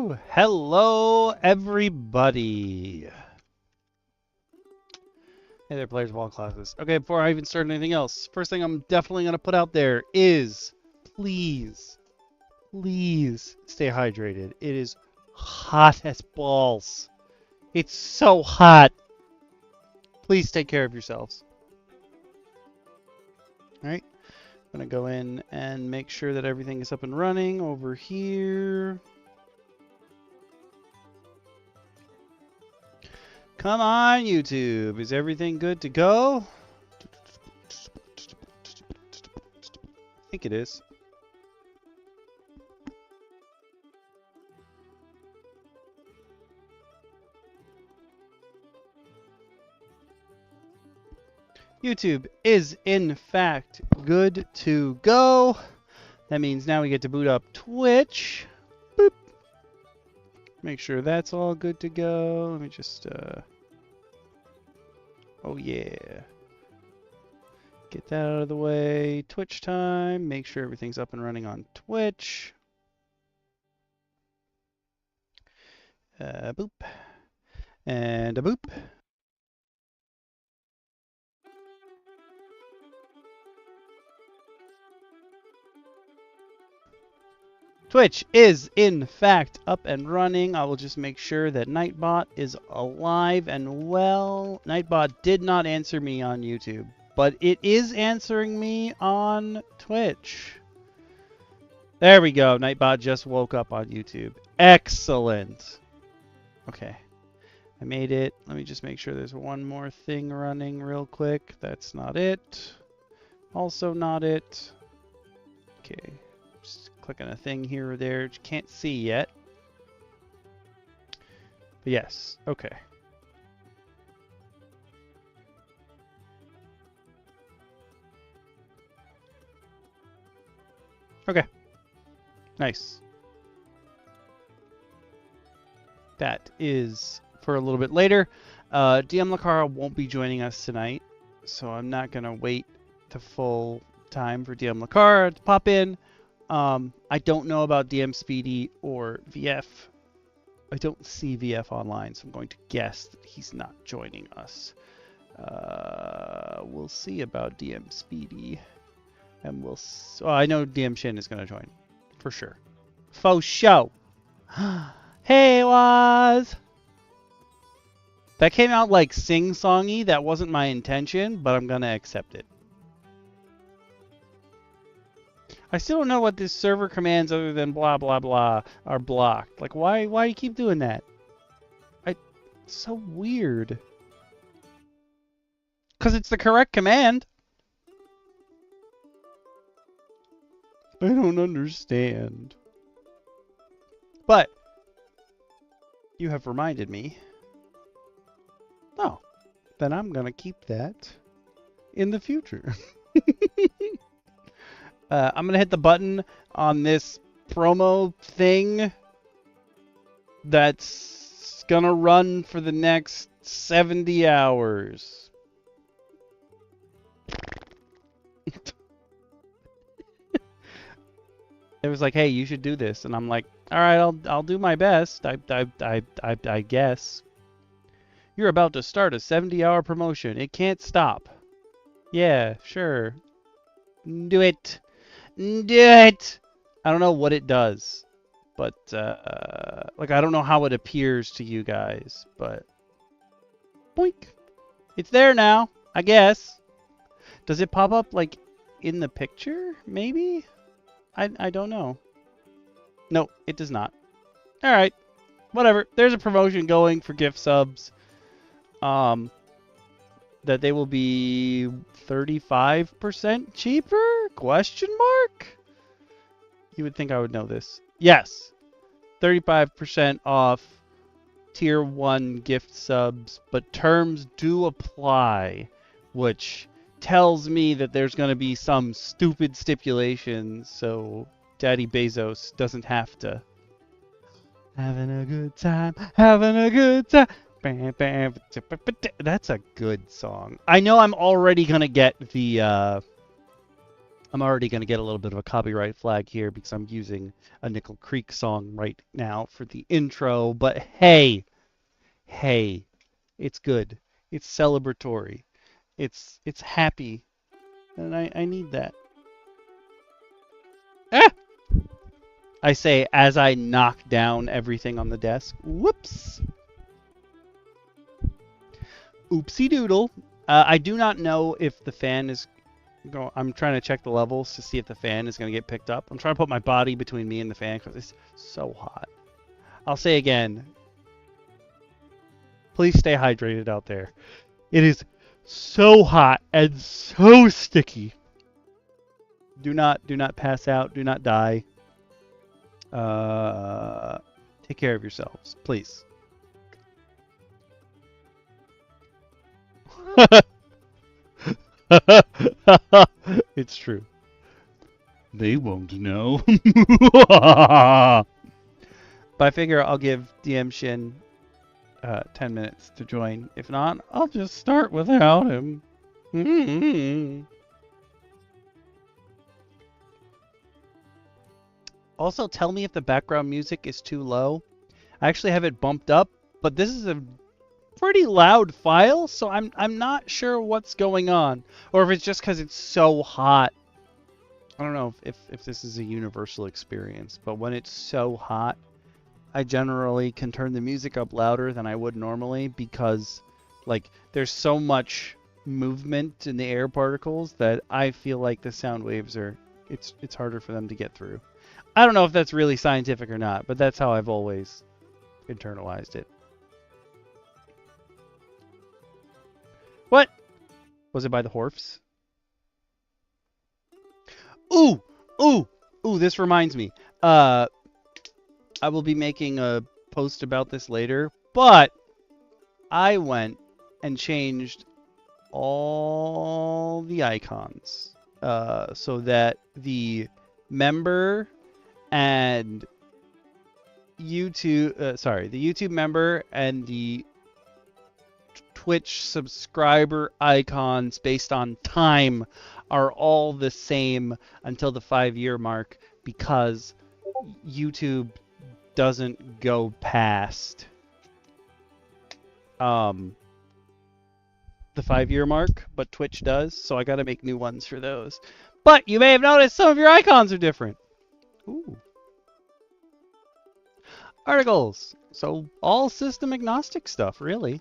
Woo! Hello, everybody. Hey there, players of all classes. Okay, before I even start anything else, first thing I'm definitely going to put out there is please stay hydrated. It is hot as balls. It's so hot. Please take care of yourselves. All right, I'm going to go in and make sure that everything is up and running over here. Come on, YouTube. Is everything good to go? I think it is. YouTube is, in fact, good to go. That means now we get to boot up Twitch. Boop. Make sure that's all good to go. Let me just, oh yeah. Get that out of the way. Twitch time. Make sure everything's up and running on Twitch. Boop. And a boop. Twitch is, in fact, up and running. I will just make sure that Nightbot is alive and well. Nightbot did not answer me on YouTube, but it is answering me on Twitch. There we go. Nightbot just woke up on YouTube. Excellent. Okay. I made it. Let me just make sure there's one more thing running real quick. That's not it. Also not it. Okay. Just clicking a thing here or there, which you can't see yet. But yes, okay. Okay. Nice. That is for a little bit later. DM Lacara won't be joining us tonight, so I'm not going to wait the full time for DM Lacara to pop in. I don't know about DM Speedy or VF. I don't see VF online, so I'm going to guess that he's not joining us. We'll see about DM Speedy. And we'll... Oh, I know DM Shin is going to join. For sure. Faux show. Hey, Waz! That came out like sing-songy. That wasn't my intention, but I'm going to accept it. I still don't know what this server commands other than blah, blah, blah are blocked. Like, why do you keep doing that? It's so weird. Because it's the correct command. I don't understand. But you have reminded me. Oh, then I'm going to keep that in the future. I'm going to hit the button on this promo thing that's going to run for the next 70 hours. It was like, hey, you should do this. And I'm like, all right, I'll do my best. I guess. You're about to start a 70-hour promotion. It can't stop. Yeah, sure. Do it. Do it! I don't know what it does, but, like, I don't know how it appears to you guys, but, boink. It's there now, I guess. Does it pop up, like, in the picture, maybe? I don't know. No, it does not. Alright, whatever. There's a promotion going for gift subs, that they will be 35% cheaper? Question mark? You would think I would know this. Yes. 35% off tier 1 gift subs, but terms do apply, which tells me that there's going to be some stupid stipulations so Daddy Bezos doesn't have to. Having a good time, having a good time. That's a good song. I know I'm already going to get the I'm already going to get a little bit of a copyright flag here because I'm using a Nickel Creek song right now for the intro. But hey, it's good. It's celebratory. It's happy. And I need that. Ah! I say as I knock down everything on the desk. Whoops. Oopsie doodle. I do not know if the fan is going. I'm trying to check the levels to see if the fan is going to get picked up. I'm trying to put my body between me and the fan because it's so hot. I'll say again. Please stay hydrated out there. It is so hot and so sticky. Do not pass out. Do not die. Take care of yourselves, please. It's true. They won't know. But I figure I'll give DM Shin 10 minutes to join. If not, I'll just start without him. Also, tell me if the background music is too low. I actually have it bumped up, but this is a pretty loud file, so I'm not sure what's going on, or if it's just because it's so hot. I don't know if this is a universal experience, but when it's so hot, I generally can turn the music up louder than I would normally because, like, there's so much movement in the air particles that I feel like the sound waves are it's harder for them to get through. I don't know if that's really scientific or not, but that's how I've always internalized it. What? Was it by the Horfs? Ooh! Ooh! Ooh, this reminds me. I will be making a post about this later, but I went and changed all the icons so that the member and YouTube, the YouTube member and the Twitch subscriber icons based on time are all the same until the 5-year mark because YouTube doesn't go past the 5-year mark, but Twitch does, so I gotta make new ones for those. But you may have noticed some of your icons are different. Ooh. Articles. So all system agnostic stuff, really.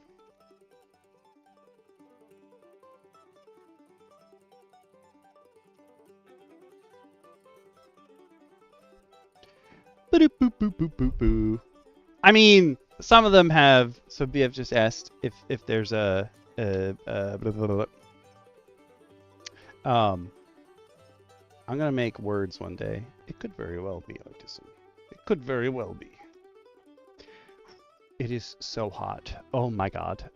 I mean, some of them have. So BF just asked if there's a blah, blah, blah, blah. I'm gonna make words one day. It could very well be autism. It could very well be. It is so hot. Oh my god.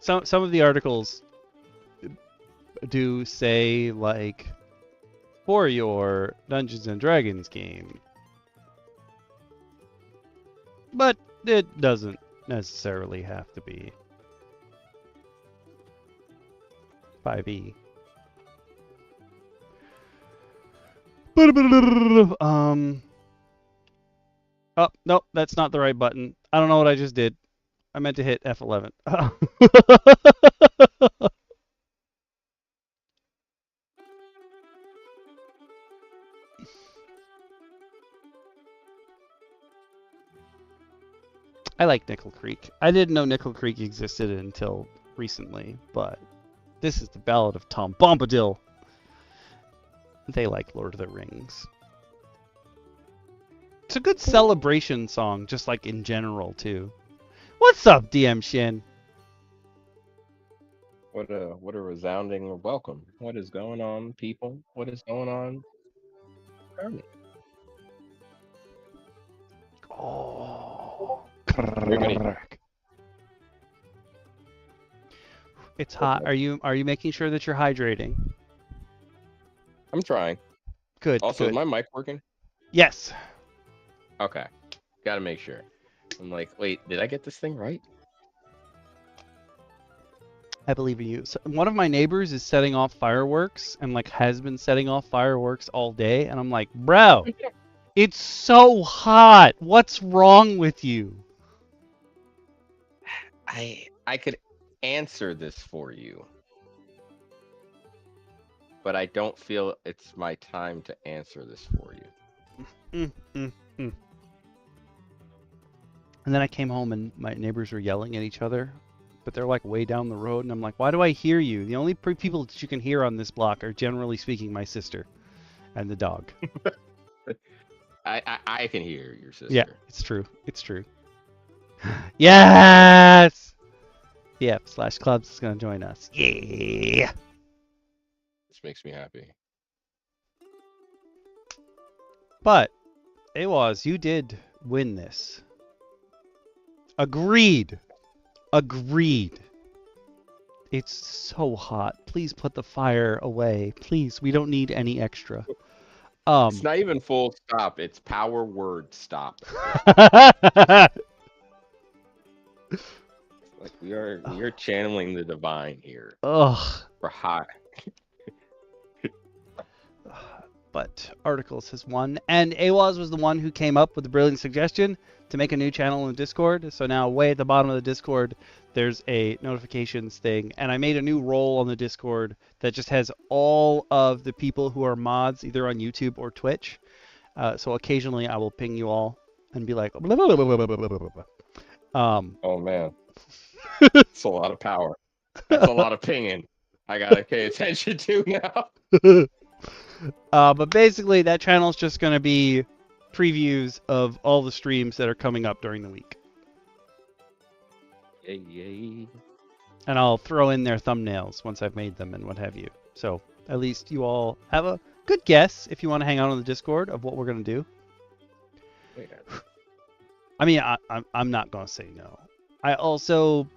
Some of the articles do say like for your Dungeons and Dragons game, but it doesn't necessarily have to be 5e. Oh, nope, that's not the right button. I don't know what I just did. I meant to hit F11. I like Nickel Creek. I didn't know Nickel Creek existed until recently, but this is the Ballad of Tom Bombadil. They like Lord of the Rings. It's a good celebration song, just like in general, too. What's up, DM Shin? What a resounding welcome. What is going on, people? What is going on? Oh. It's hot. Are you making sure that you're hydrating? I'm trying. Good. Also, good. is my mic working? Yes. Okay. Gotta make sure. I'm like, wait, did I get this thing right? I believe in you. So one of my neighbors is setting off fireworks and like has been setting off fireworks all day, and I'm like, bro, it's so hot. What's wrong with you? I could answer this for you, but I don't feel it's my time to answer this for you. Mm, mm, mm. And then I came home and my neighbors were yelling at each other, but they're like way down the road, and I'm like, why do I hear you? The only people that you can hear on this block are generally speaking my sister and the dog. I can hear your sister. Yeah, it's true. It's true. Yes! BF/Clubs is going to join us. Yeah! This makes me happy. But, Awaz, you did win this. Agreed. Agreed. It's so hot. Please put the fire away. Please, we don't need any extra. It's not even full stop. It's power word stop. Like we are channeling the divine here. Ugh. We're hot. But Articles has won, and Awaz was the one who came up with the brilliant suggestion to make a new channel in the Discord. So now way at the bottom of the Discord, there's a notifications thing, and I made a new role on the Discord that just has all of the people who are mods either on YouTube or Twitch. So occasionally I will ping you all and be like, blah, blah, blah, blah, blah, blah, blah, blah. Oh man, it's a lot of power. That's a lot of pinging. I gotta pay attention to now. But basically, that channel is just going to be previews of all the streams that are coming up during the week. Yay, yay. And I'll throw in their thumbnails once I've made them and what have you. So at least you all have a good guess if you want to hang out on the Discord of what we're going to do. Wait. I mean, I'm not going to say no. I also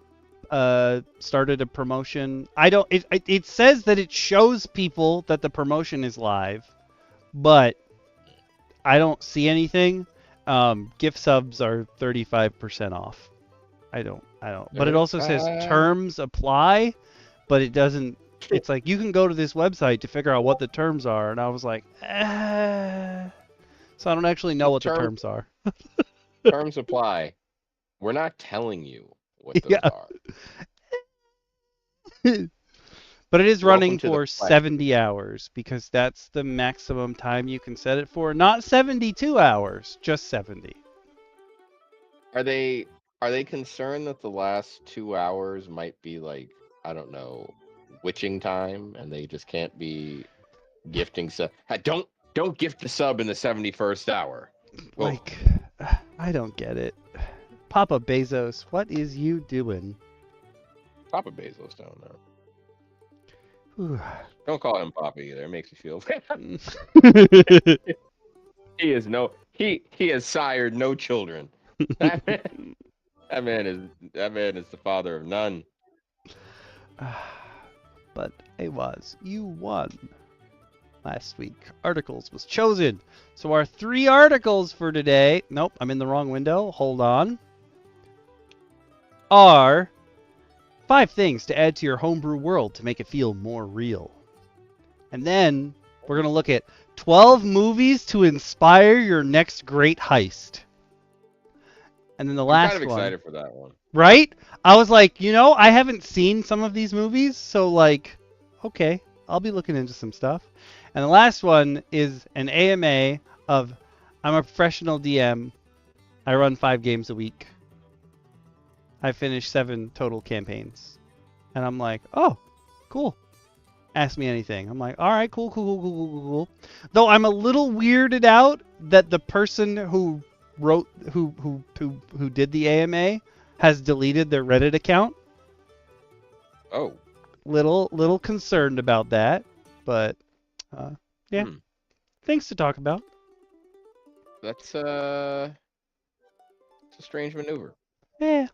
started a promotion. It says that it shows people that the promotion is live, but I don't see anything. Gift subs are 35% off. I don't. But it also says terms apply, but it doesn't. It's like you can go to this website to figure out what the terms are, and I was like, so I don't actually know what the terms are. Terms apply. We're not telling you what those are. But it is running for 70 hours because that's the maximum time you can set it for. Not 72 hours, just 70. Are they concerned that the last 2 hours might be like, I don't know, witching time, and they just can't be gifting sub? Don't gift the sub in the 71st hour. Whoa. Like, I don't get it. Papa Bezos, what is you doing? Papa Bezos don't know. Don't call him Papa either. It makes me feel bad. He has sired no children. That man is the father of none. But you won last week. Articles was chosen. So our 3 articles for today, nope, I'm in the wrong window. Hold on. Are 5 things to add to your homebrew world to make it feel more real. And then we're going to look at 12 movies to inspire your next great heist. And then the last one. I'm kind of excited for that one. Right? I was like, I haven't seen some of these movies, so like, okay, I'll be looking into some stuff. And the last one is an AMA of I'm a professional DM. I run 5 games a week. I finished 7 total campaigns. And I'm like, oh, cool. Ask me anything. I'm like, all right, cool. Though I'm a little weirded out that the person who wrote, who did the AMA has deleted their Reddit account. Oh. Little concerned about that, but yeah, things to talk about. That's it's a strange maneuver. Yeah.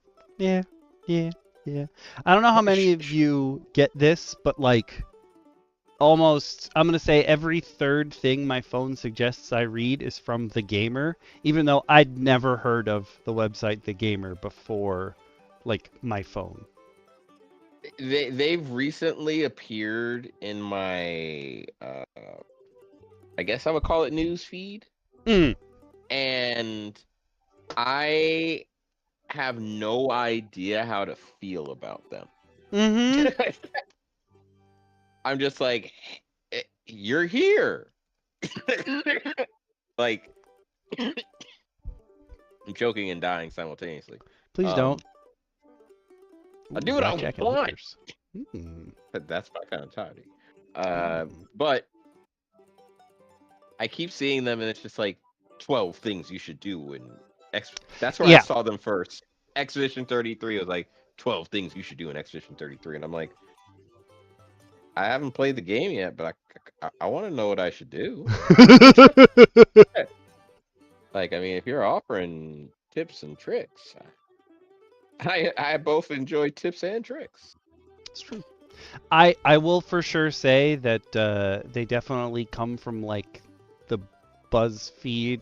I don't know how many of you get this, but like almost, I'm going to say every 3rd thing my phone suggests I read is from TheGamer, even though I'd never heard of the website TheGamer before, like, my phone. they've recently appeared in my I guess I would call it news feed, Mm. and I have no idea how to feel about them. Mm-hmm. I'm just like, you're here. Like, I'm choking and dying simultaneously. Please don't. I Ooh, do what I blackjack and want. liquors. Mm. But that's my kind of toddy. Mm. But I keep seeing them, and it's just like 12 things you should do. And that's where I Yeah. saw them first. Expedition 33 was like 12 things you should do in Expedition 33, and I'm like, I haven't played the game yet, but I want to know what I should do. Like, I mean, if you're offering tips and tricks, I both enjoy tips and tricks. It's true. I will for sure say that they definitely come from like the BuzzFeed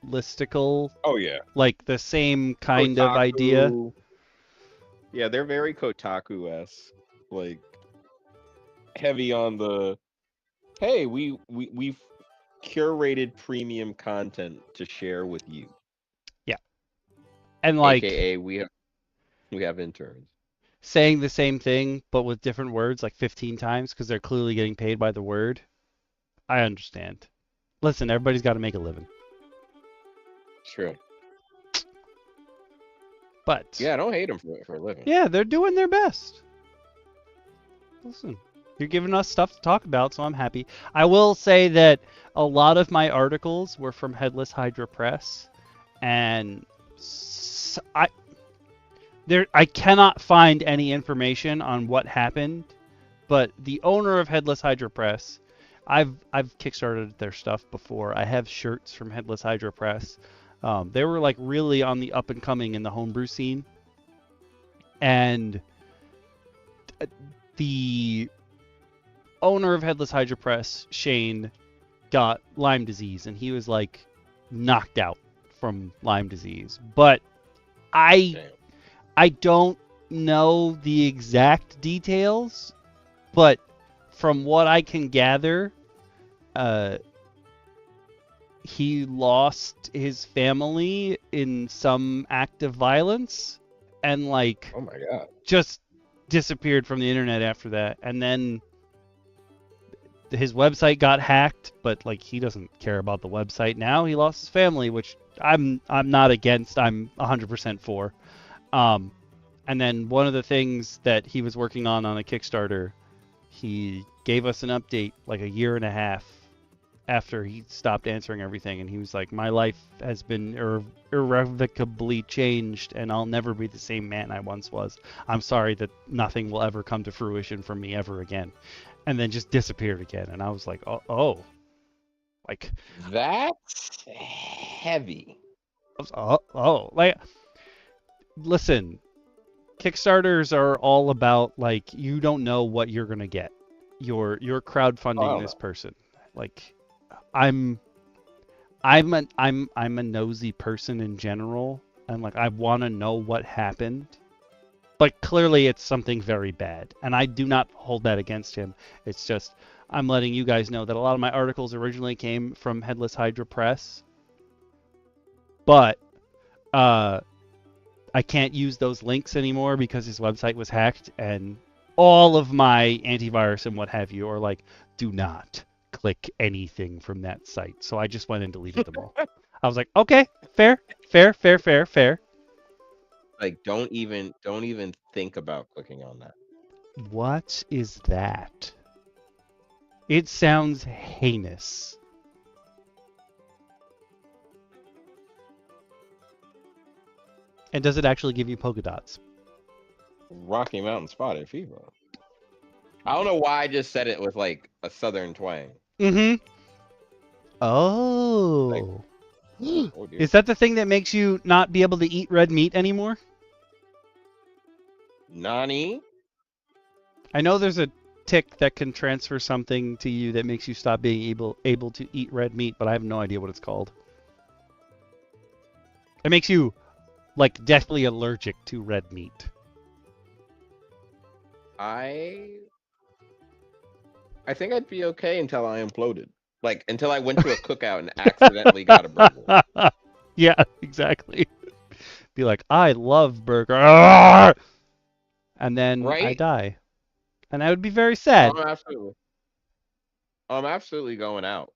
listicle, Oh yeah, like the same kind of idea. Kotaku. Yeah, they're very Kotaku-esque, like heavy on the hey, we've curated premium content to share with you. Yeah. And like AKA we have interns. saying the same thing but with different words like 15 times because they're clearly getting paid by the word. I understand. Listen, everybody's got to make a living. True. But Yeah, I don't hate them for a living. yeah, they're doing their best. Listen, you're giving us stuff to talk about, so I'm happy. I will say that a lot of my articles were from Headless Hydra Press, and I cannot find any information on what happened, but the owner of Headless Hydra Press, I've kickstarted their stuff before. I have shirts from Headless Hydra Press. They were like really on the up and coming in the homebrew scene, and the owner of Headless Hydra Press, Shane, got Lyme disease, and he was like knocked out from Lyme disease. But I don't know the exact details, but from what I can gather, he lost his family in some act of violence, and like, oh my god, just disappeared from the internet after that. And then his website got hacked, but like he doesn't care about the website now. He lost his family, which I'm not against. I'm 100% for. And then one of the things that he was working on a Kickstarter, he gave us an update like a year and a half after he stopped answering everything, and he was like, my life has been irrevocably changed, and I'll never be the same man I once was. I'm sorry that nothing will ever come to fruition from me ever again. And then just disappeared again. And I was like, oh. Like, that's heavy. Like, listen, Kickstarters are all about like, you don't know what you're gonna get. You're crowdfunding this person. Like, I'm a nosy person in general, and like I want to know what happened. But clearly it's something very bad, and I do not hold that against him. It's just I'm letting you guys know that a lot of my articles originally came from Headless Hydra Press, but I can't use those links anymore because his website was hacked, and all of my antivirus and what have you are like, do not click anything from that site. So I just went and deleted them all. I was like, okay, fair. Like, don't even think about clicking on that. What is that? It sounds heinous. And does it actually give you polka dots? Rocky Mountain Spotted Fever. I don't know why I just said it with like a southern twang. Mm-hmm. Oh. Like, oh is that the thing that makes you not be able to eat red meat anymore? Nani? I know there's a tick that can transfer something to you that makes you stop being able to eat red meat, but I have no idea what it's called. It makes you like deathly allergic to red meat. I think I'd be okay until I imploded. Like until I went to a cookout and accidentally got a burger. Yeah, exactly. Be like, I love burger. Arrgh! And then I Right? die. And I would be very Oh, sad. I'm absolutely going out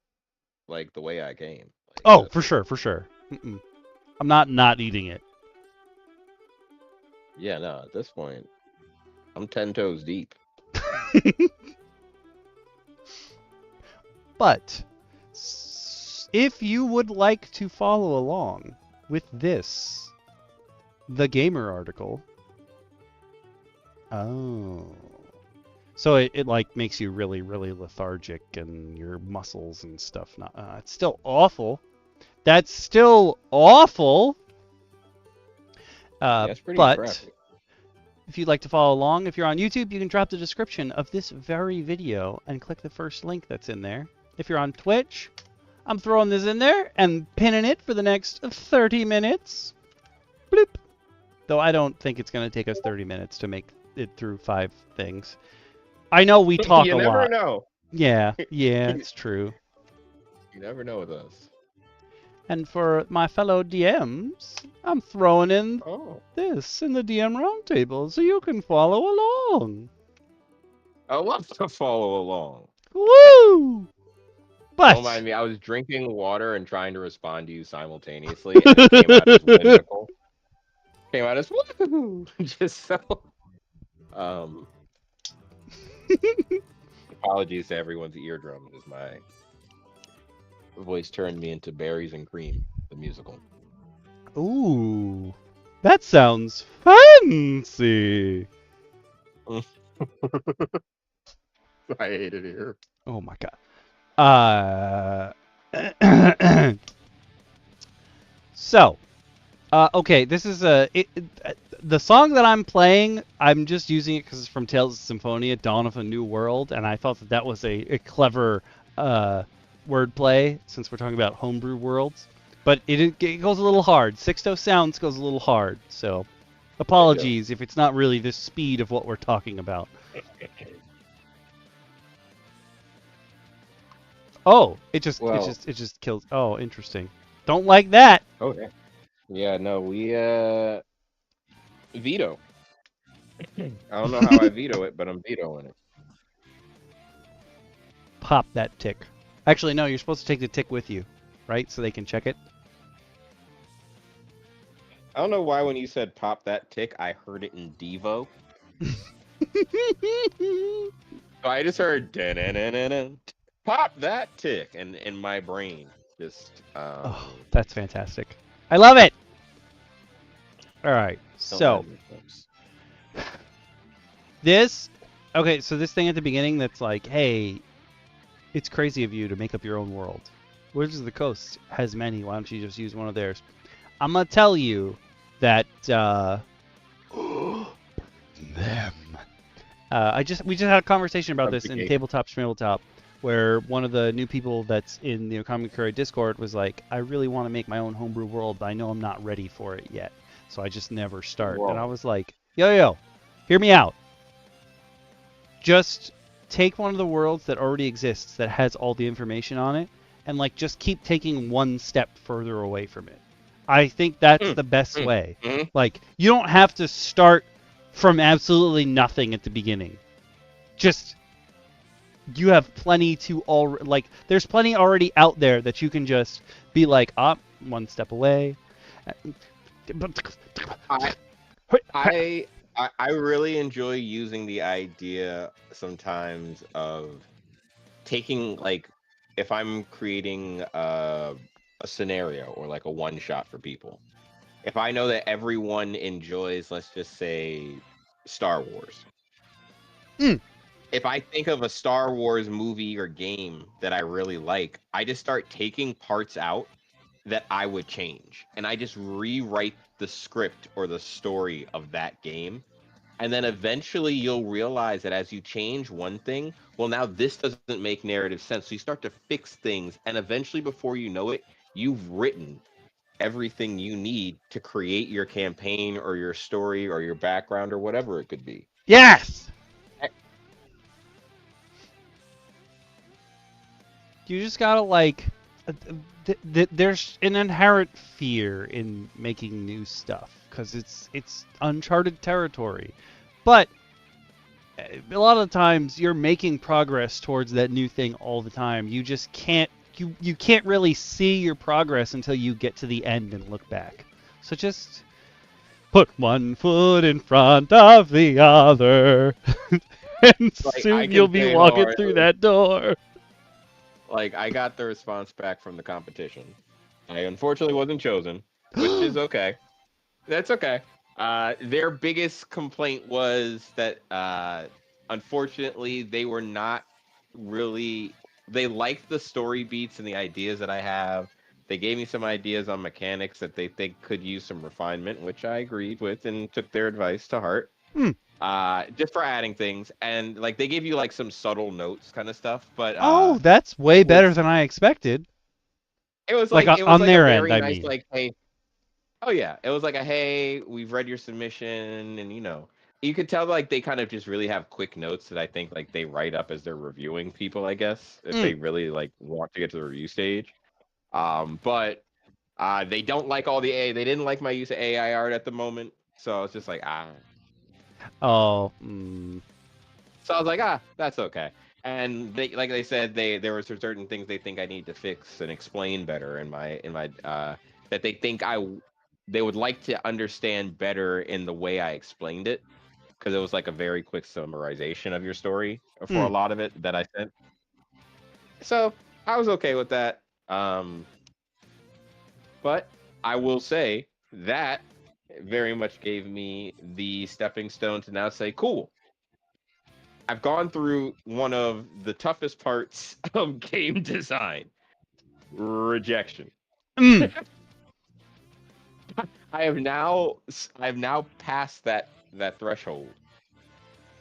like the way I came. Like Oh, that's for for sure, sure. for sure. Mm-mm. I'm not eating it. Yeah, no, at this point, I'm 10 toes deep. But if you would like to follow along with this, the gamer article. Oh. So it like makes you really, really lethargic and your muscles and stuff. Not, it's still awful. That's still awful. Yeah, it's pretty But crappy. if you'd like to follow along, if you're on YouTube, you can drop the description of this very video and click the first link that's in there. If you're on Twitch, I'm throwing this in there and pinning it for the next 30 minutes. Bloop. Though I don't think it's going to take us 30 minutes to make it through 5 things. I know we talk You a never lot. know. Yeah, it's true. You never know with us. And for my fellow DMs, I'm throwing in Oh. this in the DM Roundtable so you can follow along. I love to follow along. Woo! Don't But mind me. I was drinking water and trying to respond to you simultaneously, and it came out as whimsical. Came out as woo! Just so. Um. Apologies to everyone's eardrum, as my voice turned me into Berries and Cream, the musical. ooh, that sounds fancy. I hate it here. Oh my god. So, okay, this is the song that I'm playing. I'm just using it because it's from Tales of Symphonia, Dawn of a New World, and I thought that was a clever wordplay since we're talking about homebrew worlds. But it goes a little hard. Sixto Sounds goes a little hard, so apologies if it's not really the speed of what we're talking about. Oh, it just kills. Oh, interesting. Don't like that. Okay. Yeah, no, we veto. I don't know how I veto it, but I'm vetoing it. Pop that tick. Actually, no, you're supposed to take the tick with you, right? So they can check it. I don't know why when you said pop that tick, I heard it in Devo. So I just heard pop that tick, and in my brain, just Oh, that's fantastic. I love it. All right, so this, okay, so this thing at the beginning that's like, hey, it's crazy of you to make up your own world. Wizards of the Coast has many. Why don't you just use one of theirs? I'm gonna tell you that them. We just had a conversation about this in Tabletop Schmabletop, where one of the new people that's in the Common Curry Discord was like, I really want to make my own homebrew world, but I know I'm not ready for it yet, so I just never start. Whoa. And I was like, yo, hear me out. Just take one of the worlds that already exists that has all the information on it, and like just keep taking one step further away from it. I think that's the best way. Like, you don't have to start from absolutely nothing at the beginning. Just, you have plenty to like, there's plenty already out there that you can just be like, one step away. I really enjoy using the idea sometimes of taking, like, if I'm creating a scenario or like a one shot for people. If I know that everyone enjoys, let's just say, Star Wars. If I think of a Star Wars movie or game that I really like, I just start taking parts out that I would change. And I just rewrite the script or the story of that game. And then eventually you'll realize that as you change one thing, well, now this doesn't make narrative sense. So you start to fix things. And eventually, before you know it, you've written everything you need to create your campaign or your story or your background or whatever it could be. Yes! You just gotta like. There's an inherent fear in making new stuff because it's uncharted territory, but a lot of the times you're making progress towards that new thing all the time. You just can't you can't really see your progress until you get to the end and look back. So just put one foot in front of the other, and Like, I soon can you'll be say walking through wholeheartedly, that door. like, I got the response back from the competition. I unfortunately wasn't chosen, which is okay. That's okay. Their biggest complaint was that, unfortunately, they were not really. They liked the story beats and the ideas that I have. They gave me some ideas on mechanics that they think could use some refinement, which I agreed with and took their advice to heart. Hmm. Just for adding things, and like they gave you like some subtle notes kind of stuff, but Oh, that's way it better was than I expected. it was Like like it was on like a their end, very I nice mean. like, hey. Oh yeah, it was like a, hey, we've read your submission, and you could tell like they kind of just really have quick notes that I think like they write up as they're reviewing people, I guess, if Mm. they really like want to get to the review stage. But they don't like all the A. They didn't like my use of AI art at the moment, so it's just like ah. Oh. Mm. So I was like, that's okay. And they, like they said, there were certain things they think I need to fix and explain better in my that they think they would like to understand better in the way I explained it, because it was like a very quick summarization of your story for a Mm. lot of it that I sent. So I was okay with that. But I will say that very much gave me the stepping stone to now say, cool, I've gone through one of the toughest parts of game design, rejection. Mm. I've now passed that threshold.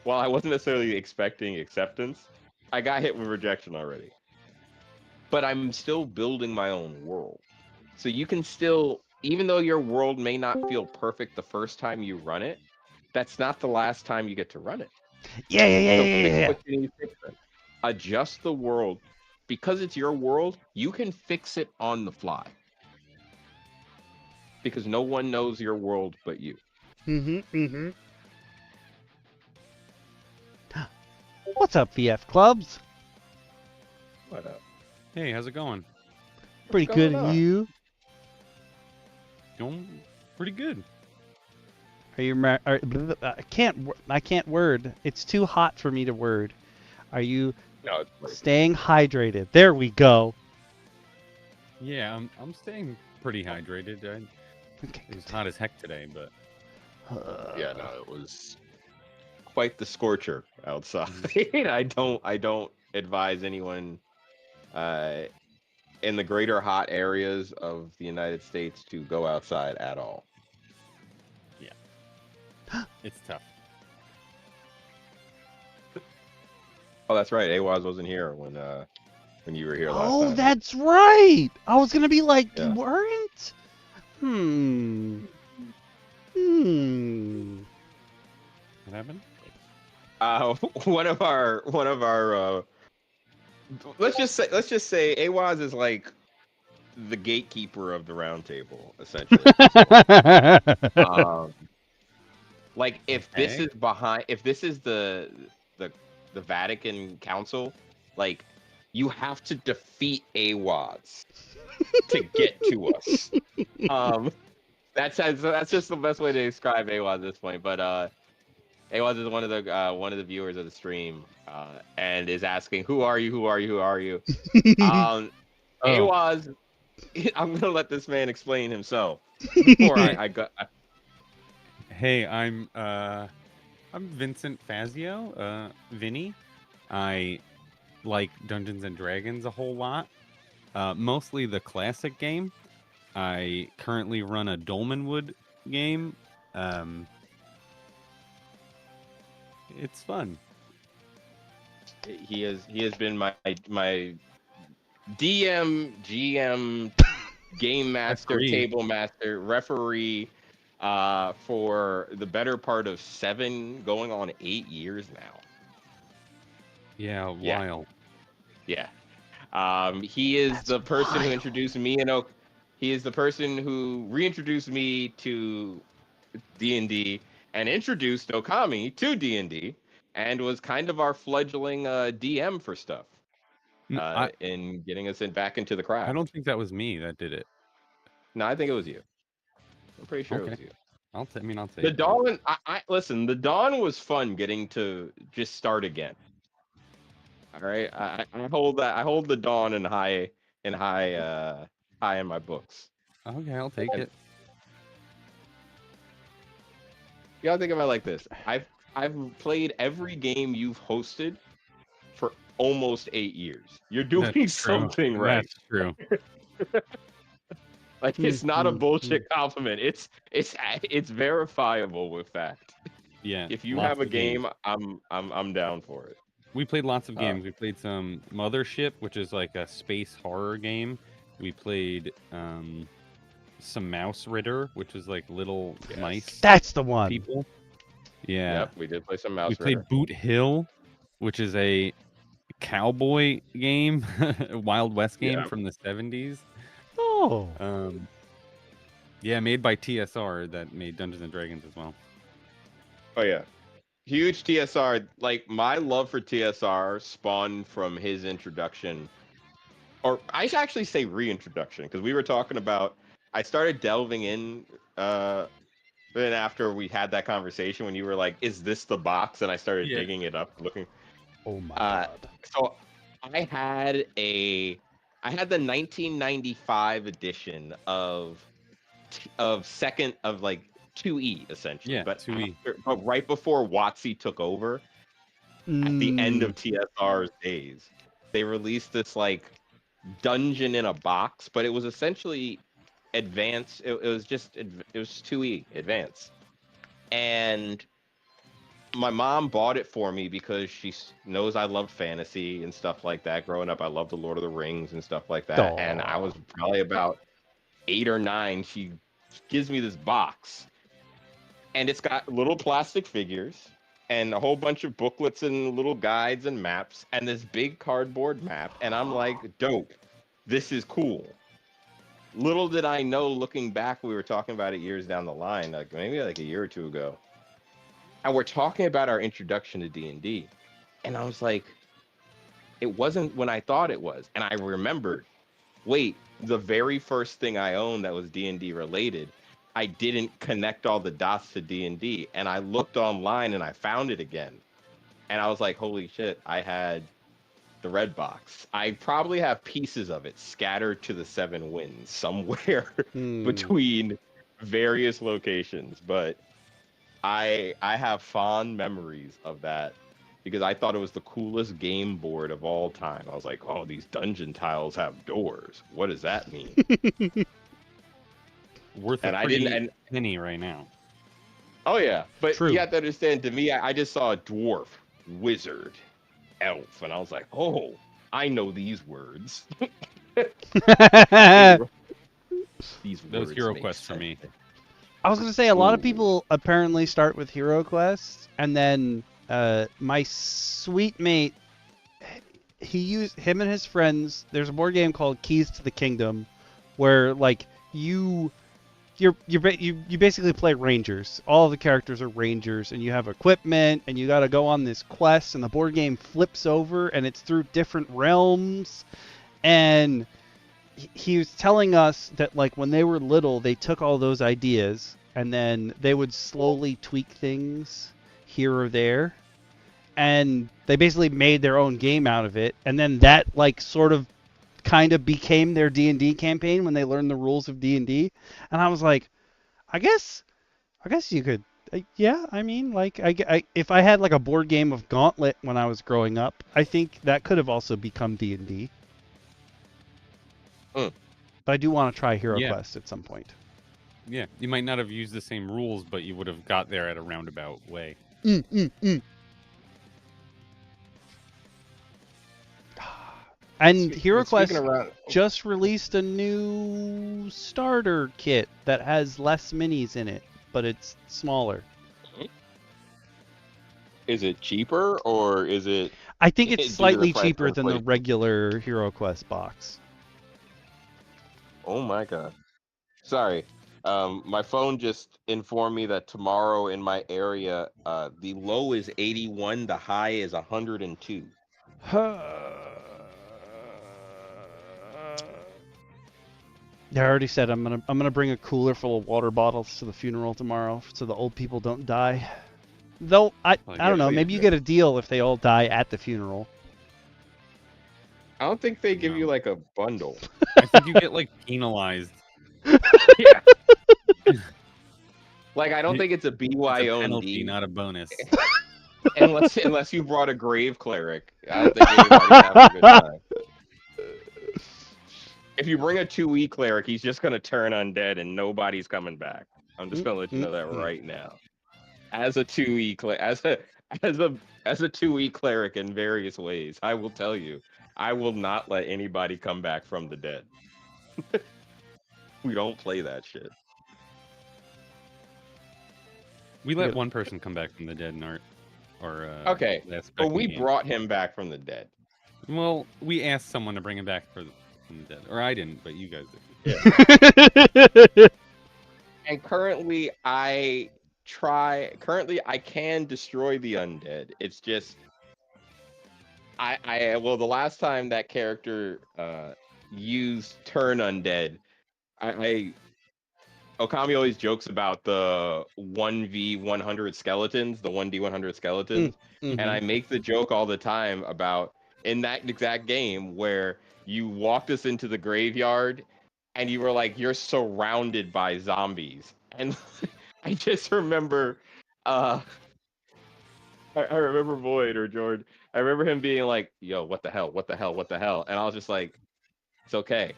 While I wasn't necessarily expecting acceptance, I got hit with rejection already. But I'm still building my own world. So you can still, even though your world may not feel perfect the first time you run it, that's not the last time you get to run it. Yeah, yeah, yeah, So yeah, fix yeah, what you need to fix. Adjust the world. Because it's your world, you can fix it on the fly. Because no one knows your world but you. yeah. Mm-hmm. What's up, VF Clubs? What up? Hey, how's it going? What's Pretty good, going and on? you? Going pretty good. Are you? I can't word. It's too hot for me to word. Are you No, it's great. staying hydrated? There we go. Yeah, I'm staying pretty hydrated. Okay. It was hot as heck today, but Yeah, no, it was quite the scorcher outside. Mhm. I don't advise anyone in the greater hot areas of the United States to go outside at all. It's tough. Oh, that's right. AWAS wasn't here when you were here last Oh, time. that's right. I was gonna be like, you Yeah. weren't? Hmm. Hmm. What happened? One of our let's just say AWAS is like the gatekeeper of the round table, essentially. Um, like Okay. if this is the the Vatican Council, like you have to defeat AWAS to get to us. Um, that's just the best way to describe AWAS at this point. But AWAS is one of the viewers of the stream, and is asking, "Who are you? Who are you? Who are you?" Um, Oh, AWAS, I'm gonna let this man explain himself before hey, I go. hey, I'm Vincent Fazio, Vinny. I like Dungeons and Dragons a whole lot. Mostly the classic game. I currently run a Dolmenwood game. Um, it's fun. He has been my DM, GM, game master, Referee. table master, referee, for the better part of 7, going on 8 years now. Yeah, a Yeah, while. yeah. He is the person who wild. introduced me and he is the person who reintroduced me to D&D and introduced Okami to D&D and was kind of our fledgling DM for stuff in getting us back into the I craft. don't think that was me that did it. No, I think it was you. I'm pretty sure it Okay. was you. I'll take The it. Dawn, I listen. The Dawn was fun getting to just start again. All right, I hold that. I hold the Dawn in high, high in my books. Okay, I'll take And it. you gotta think about it like this. I've played every game you've hosted for almost 8 years. You're doing That's true. something right. That's true. Like it's not a bullshit compliment. It's verifiable with fact. Yeah. If you lots have a of games. game, I'm down for it. We played lots of games. We played some Mothership, which is like a space horror game. We played some Mouse Ritter, which is like little mice That's the one. people. Yeah. Yep, we did play some Mouse We played Ritter. Boot Hill, which is a cowboy game, Wild West game from the 70s. Oh. Yeah, made by TSR that made Dungeons and Dragons as well. Oh yeah. Huge TSR. Like my love for TSR spawned from his introduction, or I should actually say reintroduction, because we were talking about. I started delving in, then after we had that conversation when you were like, "Is this the box?" and I started digging it up, looking. Oh my god. So I had the 1995 edition of second of like 2E essentially. Yeah, but 2E. but right before WotC took over, at the end of TSR's days, they released this like dungeon in a box, but it was essentially advanced. It was 2E advanced, and my mom bought it for me because she knows I love fantasy and stuff like that. Growing up, I loved the Lord of the Rings and stuff like that. Aw. And I was probably about 8 or 9. She gives me this box, and it's got little plastic figures and a whole bunch of booklets and little guides and maps and this big cardboard map. And I'm like, dope. This is cool. Little did I know, looking back, we were talking about it years down the line, like maybe like a year or two ago. And we're talking about our introduction to D&D. And I was like, it wasn't when I thought it was. And I remembered, wait, the very first thing I owned that was D&D related, I didn't connect all the dots to D&D. And I looked online and I found it again. And I was like, holy shit, I had the red box. I probably have pieces of it scattered to the 7 winds somewhere between various locations. But I have fond memories of that because I thought it was the coolest game board of all time. I was like, oh, these dungeon tiles have doors. What does that mean? Worth a pretty penny right now. Oh, yeah. But True. you have to understand, to me, I just saw a dwarf, wizard, elf, and I was like, oh, I know these words. These Those words Hero make Quests for sense. me. I was gonna say a lot of people apparently start with Hero Quests, and then my sweet mate, him and his friends. There's a board game called Keys to the Kingdom, where like you basically play rangers. All of the characters are rangers, and you have equipment, and you got to go on this quest, and the board game flips over, and it's through different realms, and he was telling us that like when they were little, they took all those ideas and then they would slowly tweak things here or there, and they basically made their own game out of it. And then that like sort of kind of became their D&D campaign when they learned the rules of D&D. And I was like, I guess you could. Yeah, I mean, like, if I had like a board game of Gauntlet when I was growing up, I think that could have also become D&D. But I do want to try Hero Quest at some point. Yeah, you might not have used the same rules, but you would have got there at a roundabout way. And Hero Quest just released a new starter kit that has less minis in it, but it's smaller. Is it cheaper or is it? I think it's Do the slightly request cheaper and than the play. regular Hero Quest box. Oh my god. Sorry. My phone just informed me that tomorrow in my area, the low is 81, the high is 102. I already said I'm gonna bring a cooler full of water bottles to the funeral tomorrow, so the old people don't die. Though I don't know, please maybe you do. get a deal if they all die at the funeral. I don't think they give No. you like a bundle. I think you get like penalized. Yeah. Like I don't think it's a It's a penalty, BYOD not a bonus. unless you brought a grave cleric. I don't think anybody's having a good time. If you bring a 2E cleric, he's just gonna turn undead and nobody's coming back. I'm just gonna let you know that right now. As a 2E as a 2E cleric in various ways, I will tell you, I will not let anybody come back from the dead. We don't play that shit. We let one person come back from the dead in Okay, last but Becky we game. brought him back from the dead. Well, we asked someone to bring him back from the dead, or I didn't, but you guys did. Yeah. And currently, I can destroy the undead. It's just well, the last time that character used turn undead, Okami always jokes about the 1v100 skeletons, the 1d100 skeletons, and I make the joke all the time about in that exact game where you walked us into the graveyard and you were like, you're surrounded by zombies. And I just remember I remember Void or George. I remember him being like, yo, what the hell? What the hell? What the hell? And I was just like, it's okay.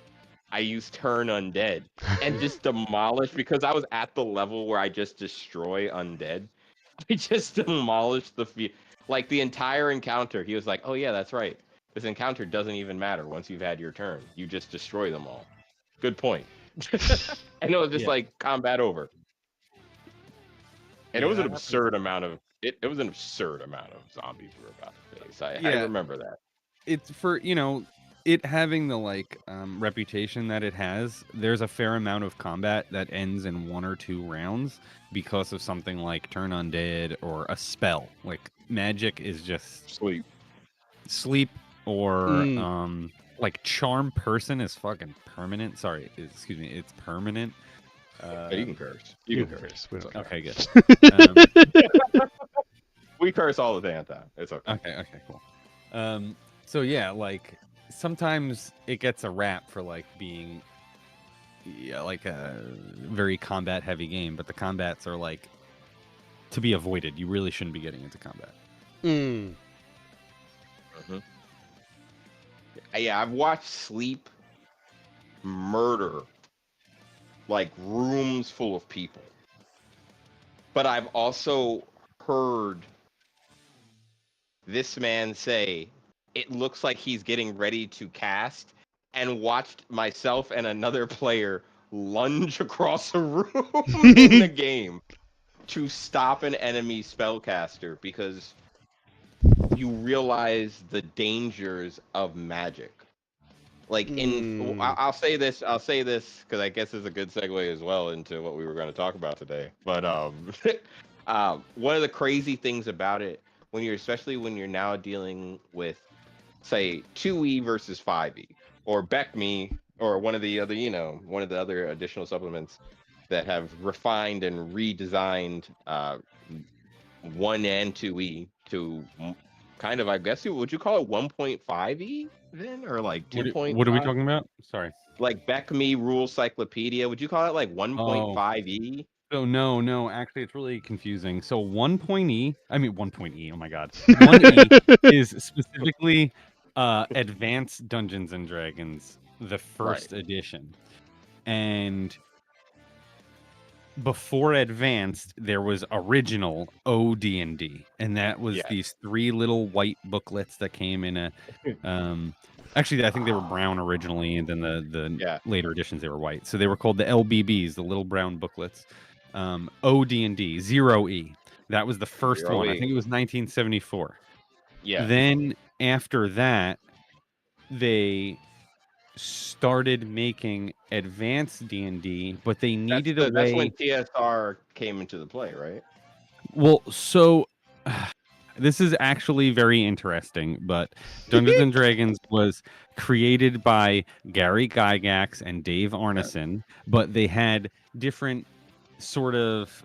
I used turn undead and just demolish because I was at the level where I just destroy undead. I just demolished like the entire encounter. He was like, "Oh yeah, that's right. This encounter doesn't even matter once you've had your turn. You just destroy them all." Good point. And it was just like combat over. And it was an absurd amount of it was an absurd amount of zombies we were about to face. I remember that. It's for it having the reputation that it has. There's a fair amount of combat that ends in 1 or 2 rounds because of something like turn undead or a spell. Like magic is just sleep or like charm person is fucking permanent. Sorry, excuse me, it's permanent. You can curse. You can curse. Okay, good. We curse all the damn time. It's okay. Okay, cool. So yeah, like sometimes it gets a rap for like being like a very combat heavy game, but the combats are like to be avoided. You really shouldn't be getting into combat. Yeah, I've watched sleep murder like rooms full of people. But I've also heard this man say it looks like he's getting ready to cast and watched myself and another player lunge across a room in the game to stop an enemy spellcaster because you realize the dangers of magic. Like I'll say this because I guess it's a good segue as well into what we were going to talk about today. But one of the crazy things about it, especially when you're now dealing with, say, 2E versus 5E, or BECME, or one of the other additional supplements that have refined and redesigned 1 and 2E to kind of, I guess, would you call it 1.5E then, or like 2.5? What are we talking about? Sorry. Like BECME Rule Cyclopedia, would you call it like 1.5E? Oh no, actually it's really confusing. So 1.E, oh my god. 1E is specifically Advanced Dungeons and Dragons, the first edition. And before Advanced, there was original OD&D, and that was these 3 little white booklets that came in a actually I think they were brown originally, and then the later editions they were white. So they were called the LBBs, the little brown booklets. OD&D 0E. That was the first one. I think it was 1974. Yeah. Then after that, they started making advanced D&D, but they needed a That's when way. TSR came into the play, right? Well, so this is actually very interesting, but Dungeons and Dragons was created by Gary Gygax and Dave Arneson, but they had different sort of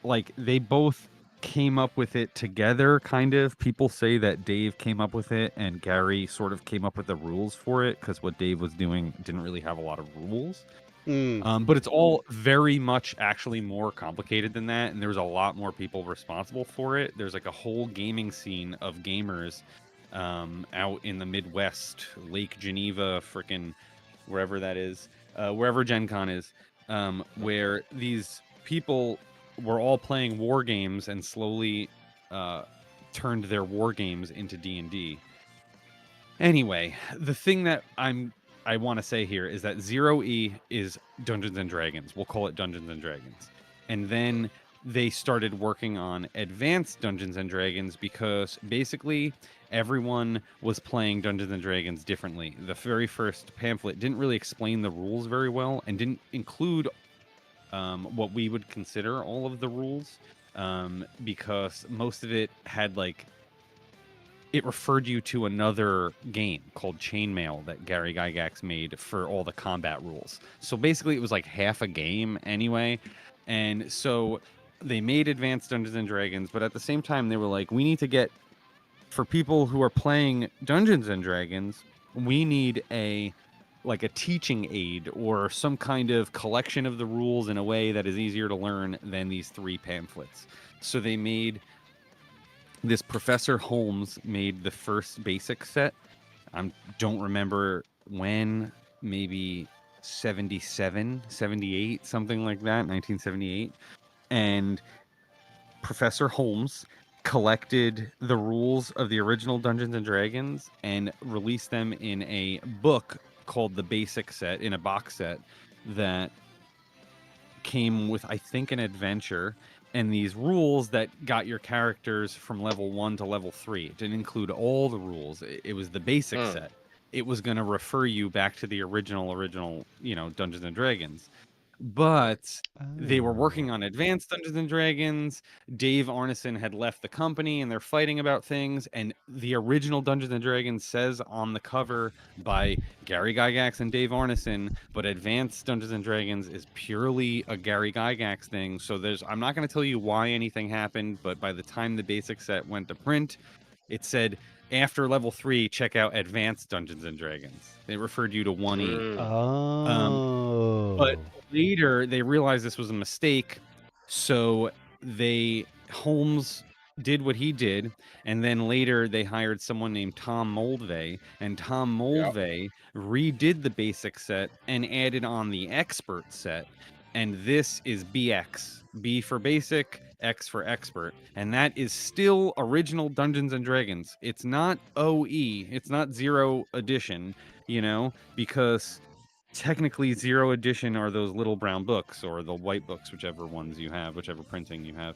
like they both came up with it together, kind of. People say that Dave came up with it and Gary sort of came up with the rules for it, because what Dave was doing didn't really have a lot of rules. But it's all very much actually more complicated than that, and there's a lot more people responsible for it. There's like a whole gaming scene of gamers out in the Midwest, Lake Geneva, frickin' wherever that is, wherever Gen Con is, where these people were all playing war games and slowly turned their war games into D&D. Anyway, the thing that I want to say here is that 0E is Dungeons and Dragons. We'll call it Dungeons and Dragons. And then they started working on advanced Dungeons and Dragons because basically everyone was playing Dungeons and Dragons differently. The very first pamphlet didn't really explain the rules very well and didn't include what we would consider all of the rules, because most of it had like, it referred you to another game called Chainmail that Gary Gygax made for all the combat rules. So basically it was like half a game anyway. And so they made Advanced Dungeons and Dragons, but at the same time they were like, we need to get, for people who are playing Dungeons and Dragons, we need a teaching aid or some kind of collection of the rules in a way that is easier to learn than these 3 pamphlets. So they made this Professor Holmes made the first basic set. I don't remember when, maybe 77, 78, something like that, 1978. And Professor Holmes collected the rules of the original Dungeons and Dragons and released them in a book called the Basic Set, in a box set that came with, I think, an adventure and these rules that got your characters from level 1 to level 3. It didn't include all the rules. It was the basic set. It was going to refer you back to the original, Dungeons and Dragons. But they were working on Advanced Dungeons and Dragons. Dave Arneson had left the company and they're fighting about things. And the original Dungeons and Dragons says on the cover by Gary Gygax and Dave Arneson, but Advanced Dungeons and Dragons is purely a Gary Gygax thing. So I'm not going to tell you why anything happened, but by the time the basic set went to print, it said, after level 3, check out Advanced Dungeons and Dragons. They referred you to 1E. But later they realized this was a mistake, so Holmes did what he did, and then later they hired someone named Tom Moldvay, and Tom Moldvay redid the basic set and added on the expert set, and this is BX, B for basic, X for expert, and that is still original Dungeons and Dragons. It's not OE, it's not 0 edition, because technically 0 edition are those little brown books or the white books, whichever ones you have, whichever printing you have.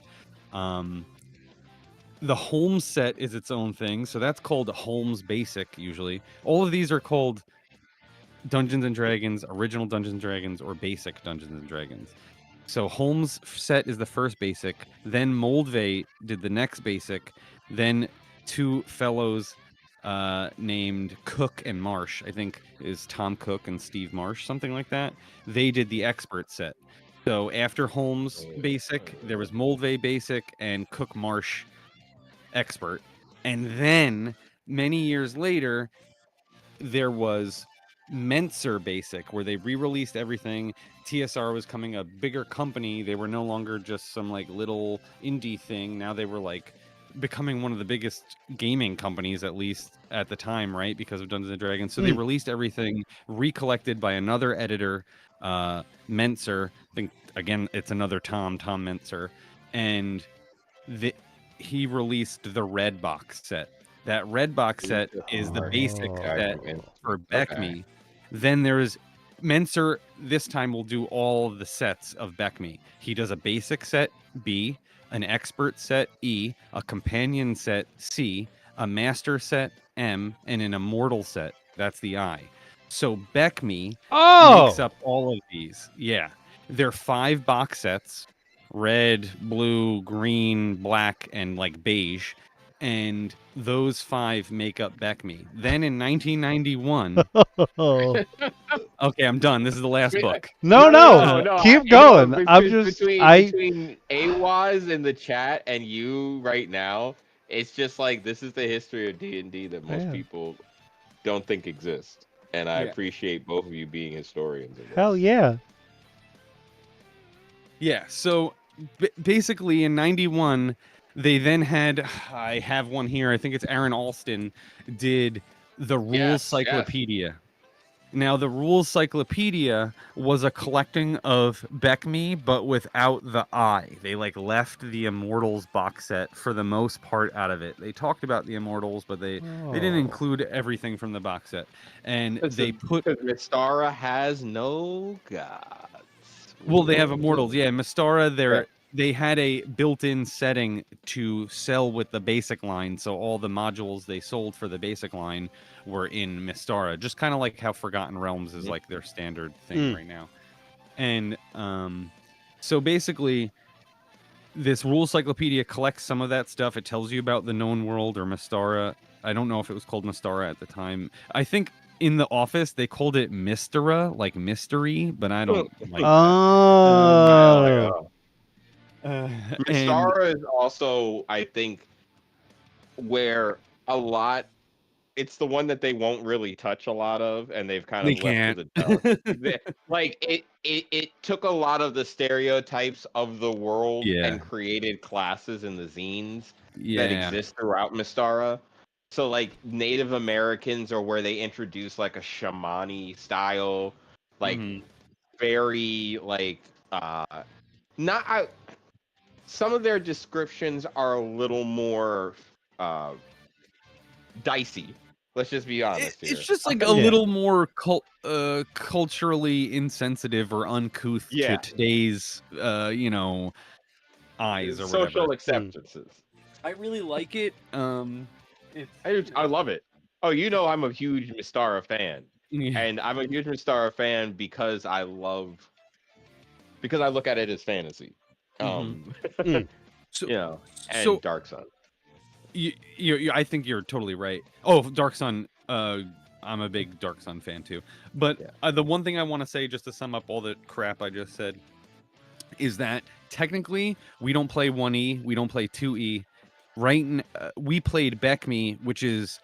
The Holmes set is its own thing, so that's called Holmes Basic usually. All of these are called Dungeons and Dragons, original Dungeons and Dragons, or basic Dungeons and Dragons. So Holmes set is the first basic, then Moldvay did the next basic, then 2 fellows named Cook and Marsh, I think is Tom Cook and Steve Marsh, something like that. They did the expert set. So after Holmes basic, there was Moldvay basic and Cook Marsh expert. And then many years later, there was Menser basic, where they re-released everything. TSR was coming a bigger company. They were no longer just some like little indie thing. Now they were like becoming one of the biggest gaming companies, at least at the time, right? Because of Dungeons and Dragons. So they released everything recollected by another editor, Menser. I think again it's another Tom Menser, and he released the red box set. That red box set is the basic set for Beckme. Okay. Then there's Menser. This time will do all of the sets of Beckme. He does a basic set B, an expert set E, a companion set C, a master set, M, and an immortal set, that's the I. So BECME makes up all of these. Yeah. They're 5 box sets, red, blue, green, black, and like beige. And those 5 make up BECME. Then in 1991, okay, I'm done. This is the last book. No. Keep going. Between AWAS in the chat and you right now, it's just like this is the history of D&D that most people don't think exists. And I appreciate both of you being historians of this. Hell yeah. Yeah, so basically in 91, they then had, I have one here, I think it's Aaron Alston, did the Rules Cyclopedia. Now, the Rules Cyclopedia was a collecting of BECME, but without the I. They like left the Immortals box set for the most part out of it. They talked about the Immortals, but they didn't include everything from the box set. And they put Mystara has no gods. Well, they have Immortals. Yeah, Mystara, they had a built-in setting to sell with the basic line, so all the modules they sold for the basic line were in Mystara, just kind of like how Forgotten Realms is like their standard thing right now. And so basically, this Rule Cyclopedia collects some of that stuff. It tells you about the known world or Mystara. I don't know if it was called Mystara at the time. I think in the office they called it Mystara, like mystery, but I don't like that. Mystara is also, I think, where a lot. It's the one that they won't really touch a lot of, and they've kind of left to the dust. Like it took a lot of the stereotypes of the world and created classes in the zines that exist throughout Mystara. So like Native Americans are where they introduce like a shamani style, like very like not. Some of their descriptions are a little more dicey. Let's just be honest here. It's just like a little more culturally insensitive or uncouth to today's, eyes or whatever. Social acceptances. I really like it. I love it. Oh, you know I'm a huge Mystara fan. And I'm a huge Mystara fan because I look at it as fantasy. And Dark Sun. I think you're totally right. Oh, Dark Sun. I'm a big Dark Sun fan too. But the one thing I want to say, just to sum up all the crap I just said, is that technically we don't play 1E, we don't play 2E. We played BECME, which is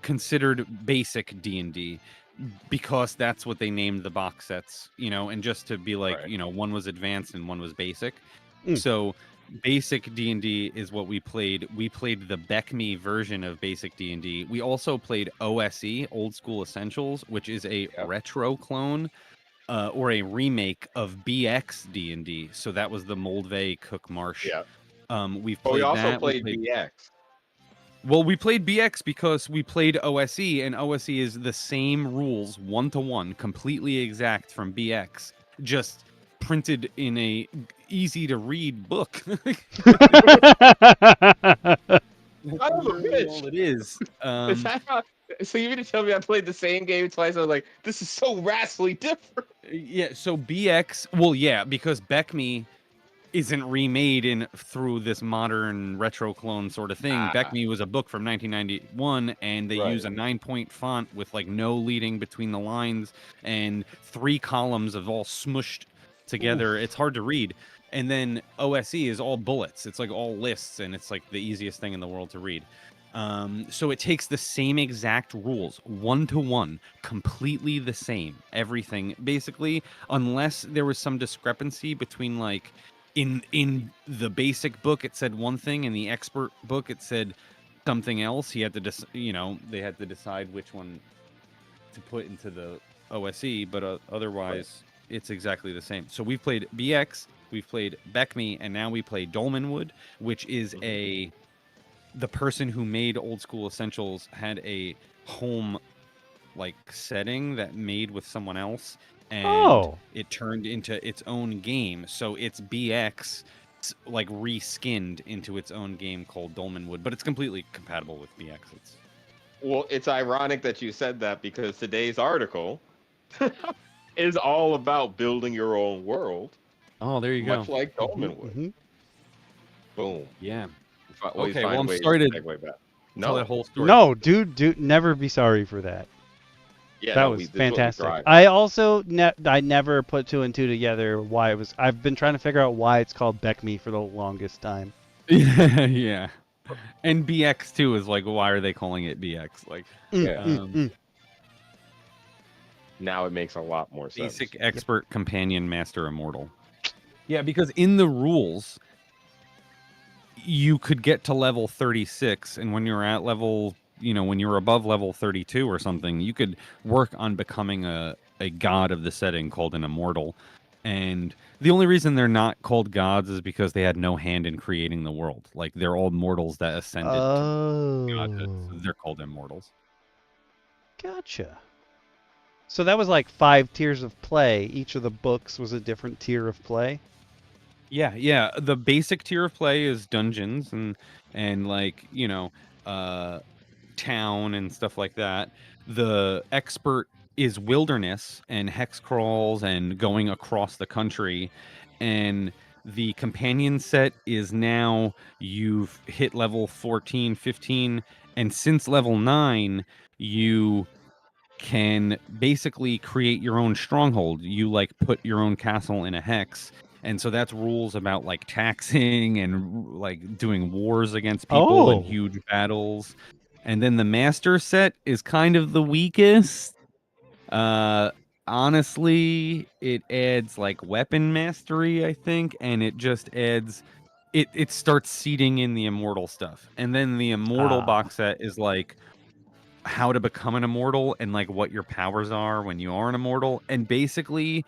considered basic D&D, because that's what they named the box sets, and just to be like, one was advanced and one was basic. So basic D&D is what we played. We played the BECME version of basic D&D. We also played OSE, Old School Essentials, which is a retro clone or a remake of BX D&D. So that was the Moldvay Cook Marsh. We also played BX. Well, we played BX because we played OSE, and OSE is the same rules, 1-to-1, completely exact from BX, just printed in a easy to read book. All it is. So you mean to tell me I played the same game twice? I was like, this is so vastly different. Yeah. So BX, well, yeah, because BECME isn't remade through this modern retro clone sort of thing. BECME was a book from 1991, and they use a 9-point font with like no leading between the lines and 3 columns of all smushed together. It's hard to read. And then OSE is all bullets. It's like all lists, and it's like the easiest thing in the world to read. So it takes the same exact rules, 1-to-1, completely the same, everything basically, unless there was some discrepancy between like in the basic book it said one thing, in the expert book it said something else. He had to they had to decide which one to put into the OSE, but otherwise it's exactly the same. So we've played BX, we've played BECME, and now we play Dolmenwood, which is the person who made Old School Essentials had a home like setting that made with someone else, and it turned into its own game. So it's BX like reskinned into its own game called Dolmenwood, but it's completely compatible with BX. Well, it's ironic that you said that because today's article is all about building your own world, Oh, there you go. much like Dolmen would. Mhm. Boom. Yeah. Always Okay, well, find I'm ways sorry to segue back. tell that No. whole story. No, dude, never be sorry for that. Yeah, That no, was this is what we fantastic. thrive. I also I never put two and two together why it was. I've been trying to figure out why it's called Beck Me for the longest time. Yeah. And BX too is like, why are they calling it BX? Like, Yeah. Now it makes a lot more sense. basic expert companion master immortal. Yeah, because in the rules, you could get to level 36, and when you're at level, when you're above level 32 or something, you could work on becoming a god of the setting called an immortal. And the only reason they're not called gods is because they had no hand in creating the world. Like, they're all mortals that ascended to godhood, so they're called immortals. Gotcha. So that was like 5 tiers of play. Each of the books was a different tier of play. Yeah. The basic tier of play is dungeons and like, town and stuff like that. The expert is wilderness and hex crawls and going across the country. And the companion set is now you've hit level 14, 15, and since level 9, you can basically create your own stronghold. You like put your own castle in a hex. And so that's rules about like taxing and like doing wars against people and Oh. huge battles. And then the master set is kind of the weakest. Honestly, it adds like weapon mastery, I think, and it just adds it starts seeding in the immortal stuff. And then the immortal box set is like how to become an immortal and like what your powers are when you are an immortal. And basically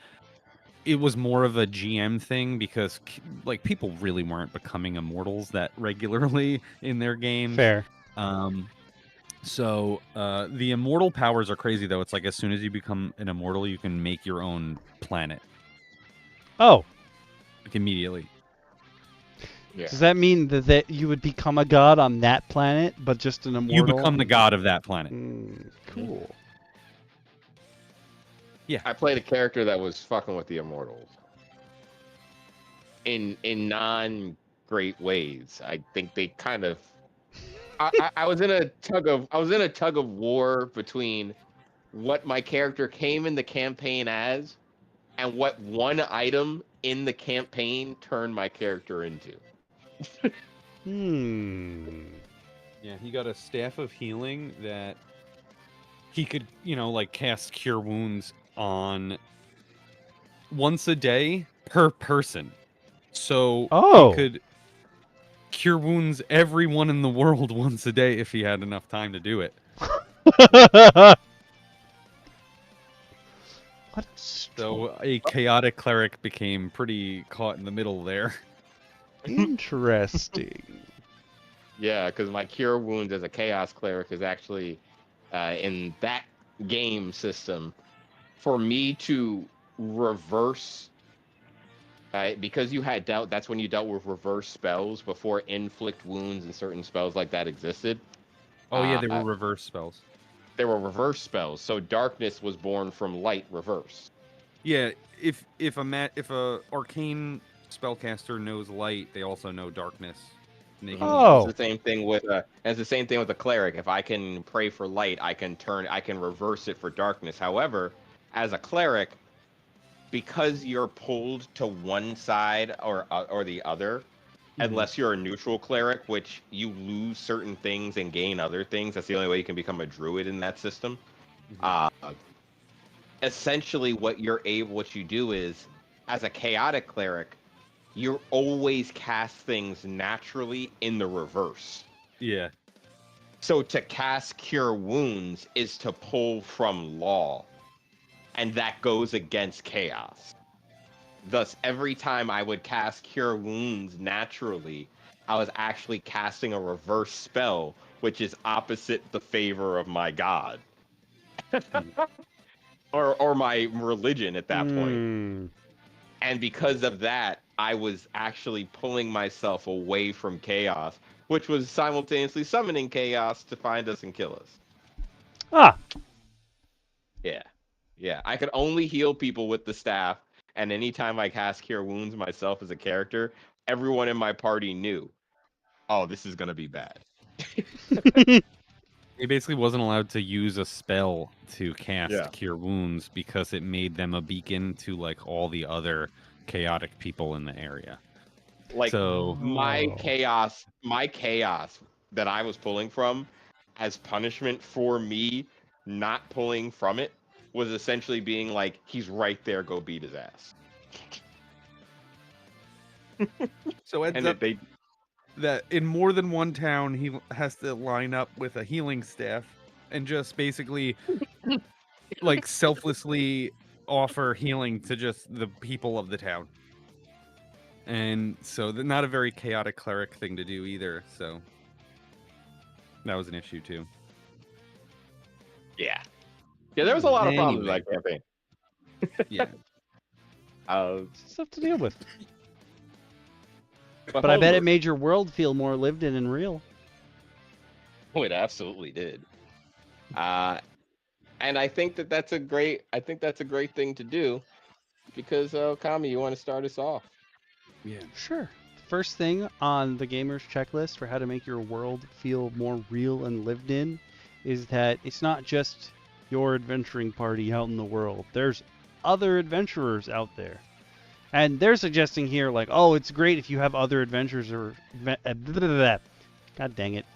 it was more of a GM thing because like people really weren't becoming immortals that regularly in their games. Fair. So the immortal powers are crazy though. It's like as soon as you become an immortal, you can make your own planet. Oh. Like immediately. Yeah. Does that mean that you would become a god on that planet, but just an immortal? You become the god of that planet. Cool. Yeah. I played a character that was fucking with the immortals. In non great ways. I think they kind of I was in a tug of war between what my character came in the campaign as and what one item in the campaign turned my character into. Yeah, he got a staff of healing that he could, like cast cure wounds on once a day per person. So he could cure wounds everyone in the world once a day if he had enough time to do it. What? So a chaotic cleric became pretty caught in the middle there. Interesting. Yeah, because my cure wounds as a chaos cleric is actually in that game system for me to reverse. Because you had dealt, that's when you dealt with reverse spells before inflict wounds and certain spells like that existed. Oh yeah, they were reverse spells. They were reverse spells, so darkness was born from light reverse. Yeah, if a arcane spellcaster knows light, they also know darkness. It's the same thing with a cleric. If I can pray for light, I can reverse it for darkness. However, as a cleric, because you're pulled to one side or the other, unless you're a neutral cleric, which you lose certain things and gain other things. That's the only way you can become a druid in that system. Essentially, what you do is, as a chaotic cleric, you always cast things naturally in the reverse. Yeah. So to cast Cure Wounds is to pull from law, and that goes against chaos. Thus, every time I would cast Cure Wounds naturally, I was actually casting a reverse spell, which is opposite the favor of my god. or my religion at that point. And because of that, I was actually pulling myself away from chaos, which was simultaneously summoning chaos to find us and kill us. Ah, Yeah. Yeah. I could only heal people with the staff, and anytime I cast Cure Wounds myself as a character, everyone in my party knew, oh, this is gonna be bad. He basically wasn't allowed to use a spell to cast Yeah. Cure Wounds because it made them a beacon to like all the other chaotic people in the area. Like So my Oh. chaos that I was pulling from as punishment for me not pulling from it was essentially being like, he's right there, go beat his ass. So ends And up they that in more than one town he has to line up with a healing staff and just basically like selflessly offer healing to just the people of the town. And so not a very chaotic cleric thing to do either. So that was an issue too. yeah. Yeah, there was a lot of problems with Anyway. that campaign. Yeah. Stuff to deal with. But I bet it made your world feel more lived in and real. Oh, it absolutely did. And I think that's a great thing to do, because Kami, you want to start us off? Yeah. Sure. First thing on the gamer's checklist for how to make your world feel more real and lived in is that it's not just your adventuring party out in the world. There's other adventurers out there. And they're suggesting here, like, oh, it's great if you have other adventurers or... God dang it.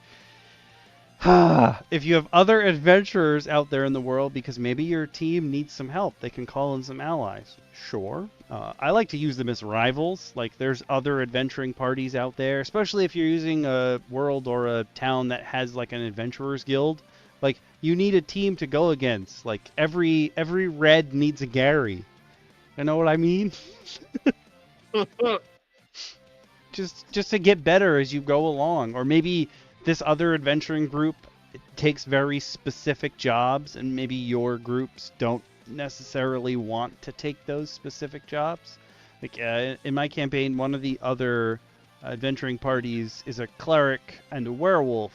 If you have other adventurers out there in the world because maybe your team needs some help, they can call in some allies. Sure. I like to use them as rivals. Like, there's other adventuring parties out there, especially if you're using a world or a town that has, like, an adventurers guild. Like, you need a team to go against. Like, every red needs a Gary. You know what I mean? just to get better as you go along. Or maybe this other adventuring group takes very specific jobs, and maybe your groups don't necessarily want to take those specific jobs. Like in my campaign, one of the other adventuring parties is a cleric and a werewolf,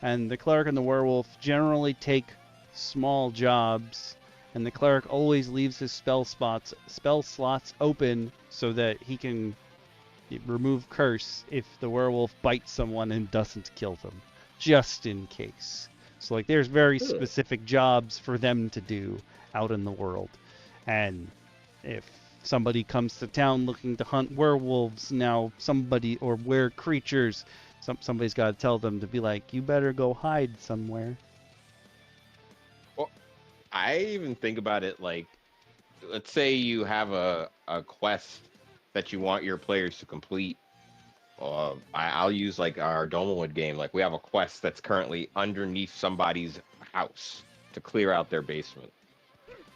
and the cleric and the werewolf generally take small jobs, and the cleric always leaves his spell slots open so that he can remove curse if the werewolf bites someone and doesn't kill them, just in case. So like there's very specific jobs for them to do out in the world. And if somebody comes to town looking to hunt werewolves, now somebody, or were creatures, somebody's got to tell them to be like, you better go hide somewhere. Well, I even think about it like, let's say you have a quest that you want your players to complete. I'll use like our Domelwood game. Like, we have a quest that's currently underneath somebody's house to clear out their basement.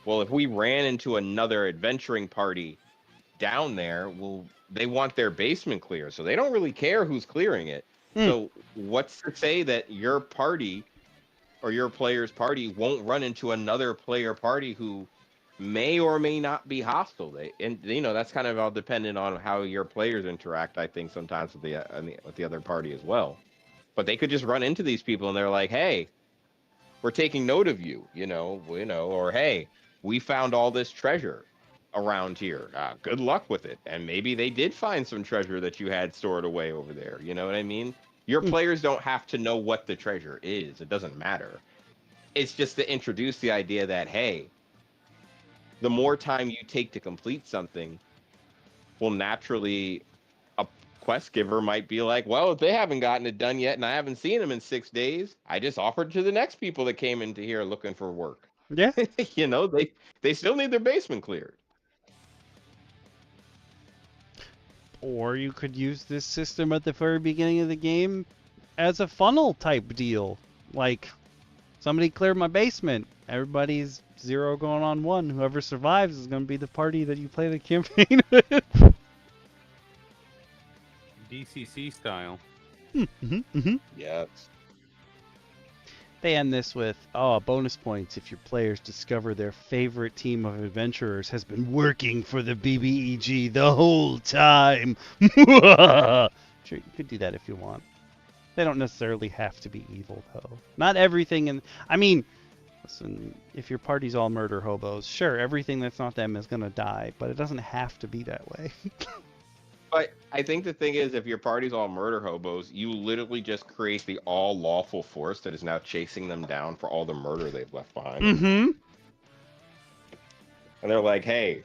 Well, if we ran into another adventuring party down there, well, they want their basement clear, so they don't really care who's clearing it. So what's to say that your party or your player's party won't run into another player party who may or may not be hostile? And you know, that's kind of all dependent on how your players interact, I think, sometimes with the other party as well. But they could just run into these people and they're like, hey, we're taking note of you, or hey, we found all this treasure around here. Good luck with it. And maybe they did find some treasure that you had stored away over there. You know what I mean? Your players don't have to know what the treasure is. It doesn't matter. It's just to introduce the idea that, hey, the more time you take to complete something, will naturally, a quest giver might be like, well, if they haven't gotten it done yet and I haven't seen them in 6 days, I just offered to the next people that came into here looking for work. Yeah. They still need their basement cleared. Or you could use this system at the very beginning of the game as a funnel type deal. Like, somebody cleared my basement. Everybody's 0 going on 1. Whoever survives is going to be the party that you play the campaign with. DCC style. Yes. They end this with, bonus points if your players discover their favorite team of adventurers has been working for the BBEG the whole time. Sure, you could do that if you want. They don't necessarily have to be evil, though. Not everything in... I mean, listen, if your party's all murder hobos, sure, everything that's not them is going to die, but it doesn't have to be that way. But I think the thing is, if your party's all murder hobos, you literally just create the all lawful force that is now chasing them down for all the murder they've left behind. Mm-hmm. And they're like, hey,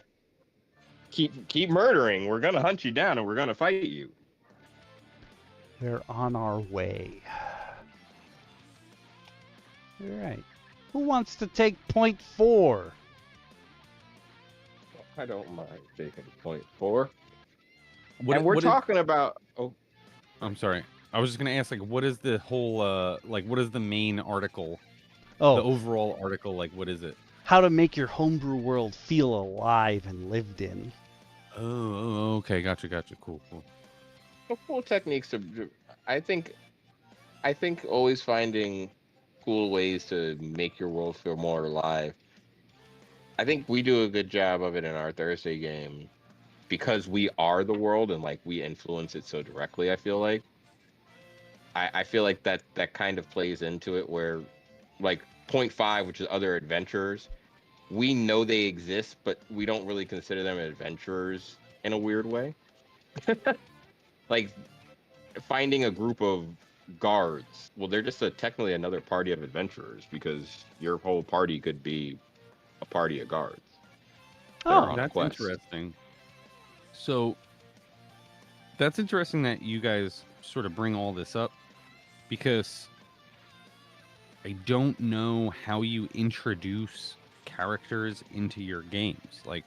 keep murdering. We're gonna hunt you down and we're gonna fight you. We're on our way. All right. Who wants to take point 4? I don't mind taking point 4. What, and we're what talking about. Oh, I'm sorry. I was just gonna ask, like, what is the whole, what is the main article? Oh, The overall article, like, what is it? how to make your homebrew world feel alive and lived in. Oh, okay, gotcha. Cool. cool techniques to. I think always finding cool ways to make your world feel more alive. I think we do a good job of it in our Thursday game because we are the world and like we influence it so directly. I feel like that kind of plays into it where like point 5, which is other adventurers, we know they exist, but we don't really consider them adventurers in a weird way. Like finding a group of guards, well, they're just technically another party of adventurers because your whole party could be a party of guards. Oh, That's interesting. So that's interesting that you guys sort of bring all this up because I don't know how you introduce characters into your games. Like,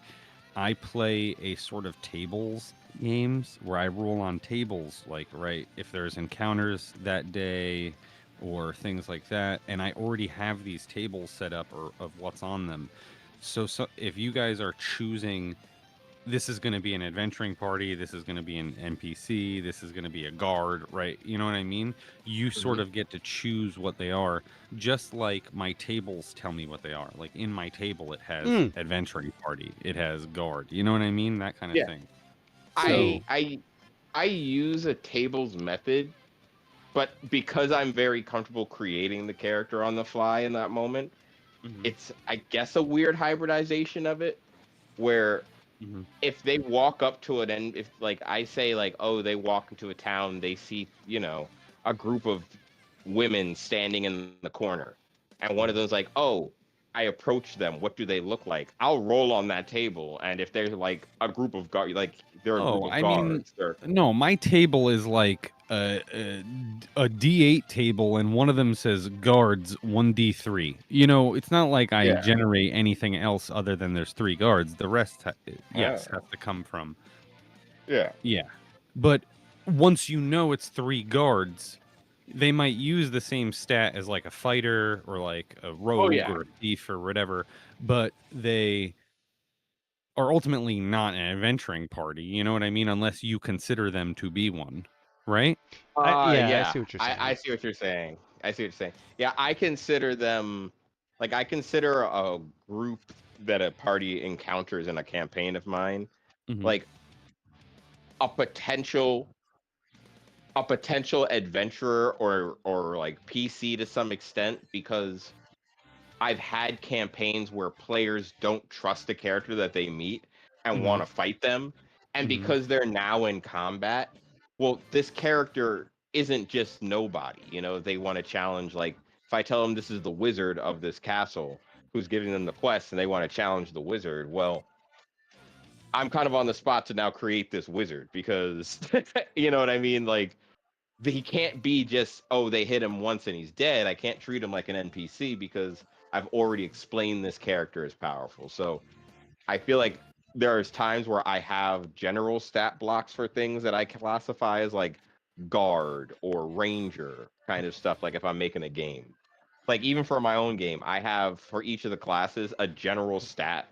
I play a sort of tables games where I roll on tables, like, right, if there's encounters that day or things like that, and I already have these tables set up or of what's on them. So if you guys are choosing, this is going to be an adventuring party, this is going to be an NPC, this is going to be a guard, right? You know what I mean? You sort of get to choose what they are, just like my tables tell me what they are. Like in my table, it has adventuring party, it has guard. You know what I mean? That kind of thing. So, I use a tables method, but because I'm very comfortable creating the character on the fly in that moment, it's, I guess, a weird hybridization of it where if they walk up to it and if like I say like, oh, they walk into a town, they see, you know, a group of women standing in the corner and one of them's like, oh, I approach them, what do they look like? I'll roll on that table, and if there's like a group of guards, like they're a group of guards. No, my table is like a D8 table, and one of them says guards 1D3. You know, it's not like I generate anything else other than there's 3 guards. The rest, has to come from. Yeah. But once you know it's 3 guards, they might use the same stat as like a fighter or like a rogue or a thief or whatever, but they are ultimately not an adventuring party. You know what I mean? Unless you consider them to be one, right? I see what you're saying. I see what you're saying. Yeah, I consider them, like I consider a group that a party encounters in a campaign of mine, like a potential adventurer or like PC to some extent, because I've had campaigns where players don't trust the character that they meet and want to fight them, and because they're now in combat, well, this character isn't just nobody, you know, they want to challenge. Like if I tell them this is the wizard of this castle who's giving them the quest and they want to challenge the wizard, well, I'm kind of on the spot to now create this wizard because you know what I mean? Like he can't be just, oh, they hit him once and he's dead. I can't treat him like an NPC because I've already explained this character is powerful. So I feel like there's times where I have general stat blocks for things that I classify as like guard or ranger kind of stuff. Like if I'm making a game, like even for my own game, I have for each of the classes a general stat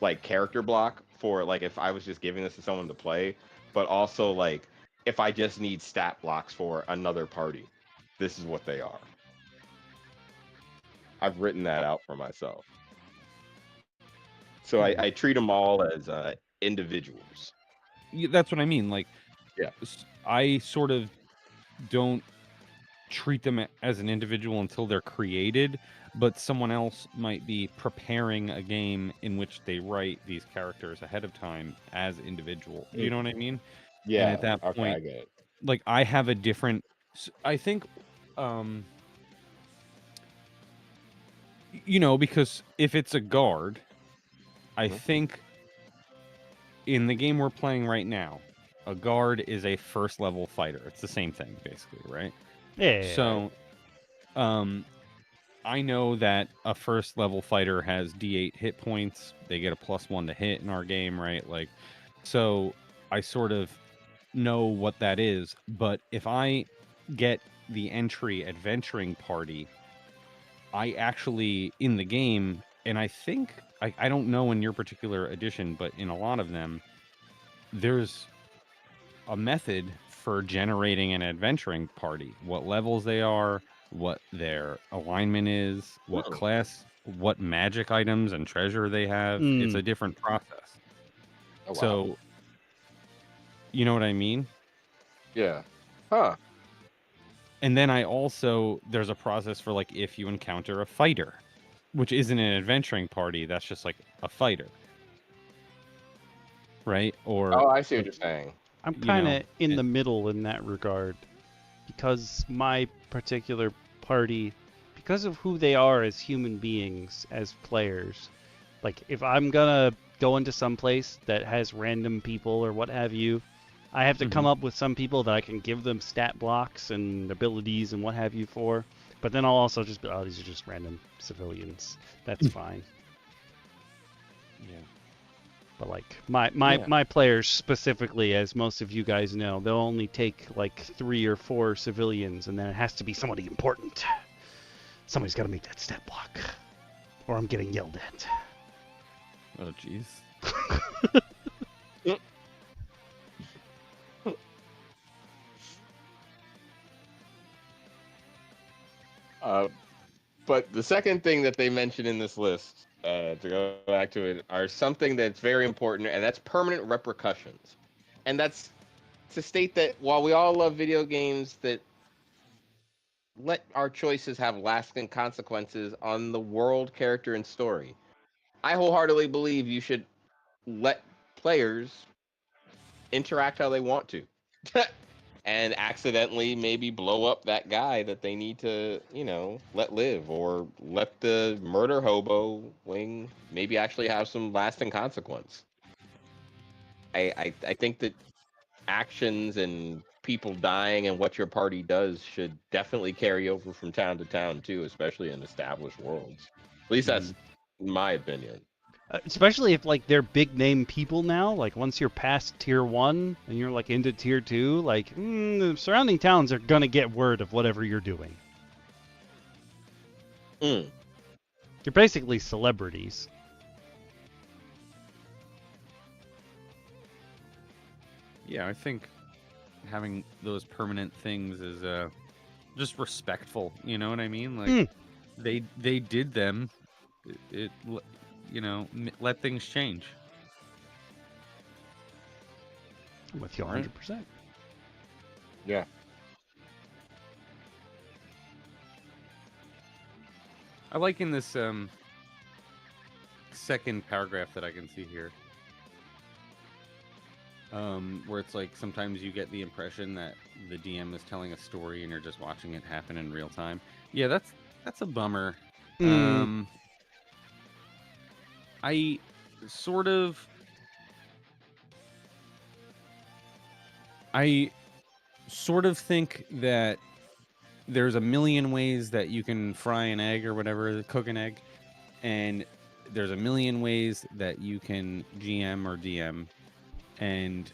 like character block for like if I was just giving this to someone to play, but also like if I just need stat blocks for another party, this is what they are. I've written that out for myself. So I treat them all as individuals. That's what I mean. Like, Yeah. I sort of don't treat them as an individual until they're created, but someone else might be preparing a game in which they write these characters ahead of time as individual. Do you know what I mean? Yeah. And at that Okay, point, I get it. like, I have a different. I think, because if it's a guard, I think in the game we're playing right now, a guard is a first level fighter. It's the same thing, basically, right? Yeah. So, I know that a first level fighter has D8 hit points. They get a +1 to hit in our game, right? Like, so I sort of know what that is. But if I get the entry adventuring party, I actually, in the game, and I think, I don't know in your particular edition, but in a lot of them, there's a method for generating an adventuring party. What levels they are, what their alignment is, what class, what magic items and treasure they have. It's a different process. Oh, wow. So, you know what I mean? Yeah. Huh. And then there's a process for, like, if you encounter a fighter, which isn't an adventuring party, that's just like a fighter. Right? Or Oh, I see what you're saying. I'm kind of in the middle in that regard, because my particular party, because of who they are as human beings, as players, like, if I'm gonna go into some place that has random people or what have you, I have to come up with some people that I can give them stat blocks and abilities and what have you for. But then I'll also just be, oh, these are just random civilians. That's fine. Yeah. But like my players specifically, as most of you guys know, they'll only take like 3 or 4 civilians, and then it has to be somebody important. Somebody's got to make that stat block, or I'm getting yelled at. Oh, jeez. But the second thing that they mention in this list, to go back to it, are something that's very important, and that's permanent repercussions. And that's to state that while we all love video games that let our choices have lasting consequences on the world, character, and story, I wholeheartedly believe you should let players interact how they want to. And accidentally maybe blow up that guy that they need to, let live, or let the murder hobo wing maybe actually have some lasting consequence. I think that actions and people dying and what your party does should definitely carry over from town to town too, especially in established worlds. At least that's my opinion. Especially if like they're big name people now. Like once you're past tier 1 and you're like into tier 2, like the surrounding towns are gonna get word of whatever you're doing. You're basically celebrities. Yeah, I think having those permanent things is just respectful. You know what I mean? Like they did them. It let things change. I'm with you 100%. Yeah. I like in this second paragraph that I can see here, where it's like sometimes you get the impression that the DM is telling a story and you're just watching it happen in real time. Yeah, that's a bummer. I sort of think that there's a million ways that you can fry an egg or whatever, cook an egg, and there's a million ways that you can GM or DM, and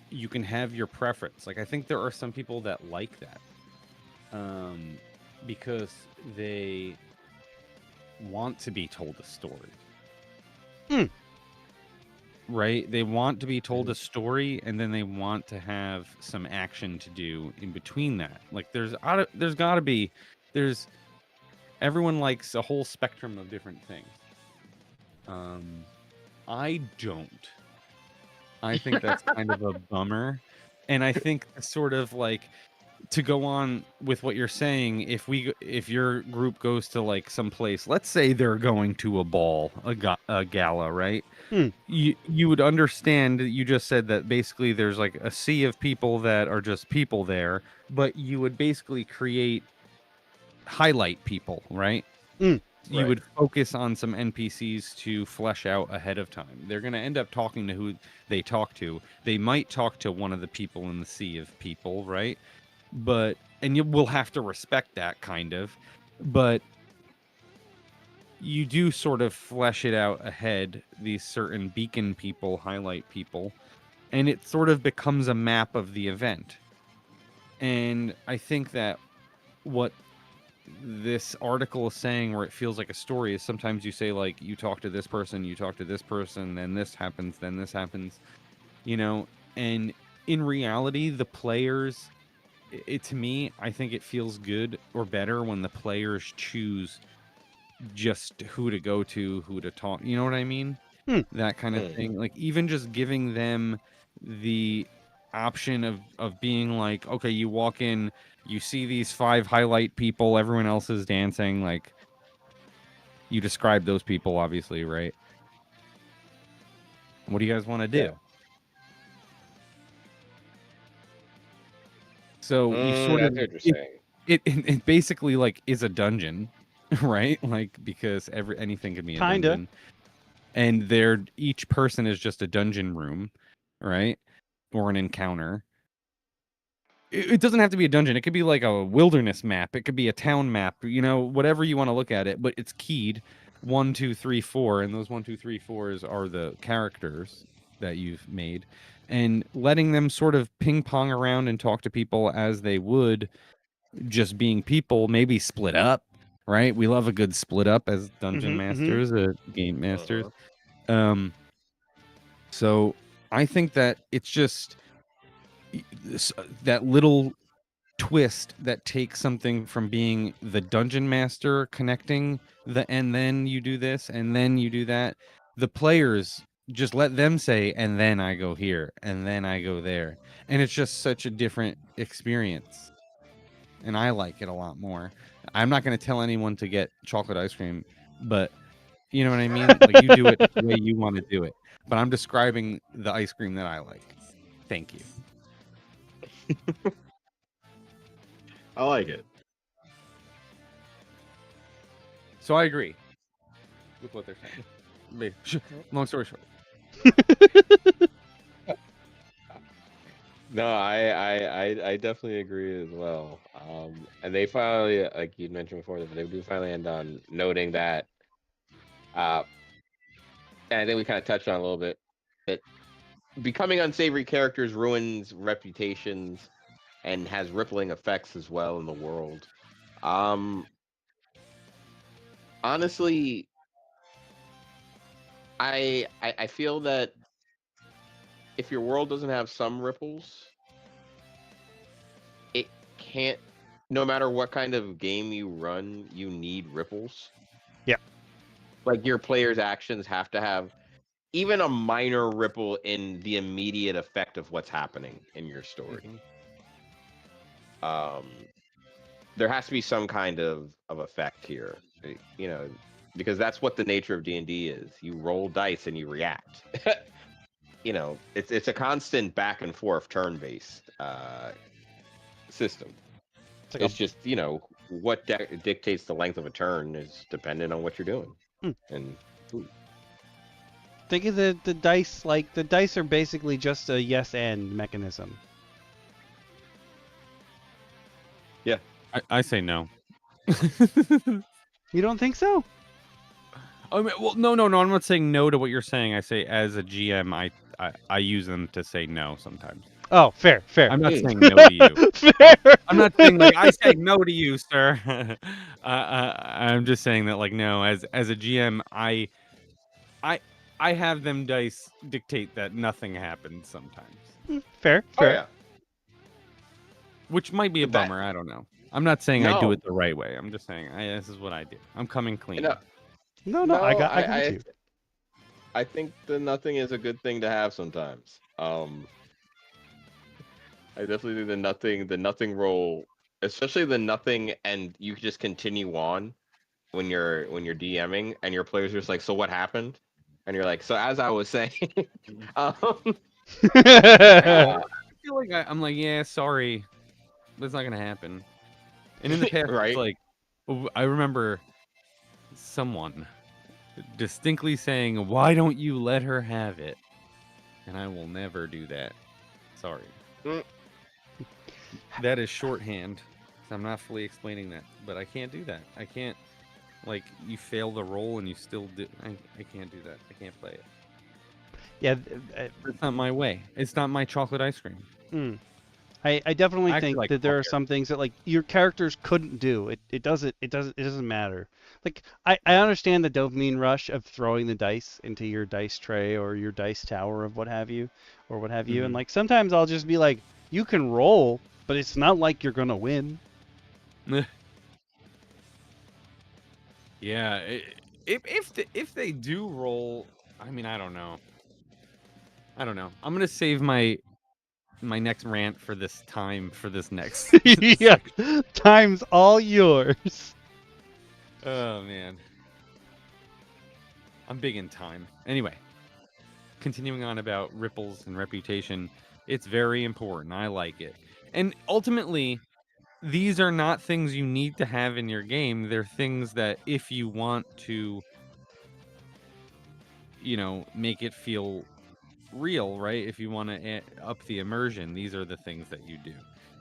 you can have your preference. Like, I think there are some people that like that, because they want to be told a story. Right? They want to be told a story, and then they want to have some action to do in between that. Like, there's got to be, Everyone likes a whole spectrum of different things. I don't. I think that's kind of a bummer. And I think sort of like to go on with what you're saying, if your group goes to like someplace, let's say they're going to a ball, a gala, right? You would understand. You just said that basically there's like a sea of people that are just people there, but you would basically highlight people, right? You would focus on some NPCs to flesh out ahead of time. They're going to end up talking to who they talk to. They might talk to one of the people in the sea of people, right? And you will have to respect that kind of. But you do sort of flesh it out ahead, these certain beacon people, highlight people, and it sort of becomes a map of the event. And I think that what this article is saying, where it feels like a story, is sometimes you say like you talk to this person, then this happens, you know. And in reality, the players, to me, I think it feels good or better when the players choose just who to go to, who to talk, you know what I mean? That kind of thing. Like even just giving them the option of being like, okay, you walk in, you see these 5 highlight people, everyone else is dancing, like you describe those people, obviously, right? What do you guys want to do? Yeah. So you sort of, I what you're saying. it basically like is a dungeon, right? Like because anything can be a dungeon. And each person is just a dungeon room, right? Or an encounter. It doesn't have to be a dungeon. It could be like a wilderness map. It could be a town map, you know, whatever you want to look at it. But it's keyed 1, 2, 3, 4. And those 1, 2, 3, 4s are the characters that you've made. And letting them sort of ping pong around and talk to people as they would just being people, maybe split up, right? We love a good split up as dungeon masters, game masters. So I think that it's just that little twist that takes something from being the dungeon master connecting and then you do this and then you do that. The players just let them say, and then I go here and then I go there. And it's just such a different experience. And I like it a lot more. I'm not going to tell anyone to get chocolate ice cream, but you know what I mean? Like you do it the way you want to do it. But I'm describing the ice cream that I like. Thank you. I like it. So I agree with what they're saying. Long story short. No, I definitely agree as well. And they finally, like you mentioned before, that they do finally end on noting that. And I think we kind of touched on it a little bit, that becoming unsavory characters ruins reputations and has rippling effects as well in the world. Honestly, I feel that if your world doesn't have some ripples, it can't. No matter what kind of game you run, you need ripples. Yeah. Like your players' actions have to have even a minor ripple in the immediate effect of what's happening in your story. There has to be some kind of effect here, you know, because that's what the nature of D&D is. You roll dice and you react. You know, it's a constant back and forth turn-based system. It's just, you know, what dictates the length of a turn is dependent on what you're doing. And think of the dice, like the dice are basically just a yes and mechanism. Yeah. I say no. You don't think so? I mean, well, no. I'm not saying no to what you're saying. I say as a GM, I use them to say no sometimes. Oh, fair. I'm not saying no to you. Fair. I'm not saying like I say no to you, sir. I'm just saying that like no, as a GM, I have them dice dictate that nothing happens sometimes. Fair. Oh yeah. which might be a That- bummer. I don't know. I'm not saying I do No. it the right way. I'm just saying this is what I do. I'm coming clean. No, No, I got you. I think the nothing is a good thing to have sometimes. I definitely think the nothing roll, especially the nothing, and you just continue on when you're DMing, and your players are just like, so what happened? And you're like, so as I was saying, um, I feel like I'm like, yeah, sorry, that's not gonna happen. And in the past, Right. it's like, I remember someone distinctly saying, "Why don't you let her have it?" And I will never do that. Sorry. Mm. That is shorthand. I'm not fully explaining that, but I can't do that. I can't, like, you fail the roll and you still do. I can't do that. I can't play it. Yeah, It's not my way. It's not my chocolate ice cream. I definitely I actually think like that there are coffee. some things that like your characters couldn't do. It doesn't matter. Like I understand the dopamine rush of throwing the dice into your dice tray or your dice tower of what have you, and Mhm. like sometimes I'll just be like, you can roll, but it's not like you're gonna win. Yeah, if they do roll, I mean, I don't know. I'm gonna save my next rant for this next Yeah, section. time's all yours. Oh man, I'm big in time. Anyway, continuing on about ripples and reputation, it's very important. I like it, and ultimately, these are not things you need to have in your game. They're things that if you want to, make it feel real, right? If you want to up the immersion, these are the things that you do.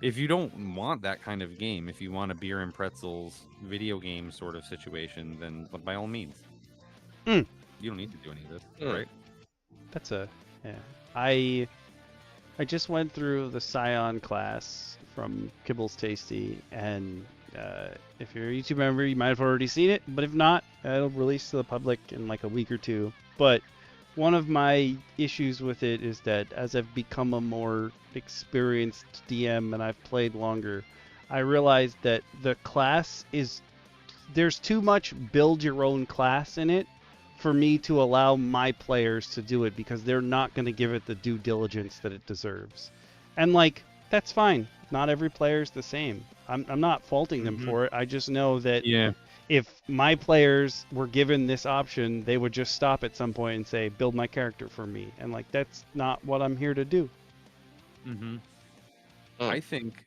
If you don't want that kind of game, if you want a beer and pretzels video game sort of situation, then by all means, Mm. you don't need to do any of this, Mm. right? That's yeah. I just went through the Scion class from Kibbles Tasty, and if you're a YouTube member, you might have already seen it, but if not, it'll release to the public in like a week or two. But one of my issues with it is that as I've become a more experienced DM and I've played longer, I realized that the class there's too much build your own class in it for me to allow my players to do it because they're not going to give it the due diligence that it deserves. And like, that's fine. Not every player is the same. I'm not faulting them for it. I just know that Yeah. if my players were given this option, they would just stop at some point and say, build my character for me. And like, that's not what I'm here to do. I think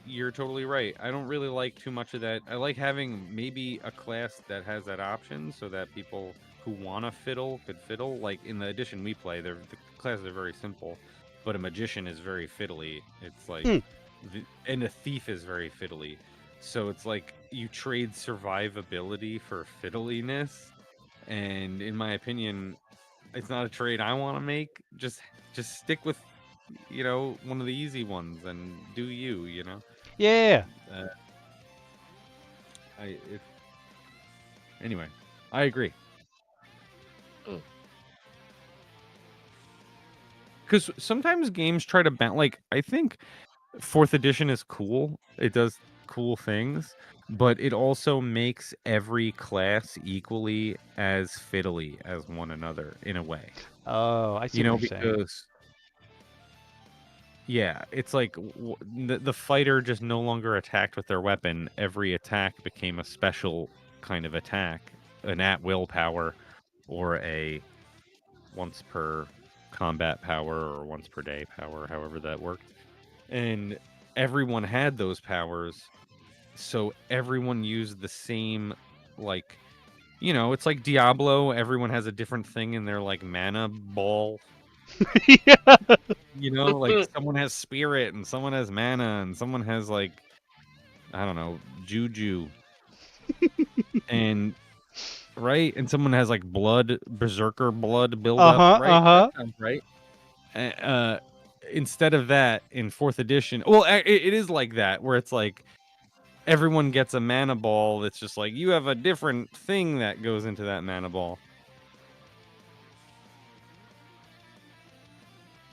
you're totally right. I don't really like too much of that. I like having maybe a class that has that option so that people who want to fiddle could fiddle. Like in the edition we play, the classes are very simple, but a magician is very fiddly. It's like, and a thief is very fiddly. So it's like you trade survivability for fiddliness. And in my opinion, it's not a trade I want to make. Just stick with, one of the easy ones and do you, Yeah. Anyway, I agree. Because sometimes games try to like, I think 4th edition is cool. It does cool things, but it also makes every class equally as fiddly as one another in a way. Oh, I see what you're saying. Because yeah, it's like the fighter just no longer attacked with their weapon. Every attack became a special kind of attack, an at-will power, or a once per combat power, or once per day power, however that worked. And everyone had those powers, so everyone used the same, like, it's like Diablo. Everyone has a different thing in their, like, mana ball. Yeah. Like someone has spirit and someone has mana and someone has, like, I don't know, juju. And right? And someone has, like, blood, berserker blood buildup, right? That sounds right. Instead of that in 4th edition, well, it is like that, where it's like everyone gets a mana ball that's just like, you have a different thing that goes into that mana ball.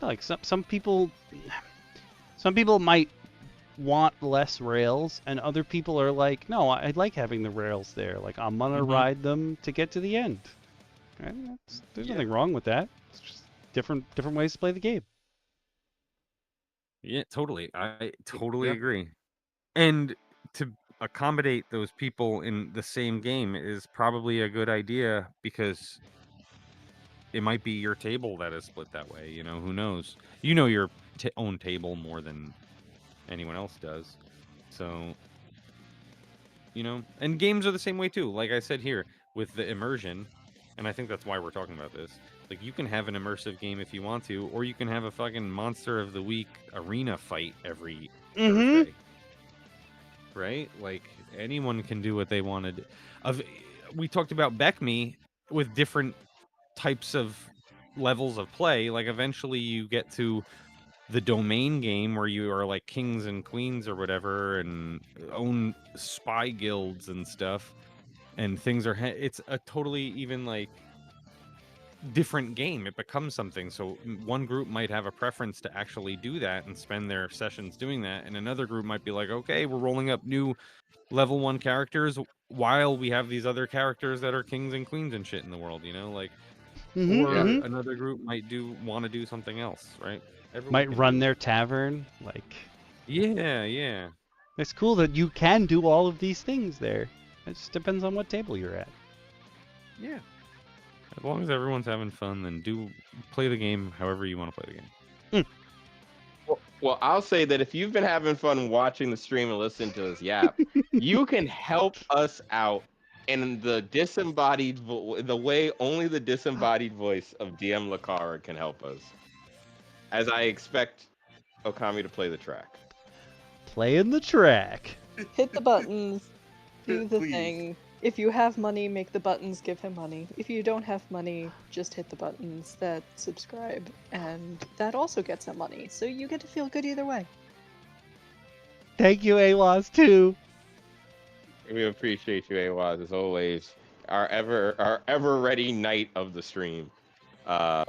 Like some people might want less rails, and other people are like, no, I like having the rails there. Like, I'm gonna Mhm. ride them to get to the end. Right? There's Yeah. nothing wrong with that. It's just different ways to play the game. Yeah, totally. I totally Yeah. agree. And to accommodate those people in the same game is probably a good idea because it might be your table that is split that way. You know, who knows? You know your own table more than anyone else does. So, you know, and games are the same way too. Like I said here with the immersion, and I think that's why we're talking about this. Like, you can have an immersive game if you want to, or you can have a fucking monster of the week arena fight every Thursday. Right? Like, anyone can do what they wanted. We talked about BECME with different types of levels of play. Like, eventually you get to the domain game where you are like kings and queens or whatever and own spy guilds and stuff, and things are it's a totally even like different game. It becomes something. So one group might have a preference to actually do that and spend their sessions doing that, and another group might be like, okay, we're rolling up new level 1 characters while we have these other characters that are kings and queens and shit in the world, you know, like, or another group might want to do something else, right? Everyone Might can run do their it. tavern. Like, Yeah. it's cool that you can do all of these things there. It just depends on what table you're at. Yeah. As long as everyone's having fun, then play the game however you want to play the game. Well, I'll say that if you've been having fun watching the stream and listening to us yap, you can help us out in the disembodied the way only the disembodied voice of DM Lakara can help us. As I expect Okami to play the track. Playing the track. Hit the buttons. Do the Please. thing. If you have money, make the buttons give him money. If you don't have money, just hit the buttons that subscribe, and that also gets him money. So you get to feel good either way. Thank you, AWAS, too. We appreciate you, Awaz, as always. Our ever ready knight of the stream. Yeah,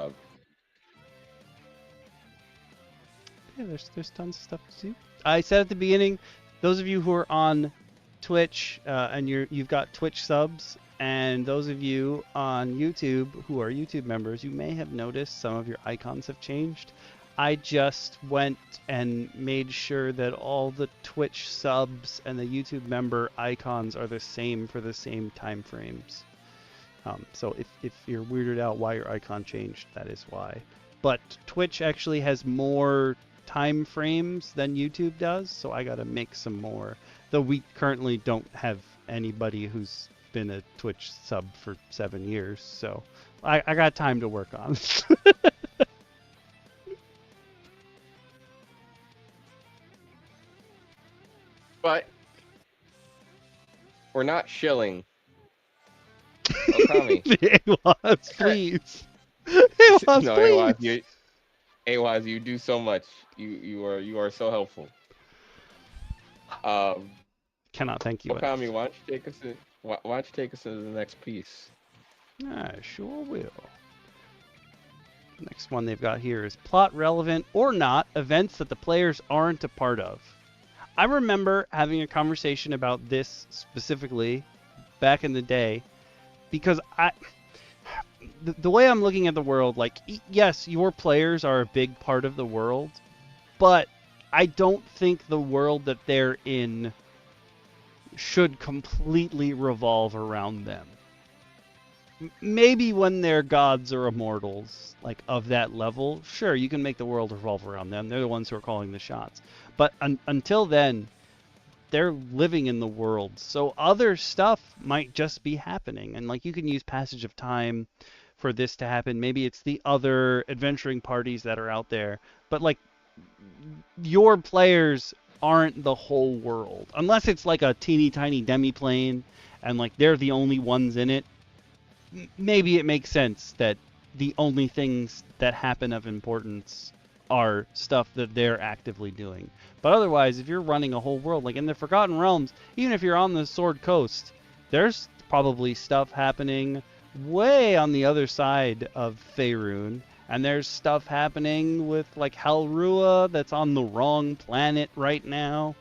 there's tons of stuff to do. I said at the beginning, those of you who are on Twitch and you've got Twitch subs, and those of you on YouTube who are YouTube members, you may have noticed some of your icons have changed. I just went and made sure that all the Twitch subs and the YouTube member icons are the same for the same time frames. So if you're weirded out why your icon changed, that is why. But Twitch actually has more time frames than YouTube does, so I gotta make some more. Though we currently don't have anybody who's been a Twitch sub for 7 years, so I got time to work on. But we're not shilling. Okami. AWAS, please. AWAS, No, please. Awaz, you do so much. You are so helpful. Cannot thank you Okami, enough. why don't you take us to the next piece? I sure will. Next one they've got here is plot relevant or not events that the players aren't a part of. I remember having a conversation about this specifically back in the day because the way I'm looking at the world, like, yes, your players are a big part of the world, but I don't think the world that they're in should completely revolve around them. Maybe when they're gods or immortals, like, of that level, sure, you can make the world revolve around them. They're the ones who are calling the shots. But until then, they're living in the world. So other stuff might just be happening. And, like, you can use passage of time for this to happen. Maybe it's the other adventuring parties that are out there. But, like, your players aren't the whole world. Unless it's like a teeny tiny demi-plane and, like, they're the only ones in it. Maybe it makes sense that the only things that happen of importance are stuff that they're actively doing. But otherwise, if you're running a whole world, like in the Forgotten Realms, even if you're on the Sword Coast, there's probably stuff happening way on the other side of Faerun, And there's stuff happening with like Halrua that's on the wrong planet right now.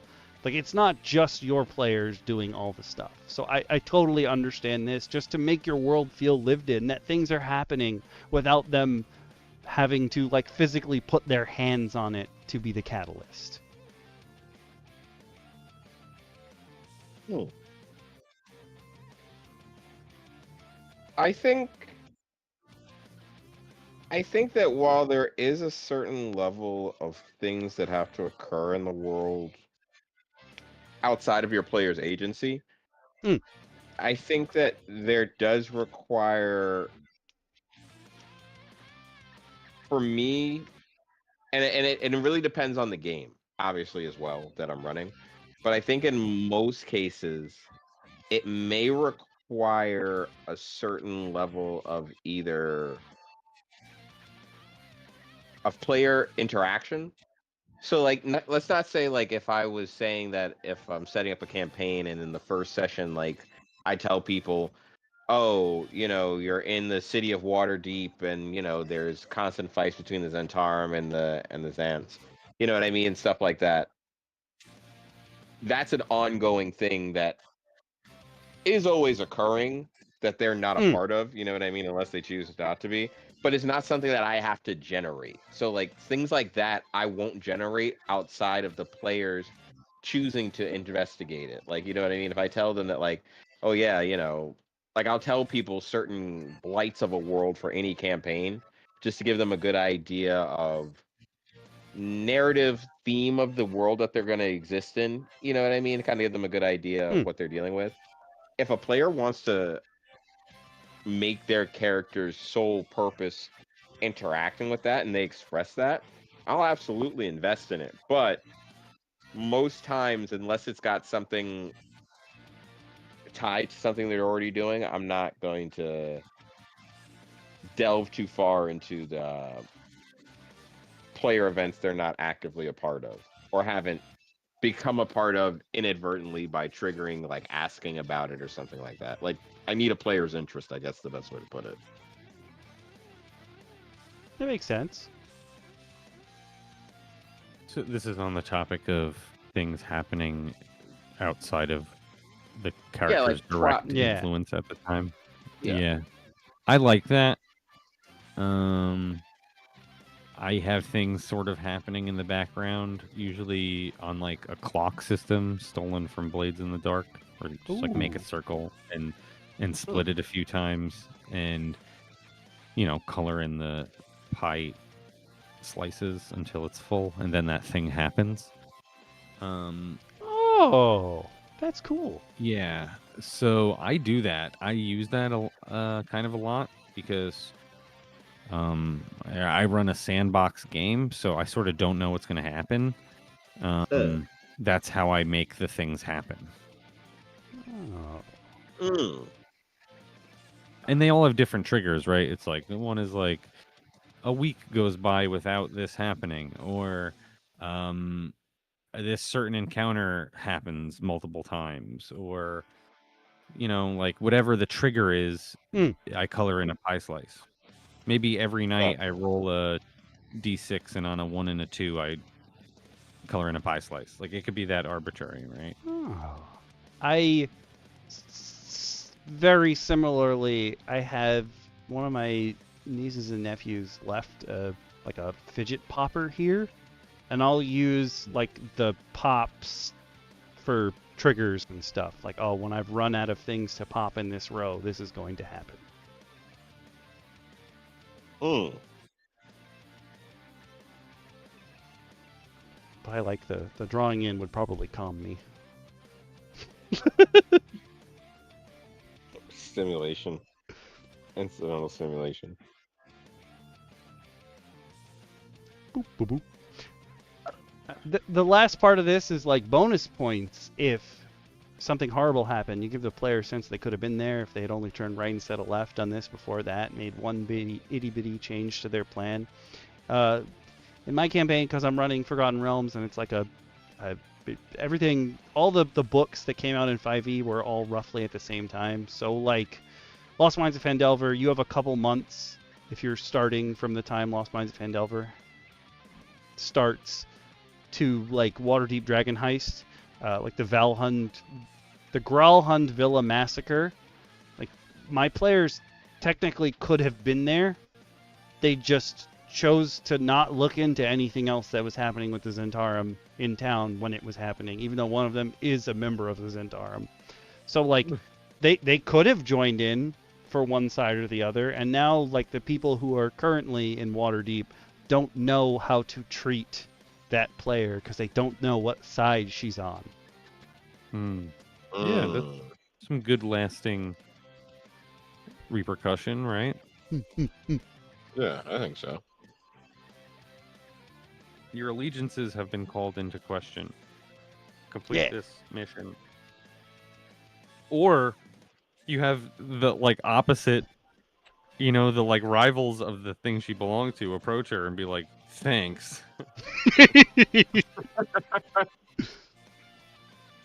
Like, it's not just your players doing all the stuff. So I totally understand this, just to make your world feel lived in, that things are happening without them having to like physically put their hands on it to be the catalyst. I think that while there is a certain level of things that have to occur in the world outside of your player's agency, I think that there does require, for me, and it really depends on the game, obviously, as well, that I'm running. But I think in most cases, it may require a certain level of either of player interaction. So, like, let's not say, like, if I was saying that if I'm setting up a campaign and in the first session, like, I tell people, oh, you're in the city of Waterdeep, and there's constant fights between the Zentarum and the Xants. You know what I mean? Stuff like that. That's an ongoing thing that is always occurring that they're not a part of. You know what I mean? Unless they choose not to be. But it's not something that I have to generate. So, like, things like that, I won't generate outside of the players choosing to investigate it. Like, you know what I mean? If I tell them that, like, oh yeah, like, I'll tell people certain blights of a world for any campaign just to give them a good idea of narrative theme of the world that they're going to exist in. You know what I mean? Kind of give them a good idea of what they're dealing with. If a player wants to make their character's sole purpose interacting with that and they express that, I'll absolutely invest in it. But most times, unless it's got something tied to something they're already doing, I'm not going to delve too far into the player events they're not actively a part of or haven't become a part of inadvertently by triggering, like, asking about it or something like that. Like, I need a player's interest, I guess, the best way to put it. That makes sense. So this is on the topic of things happening outside of the character's direct influence at the time. Yeah. I like that. I have things sort of happening in the background, usually on like a clock system stolen from Blades in the Dark, or just like make a circle and split it a few times, and color in the pie slices until it's full, and then that thing happens. Oh, that's cool. Yeah, so I do that. I use that kind of a lot because I run a sandbox game, so I sort of don't know what's going to happen. That's how I make the things happen. And they all have different triggers, right? It's like one is like a week goes by without this happening, or this certain encounter happens multiple times, or like whatever the trigger is, I color in a pie slice. Maybe every night I roll a d6, and on a 1 and a 2 I color in a pie slice. Like, it could be that arbitrary, right? I very similarly, I have one of my nieces and nephews left like a fidget popper here, and I'll use like the pops for triggers and stuff. Like, oh, when I've run out of things to pop in this row, this is going to happen. But I like the drawing in would probably calm me. Stimulation. Incidental stimulation. Boop, boop, boop. The last part of this is like bonus points if something horrible happened. You give the player a sense they could have been there if they had only turned right instead of left, done this before that, made one itty bitty change to their plan. In my campaign, because I'm running Forgotten Realms, and it's like everything, all the books that came out in 5e were all roughly at the same time. So like Lost Mines of Phandelver, you have a couple months if you're starting from the time Lost Mines of Phandelver starts to like Waterdeep Dragon Heist, like the Graalhund Villa Massacre. Like my players technically could have been there. They just chose to not look into anything else that was happening with the Zentarum in town when it was happening, even though one of them is a member of the Zentarum. So like they could have joined in for one side or the other, and now like the people who are currently in Waterdeep don't know how to treat that player because they don't know what side she's on. Yeah, that's some good lasting repercussion, right? Yeah, I think so. Your allegiances have been called into question. Complete this mission. Or you have the like opposite, you know, the like rivals of the thing she belonged to approach her and be like, thanks. It's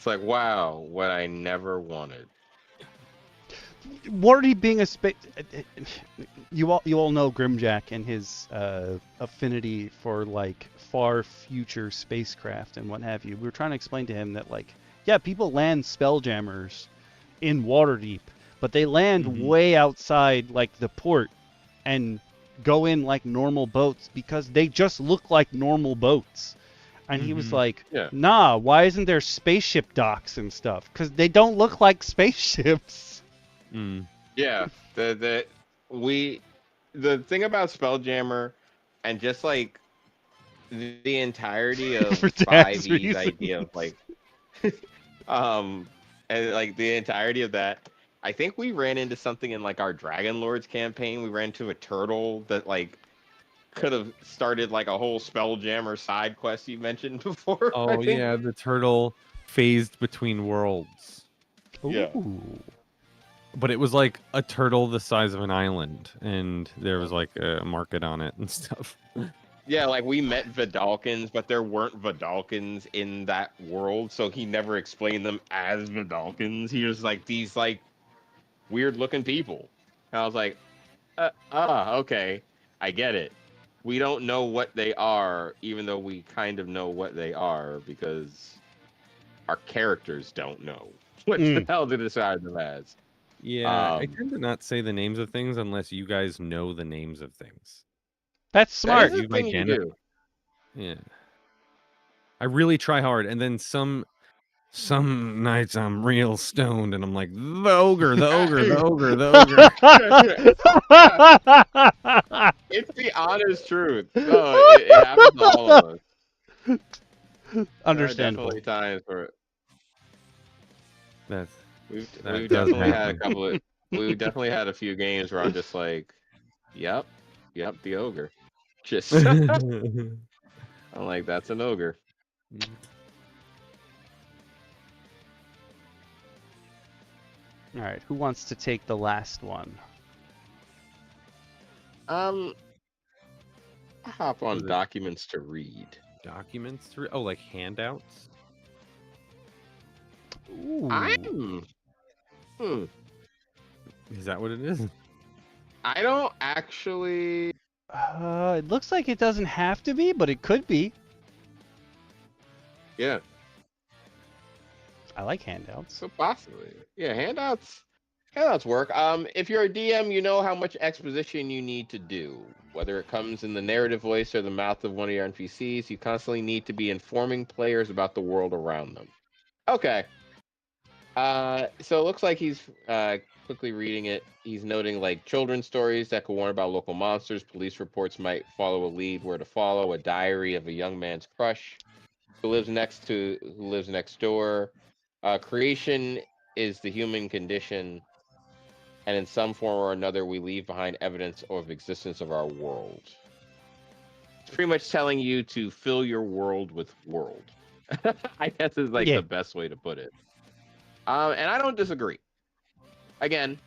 like, wow, what I never wanted. Waterdeep being a space, you all know Grimjack and his affinity for like far future spacecraft and what have you. We were trying to explain to him that like, yeah, people land spelljammers in Waterdeep, but they land way outside like the port and go in like normal boats because they just look like normal boats. And he was like, nah, why isn't there spaceship docks and stuff? Because they don't look like spaceships. Yeah, the thing about Spelljammer and just like the entirety of 5e's idea of like and like the entirety of that, I think we ran into something in like our Dragon Lords campaign. We ran into a turtle that like could have started like a whole Spelljammer side quest you mentioned before. Oh yeah, the turtle phased between worlds. Yeah. Ooh. But it was like a turtle the size of an island, and there was like a market on it and stuff. Yeah, like we met Vidalkins, but there weren't Vidalkins in that world, so he never explained them as Vidalkins. He was like these like weird looking people. And I was like, okay, I get it. We don't know what they are, even though we kind of know what they are because our characters don't know what the hell to describe them as. Yeah, I tend to not say the names of things unless you guys know the names of things. That's smart. That is a thing you do. Yeah. I really try hard, and then some nights I'm real stoned, and I'm like, the ogre, the ogre, the ogre, the ogre. It's the honest truth. No, it happens to all of us. Understandable. There are definitely times where we've definitely had a couple of we definitely had a few games where I'm just like, yep, the ogre. Just I'm like, that's an ogre. All right, who wants to take the last one? I'll hop on documents to read. Documents to read? Oh, like handouts? Ooh. Is that what it is? I don't actually. It looks like it doesn't have to be, but it could be. Yeah. I like handouts. So possibly. Yeah, handouts work. If you're a DM, you know how much exposition you need to do. Whether it comes in the narrative voice or the mouth of one of your NPCs, you constantly need to be informing players about the world around them. Okay. So it looks like he's quickly reading it. He's noting like children's stories that could warn about local monsters. Police reports might follow a lead where to follow. A diary of a young man's crush who lives next door. Creation is the human condition, and in some form or another, we leave behind evidence of existence of our world. It's pretty much telling you to fill your world with world. I guess is like the best way to put it. And I don't disagree. Again,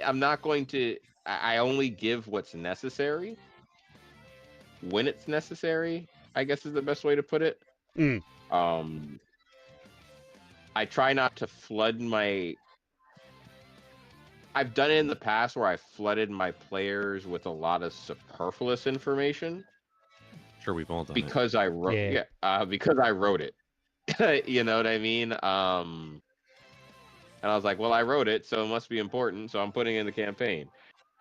I'm not going to. I only give what's necessary when it's necessary, I guess is the best way to put it. I try not to flood my. I've done it in the past where I flooded my players with a lot of superfluous information Sure, we've all done it. because I wrote because I wrote it. You know what I mean? And I was like, well, I wrote it, so it must be important, so I'm putting it in the campaign.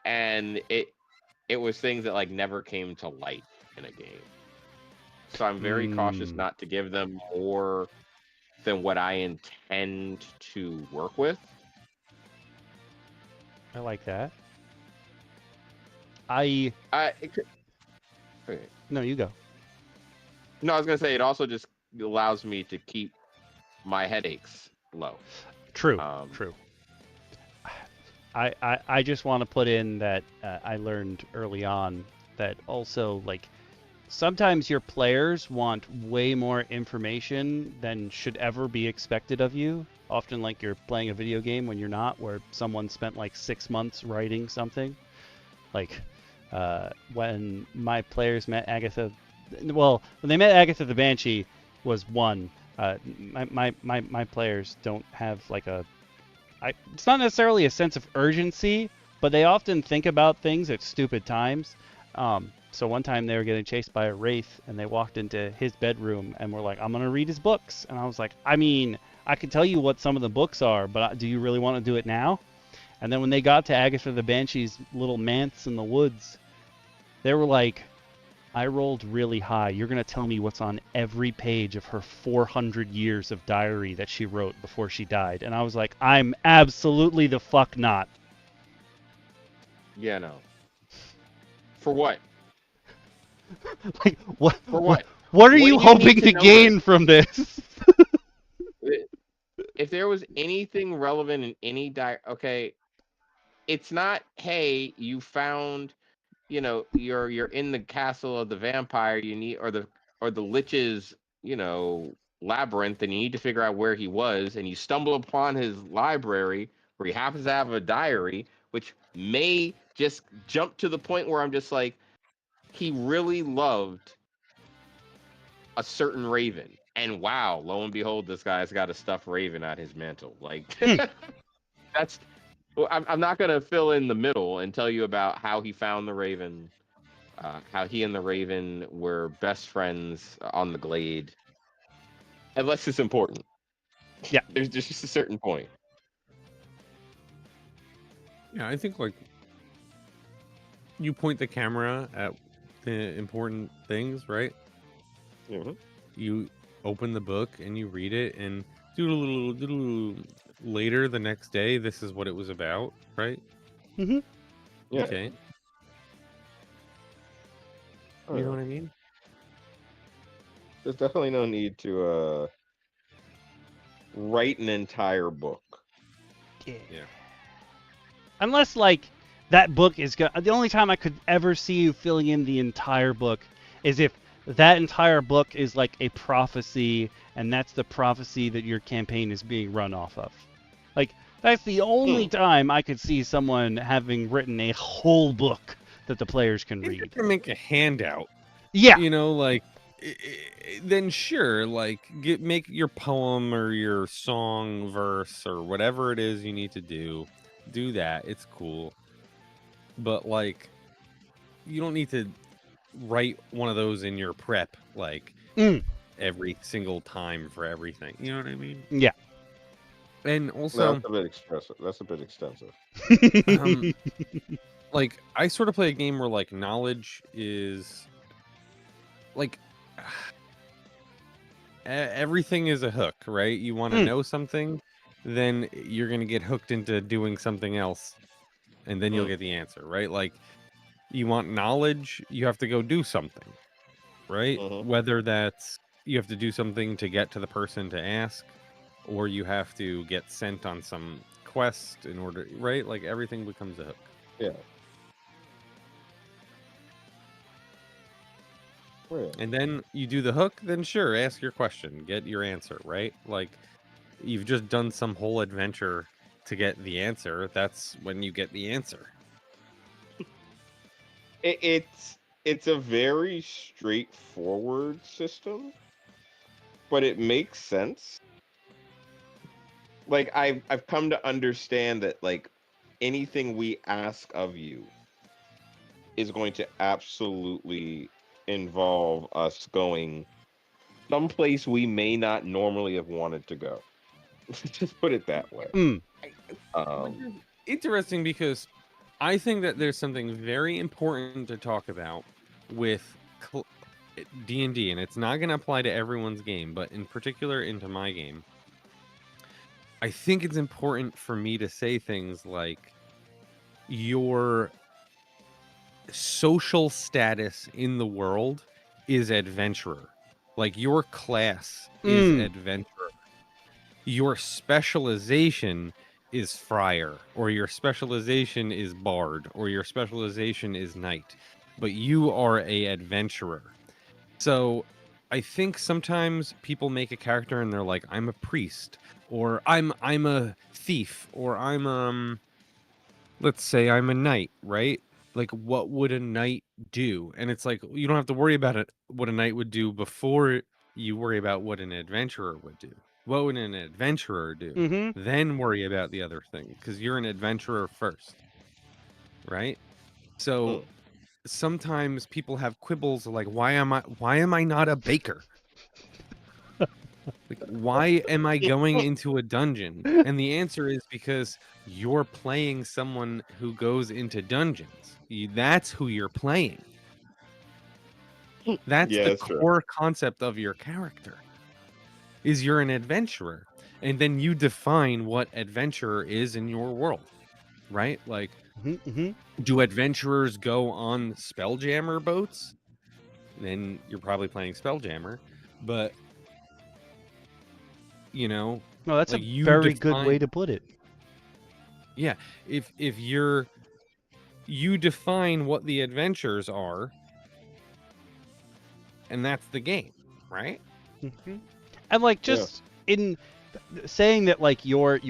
And it was things that like never came to light in a game. So I'm very cautious not to give them more than what I intend to work with. I like that. Okay. No, you go. No, I was gonna say it also just allows me to keep my headaches low. True. True. I just want to put in that I learned early on that also, like, sometimes your players want way more information than should ever be expected of you. Often, like, you're playing a video game when you're not, where someone spent like 6 months writing something. Like, when my players met Agatha, well, when they met Agatha the Banshee was one. My players don't have like it's not necessarily a sense of urgency, but they often think about things at stupid times. So one time they were getting chased by a wraith, and they walked into his bedroom and were like, I'm going to read his books. And I was like, I mean, I can tell you what some of the books are, but do you really want to do it now? And then when they got to Agatha the Banshee's little manse in the woods, they were like, I rolled really high. You're going to tell me what's on every page of her 400 years of diary that she wrote before she died. And I was like, I'm absolutely the fuck not. Yeah, no. For what? Like, what? For what? What are What you do you hoping need to to know gain from this? If there was anything relevant in any okay, it's not, hey, you found, you know, you're in the castle of the vampire, you need, or the lich's, you know, labyrinth, and you need to figure out where he was, and you stumble upon his library where he happens to have a diary, which may just jump to the point where I'm just like, he really loved a certain raven, and wow, lo and behold, this guy's got a stuffed raven at his mantle. Like, that's. Well, I'm not gonna fill in the middle and tell you about how he found the raven, how he and the raven were best friends on the glade, unless it's important. Yeah. There's just a certain point. Yeah, I think like you point the camera at the important things, right? Mm-hmm. You open the book and you read it, and doodle later the next day, this is what it was about, right? Mm-hmm. Yeah. Okay. You know what I mean? There's definitely no need to write an entire book. Yeah. Yeah. Unless, like, that book is the only time I could ever see you filling in the entire book is if that entire book is like a prophecy, and that's the prophecy that your campaign is being run off of. Like, that's the only time I could see someone having written a whole book that the players can If read. you're gonna make a handout, Yeah. you know, like, then sure, like, make your poem or your song verse or whatever it is you need to do that. It's cool. But, like, you don't need to write one of those in your prep, like, every single time for everything. You know what I mean? Yeah. And also, that's a bit expressive. That's a bit extensive. Like, I sort of play a game where, like, knowledge is like everything is a hook, right? You want to know something, then you're going to get hooked into doing something else, and then you'll get the answer, right? Like, you want knowledge, you have to go do something, right? Whether that's you have to do something to get to the person to ask, or you have to get sent on some quest in order, right? Like, everything becomes a hook. Yeah. And then you do the hook, then sure, ask your question, get your answer, right? Like, you've just done some whole adventure to get the answer. That's when you get the answer. It's a very straightforward system, but it makes sense. Like, I've come to understand that, like, anything we ask of you is going to absolutely involve us going someplace we may not normally have wanted to go. Just put it that way. Mm. Interesting, because I think that there's something very important to talk about with D&D, and it's not going to apply to everyone's game, but in particular into my game. I think it's important for me to say things like your social status in the world is adventurer. Like, your class is adventurer. Your specialization is friar, or your specialization is bard, or your specialization is knight, but you are a adventurer. So I think sometimes people make a character and they're like, I'm a priest, or I'm a thief, or I'm let's say I'm a knight, right? Like, what would a knight do? And it's like, you don't have to worry about it, what a knight would do, before you worry about what an adventurer would do. What would an adventurer do? Mm-hmm. Then worry about the other thing, because you're an adventurer first, right? So sometimes people have quibbles like, why am I not a baker? Like, why am I going into a dungeon? And the answer is because you're playing someone who goes into dungeons. That's who you're playing. That's Yeah, the that's true. core concept of your character. Is you're an adventurer. And then you define what adventurer is in your world, right? Like, Mm-hmm. do adventurers go on Spelljammer boats? Then you're probably playing Spelljammer. But, you know, No, that's like, a you very good define- way to put it. Yeah, if you define what the adventures are, and that's the game, right? Mm-hmm. And like, just in saying that, like, your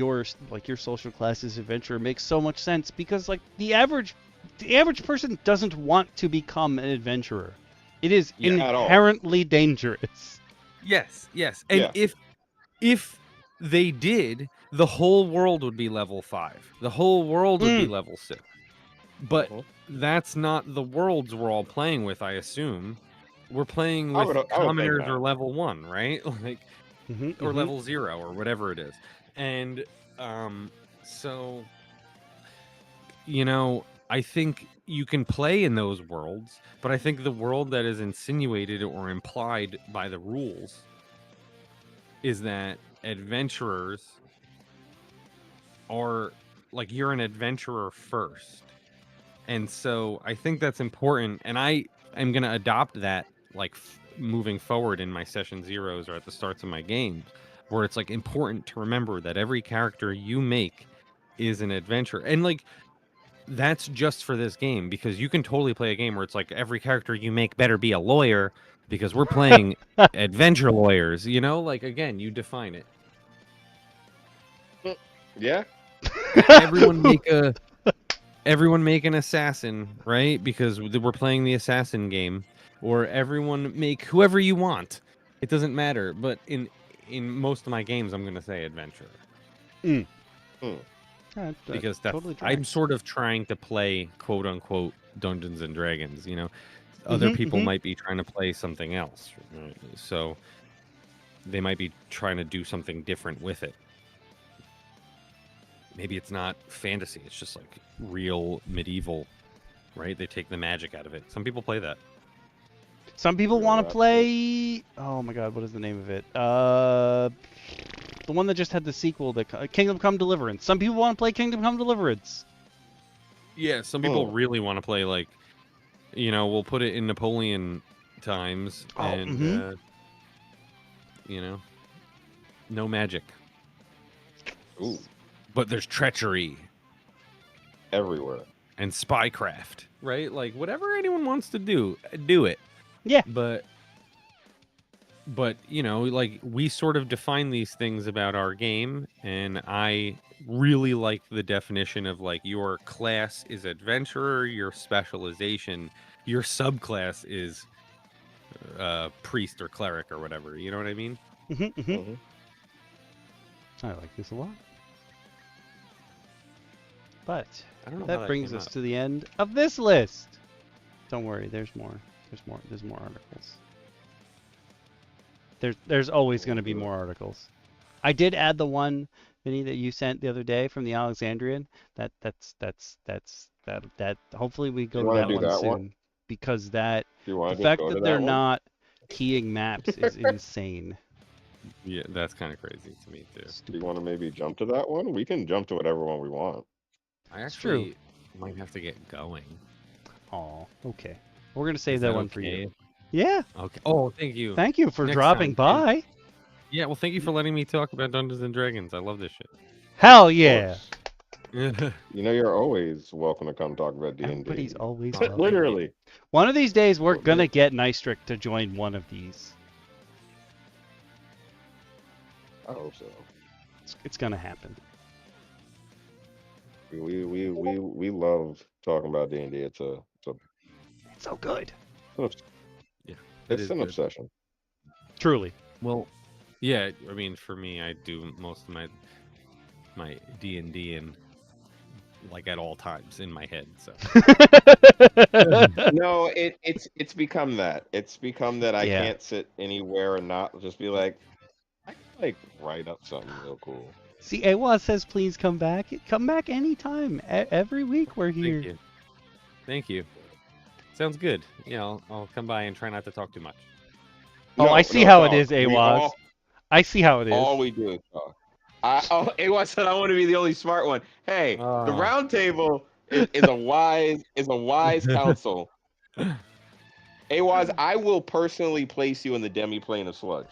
social class is adventurer makes so much sense, because like the average person doesn't want to become an adventurer. It is At all. inherently dangerous. Yes. And if they did, the whole world would be level 5. The whole world would be level 6. But that's not the worlds we're all playing with, I assume. We're playing with commoners or level 1, right? Like, or level 0, or whatever it is. And so, you know, I think you can play in those worlds, but I think the world that is insinuated or implied by the rules is that adventurers are, like, you're an adventurer first. And so I think that's important, and I am going to adopt that, like, moving forward in my session zeros or at the starts of my games, where it's like important to remember that every character you make is an adventure. And like, that's just for this game, because you can totally play a game where it's like every character you make better be a lawyer, because we're playing adventure lawyers, you know? Like, again, you define it. Yeah. Everyone make an assassin, right? Because we're playing the assassin game. Or everyone make whoever you want. It doesn't matter. But in most of my games, I'm going to say adventurer. Because that's, totally I'm sort of trying to play quote unquote Dungeons and Dragons, you know. Other people might be trying to play something else, right? So they might be trying to do something different with it. Maybe it's not fantasy, it's just like real medieval, right? They take the magic out of it. Some people play that. Some people want to play. Oh my God, what is the name of it? The one that just had the sequel, Kingdom Come Deliverance. Some people want to play Kingdom Come Deliverance. Yeah, some people really want to play, like, you know, we'll put it in Napoleon times, and you know, no magic. Ooh. But there's treachery Everywhere. and spycraft, right? Like, whatever anyone wants to do it. Yeah. But you know, like, we sort of define these things about our game, and I really like the definition of, like, your class is adventurer, your specialization, your subclass is priest or cleric or whatever. You know what I mean? I like this a lot. But I don't know how that that brings came us up. to the end of this list. Don't worry, there's more. There's more articles. There's always going to be more articles. I did add the one, Vinny, that you sent the other day from the Alexandrian. That's that. Hopefully we go to wanna that do one that soon one? because that You the want to just fact go to that that they're one? not keying maps is insane. Yeah, that's kind of crazy to me too. Do you want to maybe jump to that one? We can jump to whatever one we want. I It's true. actually might have to get going. Oh, okay. We're gonna save Is that that one for you. okay? Yeah. Okay. Oh, thank you. Thank you for Next dropping time, by. Yeah, well, thank you for letting me talk about Dungeons and Dragons. I love this Hell yeah. shit. You know, you're always welcome to come talk about D&D. Everybody's always Oh, welcome. Literally. One of these days, we're Well, gonna yeah. get Nystrick to join one of these. I hope so. It's gonna happen. We love talking about D&D. It's It's so good. Yeah, it is an good. obsession. Truly. Well, yeah. I mean, for me, I do most of my D&D and like at all times in my head. So No, it's become that. It's become that I Yeah. can't sit anywhere and not just be like, I can like write up something real cool. See, Awa says please come back. Come back anytime. Every week we're here. thank you, thank you. Sounds good. Yeah, I'll come by and try not to talk too much. Oh, No, I see no, how it talk. is, We Awas. I see how it is. all we do is talk. Awa said I want to be the only smart one. Hey, the Oh. round table is a wise counsel. Awaz, I will personally place you in the demi-plane of sludge.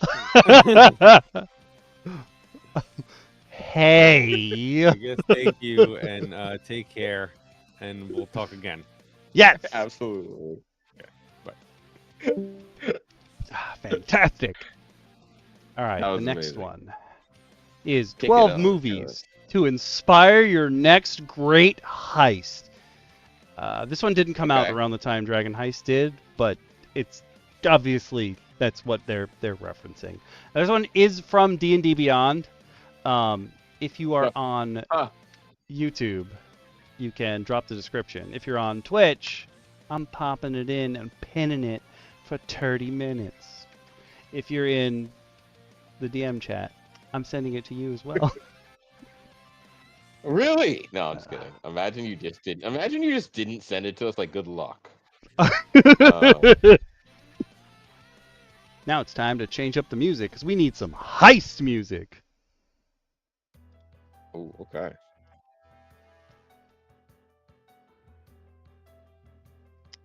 Hey. I guess thank you and take care, and we'll talk again. Yes. Absolutely. Fantastic. All right, That the was next amazing. one is Kick it 12 up, movies to inspire your next great heist. This one didn't come out Okay. around the time Dragon Heist did, but it's obviously that's what they're referencing. This one is from D&D Beyond. If you are Yeah. on YouTube, you can drop the description. If you're on Twitch, I'm popping it in and pinning it for 30 minutes. If you're in the DM chat, I'm sending it to you as well. Really? No, I'm just kidding. Imagine you just didn't send it to us. Like, good luck. Now it's time to change up the music because we need some heist music. Oh, okay.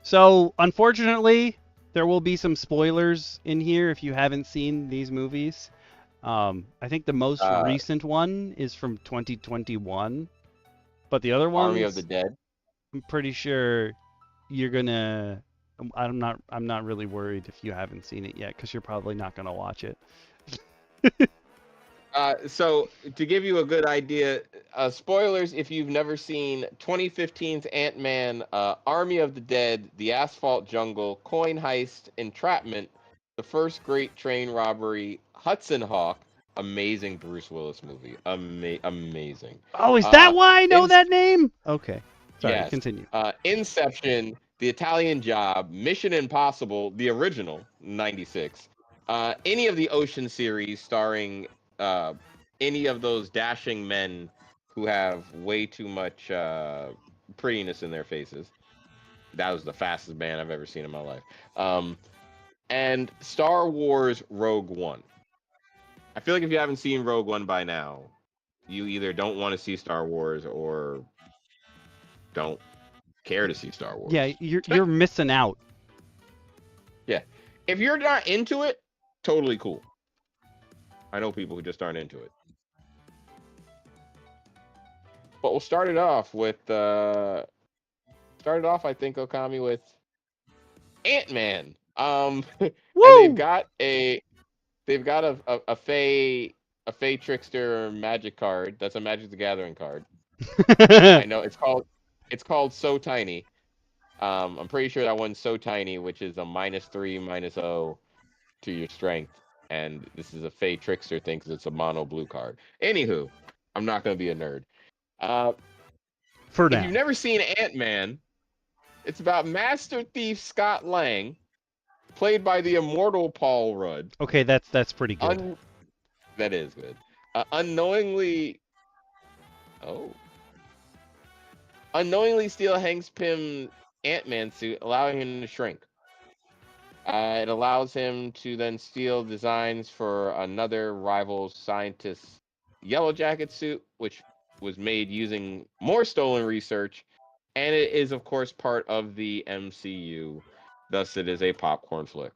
So, unfortunately, there will be some spoilers in here if you haven't seen these movies. I think the most recent one is from 2021, but the other ones, Army of the Dead. I'm pretty sure you're gonna. I'm not really worried if you haven't seen it yet because you're probably not gonna watch it. So to give you a good idea, spoilers if you've never seen 2015's Ant-Man, Army of the Dead, The Asphalt Jungle, Coin Heist, Entrapment, The First Great Train Robbery, Hudson Hawk, amazing Bruce Willis movie, amazing. Oh, is that why I know that name? Okay, sorry. Yes. Continue. Inception, The Italian Job, Mission Impossible, the original, 96. Any of the Ocean series starring any of those dashing men who have way too much prettiness in their faces. That was the fastest man I've ever seen in my life. And Star Wars Rogue One. I feel like if you haven't seen Rogue One by now, you either don't want to see Star Wars or don't care to see Star Wars. Yeah, you're missing out. Yeah. If you're not into it, totally cool. I know people who just aren't into it. But we'll start it off with I think, Okami, with Ant-Man. And they've got a Fey Trickster magic card. That's a Magic the Gathering card. I know it's called So Tiny. I'm pretty sure that one's So Tiny, which is a -3, -0 to your strength. And this is a Fey Trickster thing because it's a mono blue card. Anywho, I'm not gonna be a nerd. For If now. you've never seen Ant-Man, it's about Master Thief Scott Lang, played by the immortal Paul Rudd. Okay, that's pretty good. That is good. Unknowingly steal Hank Pym's Ant-Man suit, allowing him to shrink. It allows him to then steal designs for another rival scientist's Yellow Jacket suit, which was made using more stolen research, and it is, of course, part of the MCU. Thus, it is a popcorn flick.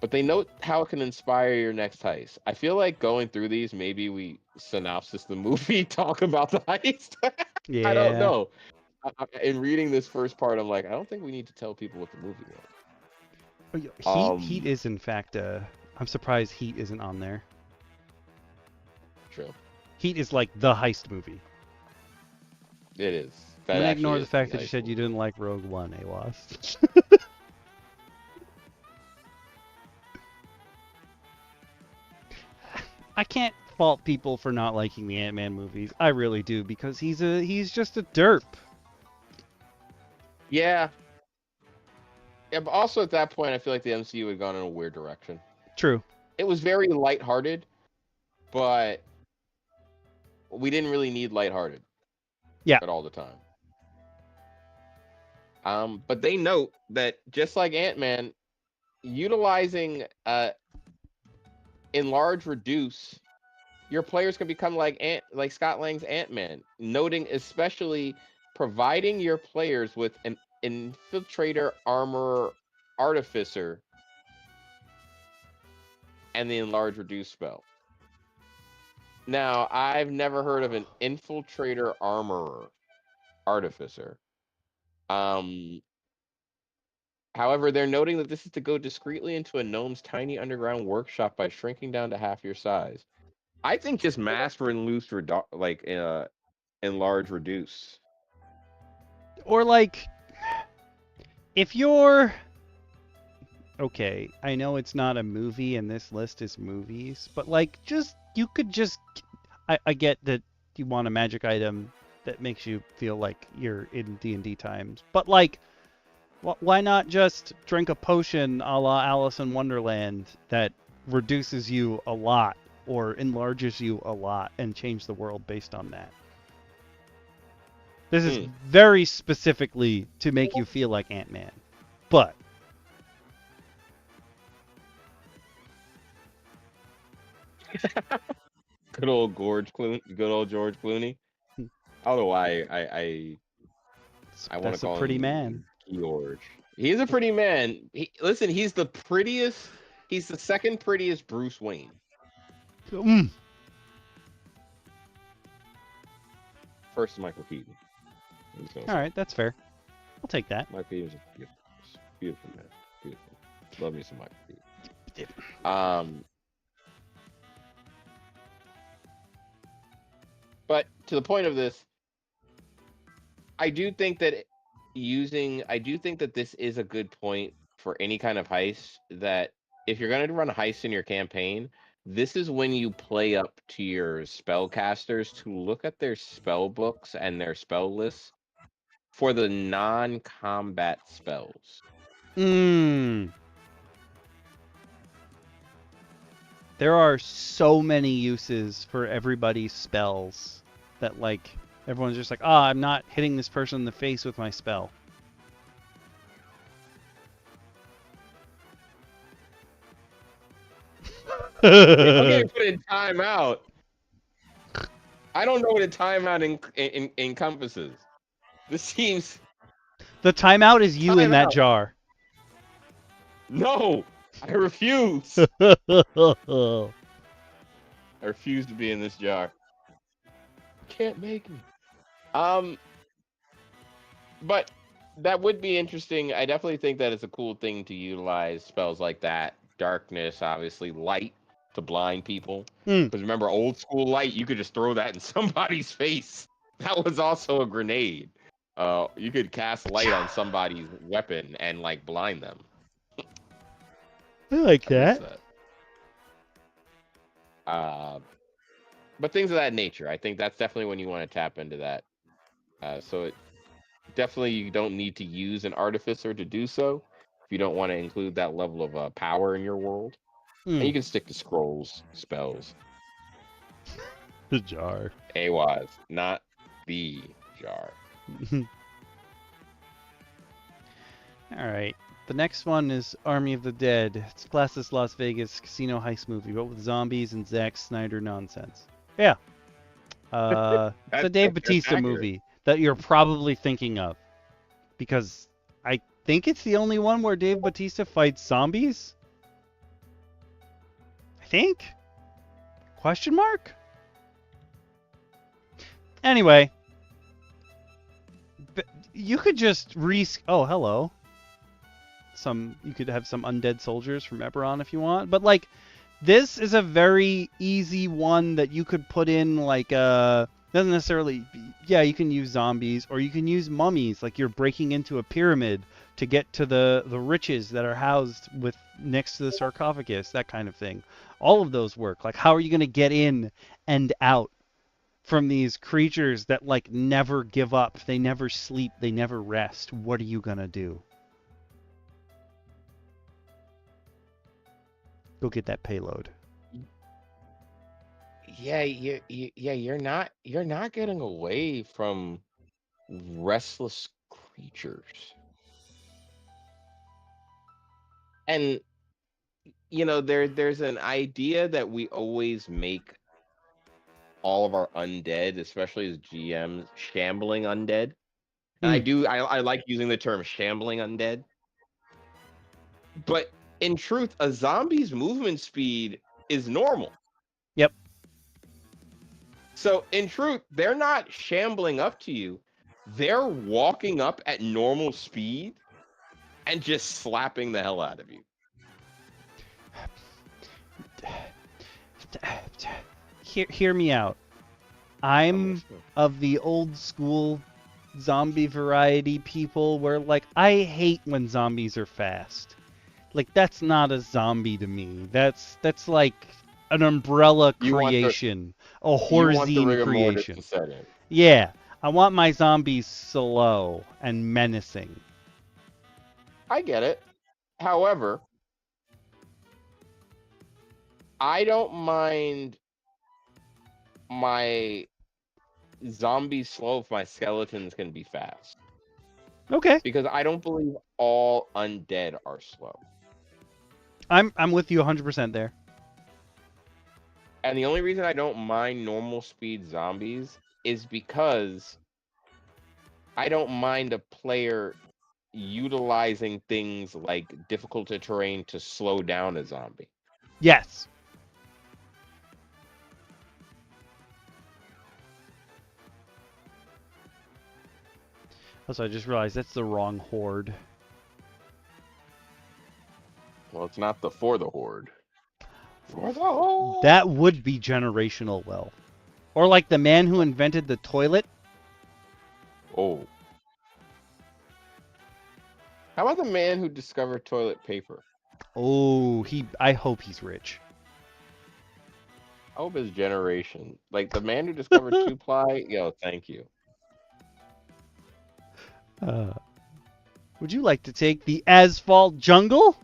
But they note how it can inspire your next heist. I feel like going through these, maybe we synopsis the movie, talk about the heist. Yeah. I don't know. In reading this first part, I'm like, I don't think we need to tell people what the movie was. Heat is in fact I'm surprised Heat isn't on there. True. Heat is like the heist movie. It is. I'm gonna ignore actually the is fact that you nice said you movie. didn't like Rogue One, AWAS. I can't fault people for not liking the Ant-Man movies. I really do, because he's just a derp. Yeah. Yeah, but also at that point, I feel like the MCU had gone in a weird direction. True. It was very lighthearted, but we didn't really need lighthearted. Yeah. At all the time. But they note that just like Ant-Man, utilizing enlarge reduce, your players can become like Scott Lang's Ant-Man, noting especially providing your players with an infiltrator, armorer, artificer, and the enlarge reduce spell. Now, I've never heard of an infiltrator, armorer, artificer. However, they're noting that this is to go discreetly into a gnome's tiny underground workshop by shrinking down to half your size. I think just mass reduce, enlarge reduce. Or like, if you're... Okay, I know it's not a movie and this list is movies, but like, you could just... I get that you want a magic item that makes you feel like you're in D&D times, but like, why not just drink a potion a la Alice in Wonderland that reduces you a lot or enlarges you a lot and change the world based on that? This is very specifically to make you feel like Ant-Man. But Good old George Clooney. I don't know why I want to call him pretty man. George. He's a pretty man. Listen, he's the prettiest. He's the second prettiest Bruce Wayne. First, Michael Keaton. All right, that's fair. I'll take that. Michael Keaton's a beautiful man. Beautiful. Love me some Michael Keaton. But to the point of this, I do think that this is a good point for any kind of heist, that if you're going to run a heist in your campaign, this is when you play up to your spellcasters to look at their spell books and their spell lists for the non-combat spells. There are so many uses for everybody's spells that, like, everyone's just like, I'm not hitting this person in the face with my spell. I'm getting put in timeout. I don't know what a timeout encompasses. This seems... The timeout is you in that jar. No! I refuse! I refuse to be in this jar. You can't make me. But that would be interesting. I definitely think that it's a cool thing to utilize spells like that. Darkness, obviously, light to blind people. Because remember, old school light, you could just throw that in somebody's face. That was also a grenade. You could cast light on somebody's weapon and, like, blind them. I like that. But things of that nature, I think that's definitely when you want to tap into that So it definitely you don't need to use an artificer to do so if you don't want to include that level of power in your world. And you can stick to scrolls, spells, The jar. AWAS, not the jar. All right. The next one is Army of the Dead. It's classed Las Vegas casino heist movie, but with zombies and Zack Snyder nonsense. Yeah. It's a Dave That's Bautista accurate. movie that you're probably thinking of, because I think it's the only one where Dave Bautista fights zombies. I think. Question mark? Anyway, you could just oh, hello. You could have some undead soldiers from Eberron if you want, but like this is a very easy one that you could put in like doesn't necessarily, yeah, you can use zombies or you can use mummies, like you're breaking into a pyramid to get to the riches that are housed with next to the sarcophagus, that kind of thing. All of those work. Like, how are you going to get in and out from these creatures that like never give up, they never sleep, they never rest? What are you going to do? Go get that payload. Yeah, you're not getting away from restless creatures. And there's an idea that we always make all of our undead, especially as GMs, shambling undead. And I like using the term shambling undead. But in truth, a zombie's movement speed is normal. Yep. So in truth, they're not shambling up to you. They're walking up at normal speed and just slapping the hell out of you. Hear me out. I'm of the old school zombie variety people where like I hate when zombies are fast. Like that's not a zombie to me. That's like an umbrella creation, a Horzine creation. Yeah, I want my zombies slow and menacing. I get it. However, I don't mind my zombies slow if my skeletons can be fast. Okay. Because I don't believe all undead are slow. I'm with you 100% there. And the only reason I don't mind normal speed zombies is because I don't mind a player utilizing things like difficult terrain to slow down a zombie. Yes. Also, I just realized that's the wrong horde. Well, it's not for the horde. For the horde. That would be generational wealth. Or like the man who invented the toilet. Oh. How about the man who discovered toilet paper? Oh, I hope he's rich. I hope his generation. Like the man who discovered 2-ply, yo, thank you. Would you like to take the asphalt jungle?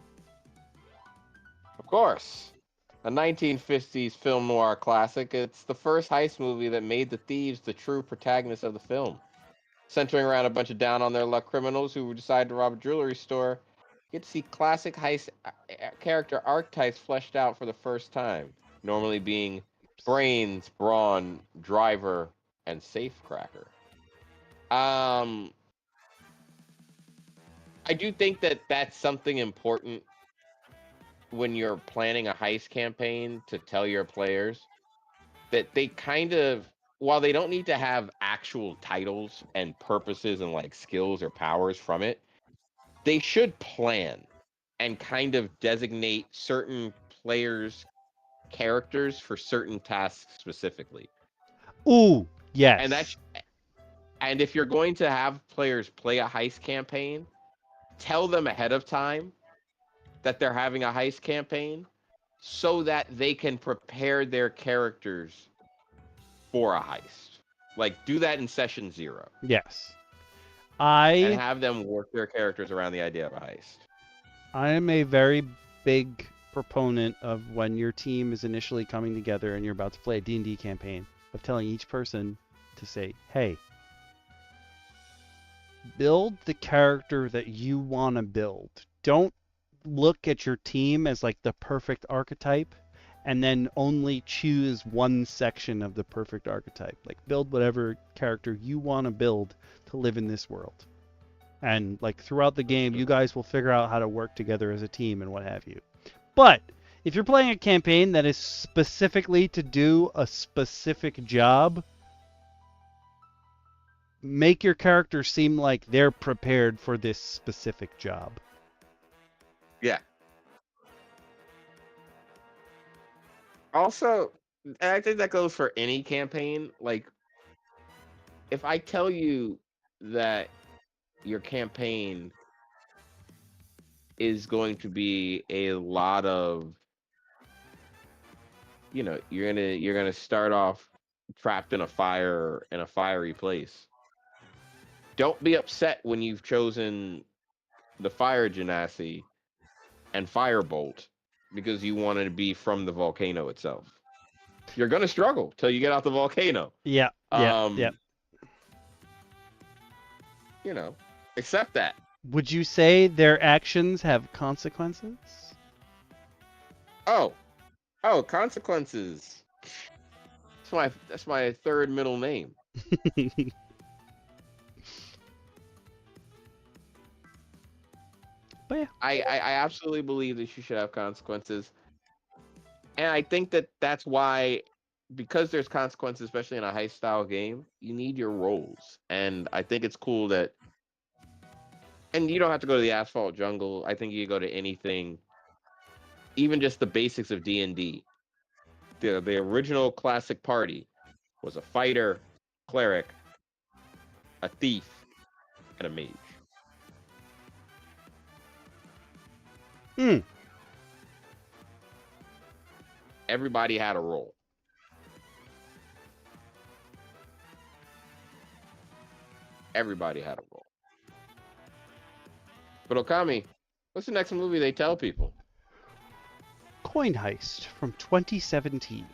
Of course. A 1950s film noir classic, it's the first heist movie that made the thieves the true protagonists of the film. Centering around a bunch of down-on-their-luck criminals who decide to rob a jewelry store, you get to see classic heist character archetypes fleshed out for the first time, normally being brains, brawn, driver, and safecracker. I do think that that's something important when you're planning a heist campaign to tell your players that they kind of, while they don't need to have actual titles and purposes and like skills or powers from it, they should plan and kind of designate certain players' characters for certain tasks specifically. Ooh, yes. And if you're going to have players play a heist campaign, tell them ahead of time that they're having a heist campaign so that they can prepare their characters for a heist. Like, do that in session 0. Yes. And I have them work their characters around the idea of a heist. am a very big proponent of when your team is initially coming together and you're about to play a D&D campaign, of telling each person to say, hey, build the character that you want to build. Don't look at your team as like the perfect archetype and then only choose one section of the perfect archetype. Like, build whatever character you want to build to live in this world. And like throughout the game, you guys will figure out how to work together as a team and what have you. But if you're playing a campaign that is specifically to do a specific job, make your character seem like they're prepared for this specific job. Yeah. Also, and I think that goes for any campaign. Like, if I tell you that your campaign is going to be a lot of, you're gonna start off trapped in a fiery place. Don't be upset when you've chosen the fire genasi and firebolt because you wanted to be from the volcano itself. You're gonna struggle till you get out the volcano. Yeah. Accept that. Would you say their actions have consequences? Oh, consequences. That's my third middle name. But yeah. I absolutely believe that you should have consequences. And I think that's why, because there's consequences, especially in a heist style game, you need your roles. And I think it's cool that, and you don't have to go to the Asphalt Jungle. I think you go to anything, even just the basics of D&D. The original classic party was a fighter, cleric, a thief, and a mage. Everybody had a role. Everybody had a role. But Okami, what's the next movie they tell people? Coin Heist from 2017.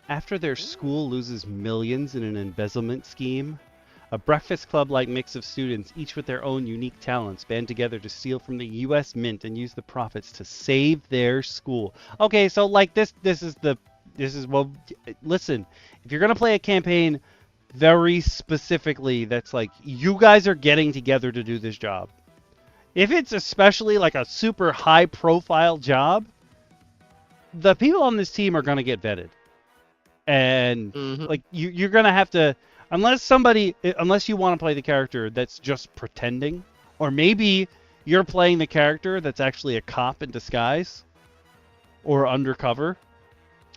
After their school loses millions in an embezzlement scheme, a Breakfast Club-like mix of students, each with their own unique talents, band together to steal from the U.S. Mint and use the profits to save their school. Okay, so like this is well, listen, if you're gonna play a campaign very specifically, that's like you guys are getting together to do this job. If it's especially like a super high-profile job, the people on this team are gonna get vetted, and like you're gonna have to. Unless you want to play the character that's just pretending, or maybe you're playing the character that's actually a cop in disguise or undercover.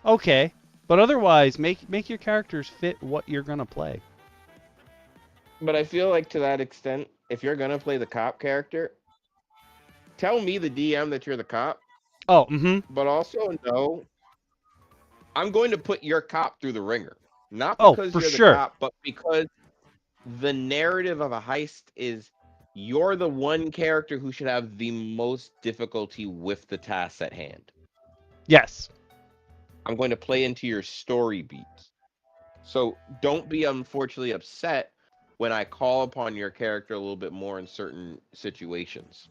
Okay, but otherwise, make your characters fit what you're gonna play. But I feel like to that extent, if you're gonna play the cop character, tell me, the DM, that you're the cop. Oh, But also know I'm going to put your cop through the ringer. Not Oh, because for you're sure. the cop, but because the narrative of a heist is you're the one character who should have the most difficulty with the tasks at hand. Yes. I'm going to play into your story beats. So don't be unfortunately upset when I call upon your character a little bit more in certain situations,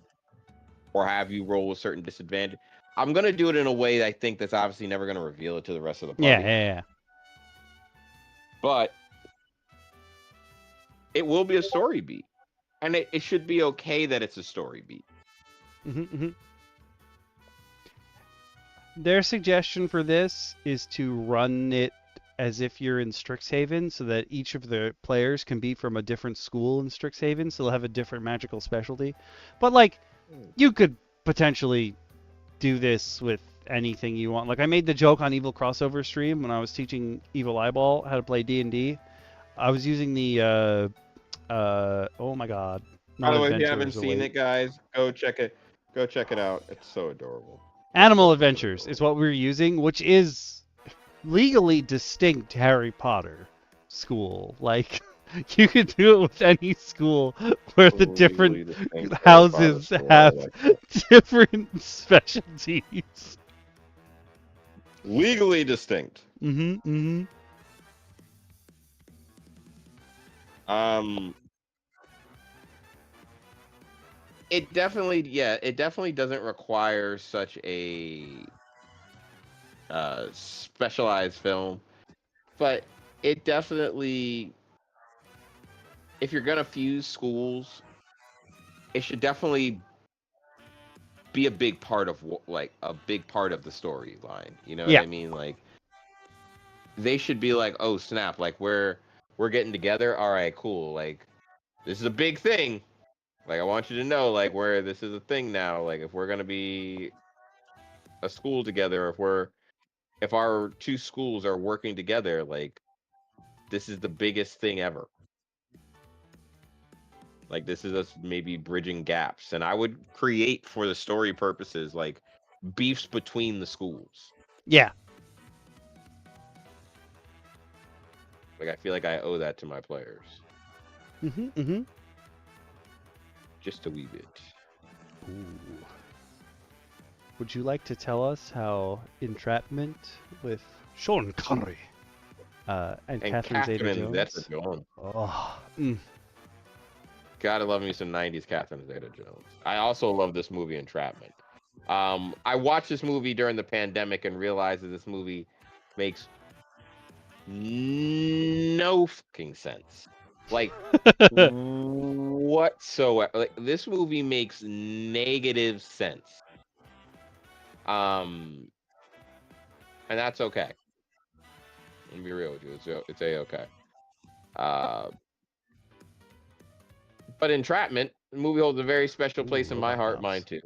or have you roll a certain disadvantage. I'm going to do it in a way that I think that's obviously never going to reveal it to the rest of the party. Yeah. But it will be a story beat. And it should be okay that it's a story beat. Their suggestion for this is to run it as if you're in Strixhaven, so that each of the players can be from a different school in Strixhaven, so they'll have a different magical specialty. But like, you could potentially do this with anything you want. Like, I made the joke on Evil Crossover stream when I was teaching Evil Eyeball how to play D&D. I was using the oh my god. By the way, if you haven't seen it, guys, go check it. Go check it out. It's so adorable. Animal Adventures is what we're using, which is legally distinct Harry Potter. school. Like, you could do it with any school where the Legally different distinct houses grandfather store, I have like that. different specialties. Legally distinct. Mm-hmm. It definitely doesn't require such a specialized film, but it definitely, if you're gonna fuse schools, it should definitely be a big part of like a big part of the storyline. You know what Yeah. I mean? Like they should be like, oh snap, like we're getting together. All right, cool. Like this is a big thing. Like I want you to know, like where this is a thing now. Like if we're gonna be a school together, if our two schools are working together, like this is the biggest thing ever. Like this is us maybe bridging gaps, and I would create for the story purposes like beefs between the schools. Yeah. Like I feel like I owe that to my players, Mm-hmm. just a wee bit. Ooh. Would you like to tell us how entrapment with Sean Connery and Catherine Zeta-Jones? Zeta-Jones. Oh, Gotta love me some 90s Catherine Zeta-Jones. I also love this movie, Entrapment. I watched this movie during the pandemic and realized that this movie makes no fucking sense. Like, whatsoever. Like, this movie makes negative sense. And that's okay. Let me be real with you. It's a-okay. But Entrapment, the movie holds a very special place in my heart, mine too.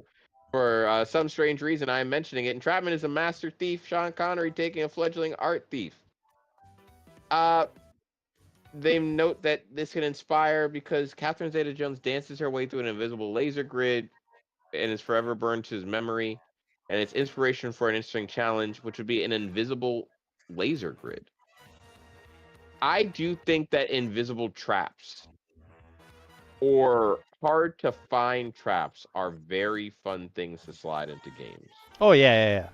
For some strange reason, I am mentioning it. Entrapment is a master thief, Sean Connery taking a fledgling art thief. They note that this can inspire because Catherine Zeta-Jones dances her way through an invisible laser grid and is forever burned to his memory. And it's inspiration for an interesting challenge, which would be an invisible laser grid. I do think that invisible traps or hard to find traps are very fun things to slide into games. oh yeah.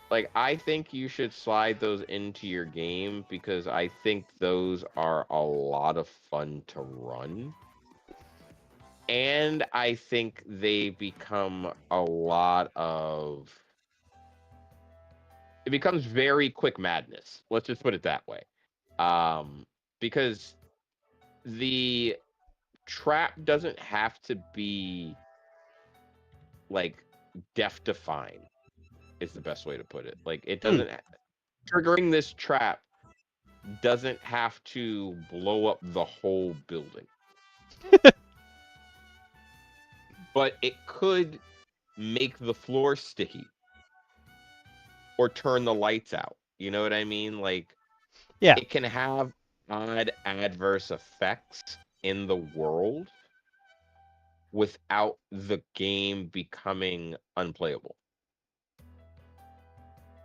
Like I think you should slide those into your game because I think those are a lot of fun to run. And I think they become it becomes very quick madness. Let's just put it that way. Because the trap doesn't have to be like death defying is the best way to put it. Like it doesn't triggering this trap doesn't have to blow up the whole building. But it could make the floor sticky or turn the lights out. You know what I mean? Like Yeah. it can have odd adverse effects in the world without the game becoming unplayable.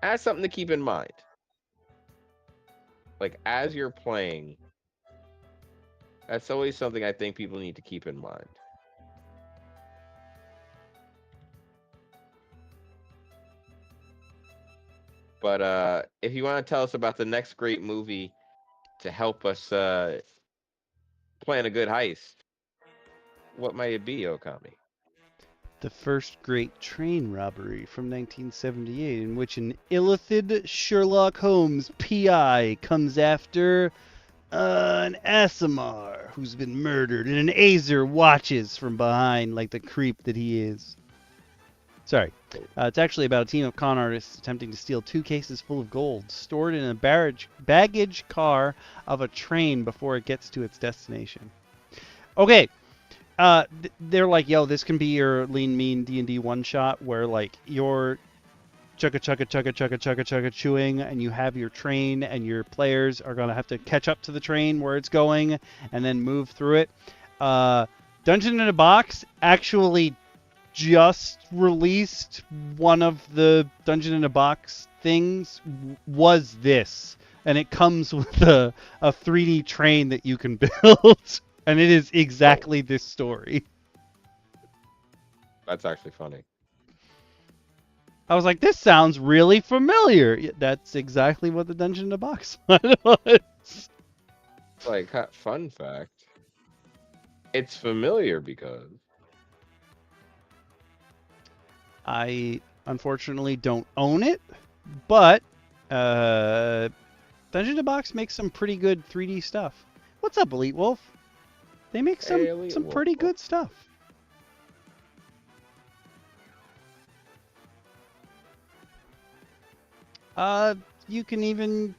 That's something to keep in mind. Like as you're playing, that's always something I think people need to keep in mind. But if you want to tell us about the next great movie to help us plan a good heist, what might it be, Okami? The first great train robbery from 1978, in which an illithid Sherlock Holmes PI comes after an Asimar who's been murdered, and an Azer watches from behind like the creep that he is. Sorry. It's actually about a team of con artists attempting to steal 2 cases full of gold stored in a baggage car of a train before it gets to its destination. Okay. They're like, yo, this can be your lean mean D&D one shot where like you're chugga chewing and you have your train and your players are going to have to catch up to the train where it's going and then move through it. Dungeon in a Box actually just released one of the Dungeon in a Box things was this, and it comes with a 3D train that you can build, and it is exactly this story. That's actually funny. I was like, this sounds really familiar. Yeah, that's exactly what the Dungeon in the Box was. Like, fun fact. It's familiar because I unfortunately don't own it, but Dungeon in the Box makes some pretty good 3D stuff. What's up, Elite Wolf? They make Hey, Elite some Wolf. pretty good stuff. You can even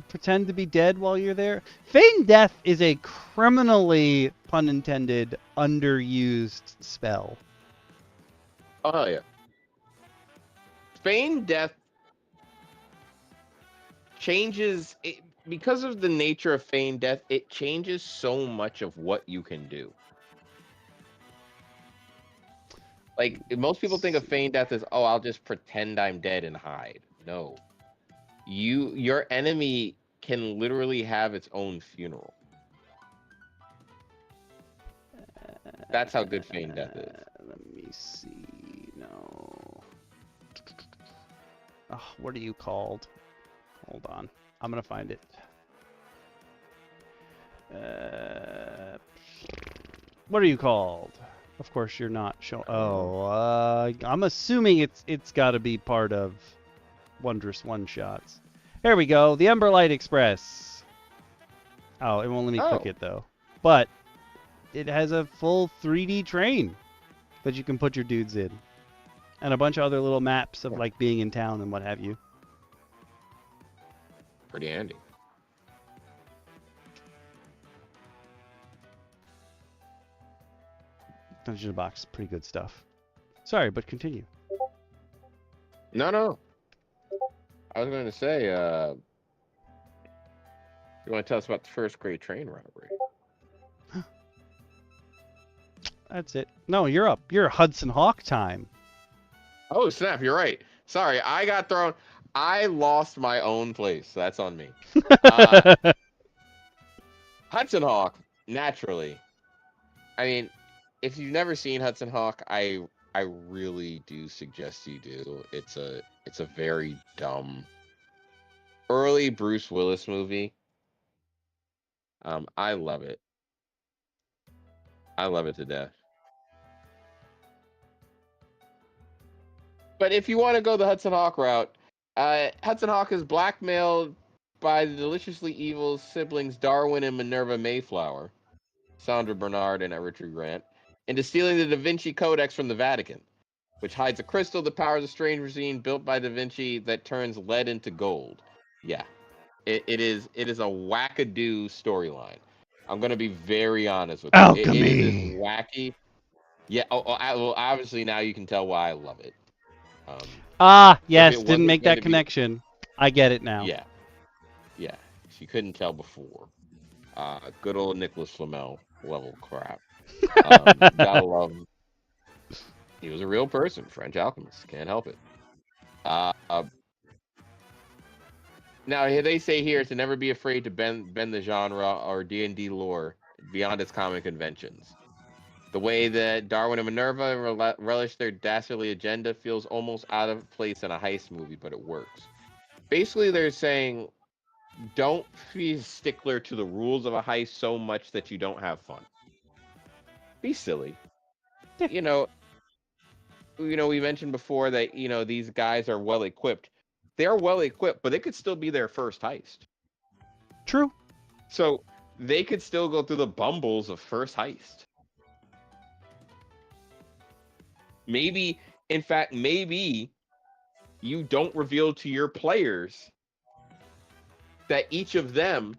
pretend to be dead while you're there. Feign death is a criminally, pun intended, underused spell. oh yeah, feign death changes it, because of the nature of feign death. It changes so much of what you can do. Like most people think of feign death as, oh, I'll just pretend I'm dead and hide. No, your enemy can literally have its own funeral. That's how good feign death is. Let me see. No. Oh, what are you called? Hold on. I'm going to find it. What are you called? Of course, you're not showing. Oh, I'm assuming it's got to be part of Wondrous One Shots. Here we go. The Emberlight Express. Oh, it won't let me click it though. But it has a full 3D train that you can put your dudes in, and a bunch of other little maps of like being in town and what have you. Pretty handy. Dungeon in the Box, pretty good stuff. Sorry, but continue. No. I was going to say, you want to tell us about the first great train robbery? That's it. No, you're up. You're Hudson Hawk time. Oh, snap. You're right. Sorry, I got thrown. I lost my own place. That's on me. Hudson Hawk, naturally. I mean, if you've never seen Hudson Hawk, I really do suggest you do. It's a very dumb early Bruce Willis movie. I love it. I love it to death. But if you want to go the Hudson Hawk route, Hudson Hawk is blackmailed by the deliciously evil siblings Darwin and Minerva Mayflower, Sandra Bernard and Richard Grant, into stealing the Da Vinci Codex from the Vatican, which hides a crystal that powers a strange machine built by Da Vinci that turns lead into gold. Yeah, it is a wackadoo storyline. I'm gonna be very honest with you. Alchemy. It is wacky. Yeah. Well, obviously now you can tell why I love it. Yes, didn't make that connection. I get it now. Yeah. If you couldn't tell before, good old Nicholas Flamel level crap. Gotta love him. He was a real person, French alchemist. Can't help it. Now they say here to never be afraid to bend the genre or D&D lore beyond its common conventions. The way that Darwin and Minerva relish their dastardly agenda feels almost out of place in a heist movie, but it works. Basically, they're saying, don't be a stickler to the rules of a heist so much that you don't have fun. Be silly. You know, we mentioned before that, these guys are well equipped. They are well equipped, but they could still be their first heist. True. So they could still go through the bumbles of first heist. Maybe you don't reveal to your players that each of them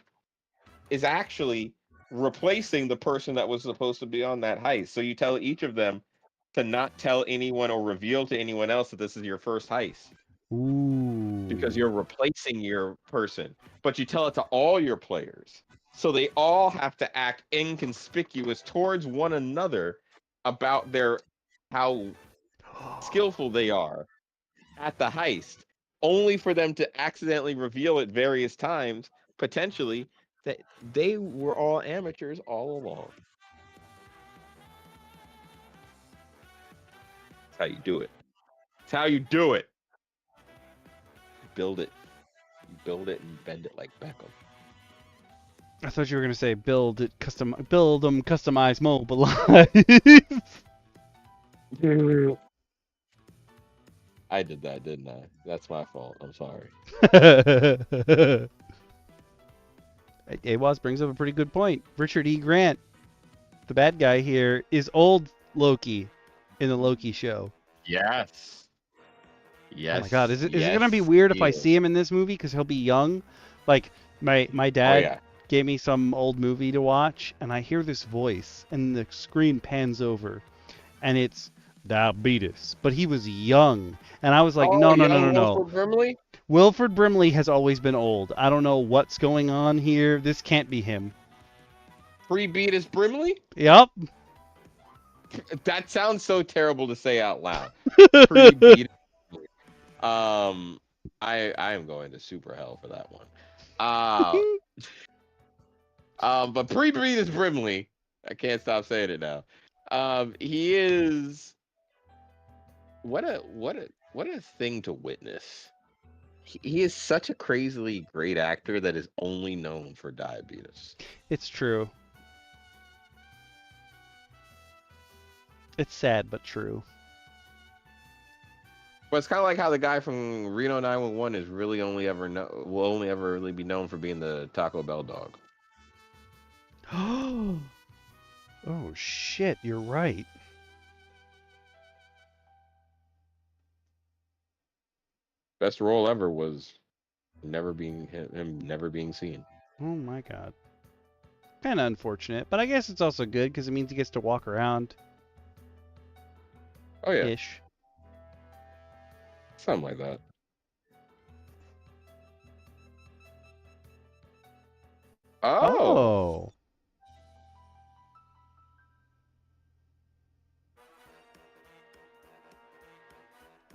is actually replacing the person that was supposed to be on that heist. So you tell each of them to not tell anyone or reveal to anyone else that this is your first heist. Ooh. Because you're replacing your person. But you tell it to all your players. So they all have to act inconspicuous towards one another about how skillful they are at the heist. only for them to accidentally reveal at various times, potentially, that they were all amateurs all along. That's how you do it. That's how you do it. You build it. You build it and you bend it like Beckham. I thought you were gonna say build them, customize, mobilize. I did that, didn't I? That's my fault. I'm sorry. Awaz brings up a pretty good point. Richard E. Grant, the bad guy here, is old Loki in the Loki show. Yes. Yes. Oh my god, is it yes, gonna be weird if he I is. see him in this movie because he'll be young? Like my Oh, dad yeah. gave me some old movie to watch, and I hear this voice, and the screen pans over, and it's diabetes, but he was young, and I was like, Oh, no. young Wilford Brimley? Wilford Brimley has always been old. I don't know what's going on here. This can't be him. Pre-Beatus Brimley? Yep. That sounds so terrible to say out loud. Pre-Beatus Brimley. I am going to super hell for that one. But pre-Beatus Brimley, I can't stop saying it now. He is what a thing to witness. He is such a crazily great actor that is only known for diabetes. It's true. It's sad but true. But it's kind of like how the guy from Reno 911 is really will only ever really be known for being the Taco Bell dog. Oh shit, you're right. Best role ever was him never being seen. Oh my god. Kind of unfortunate, but I guess it's also good because it means he gets to walk around. Oh yeah, Ish. something like that. Oh.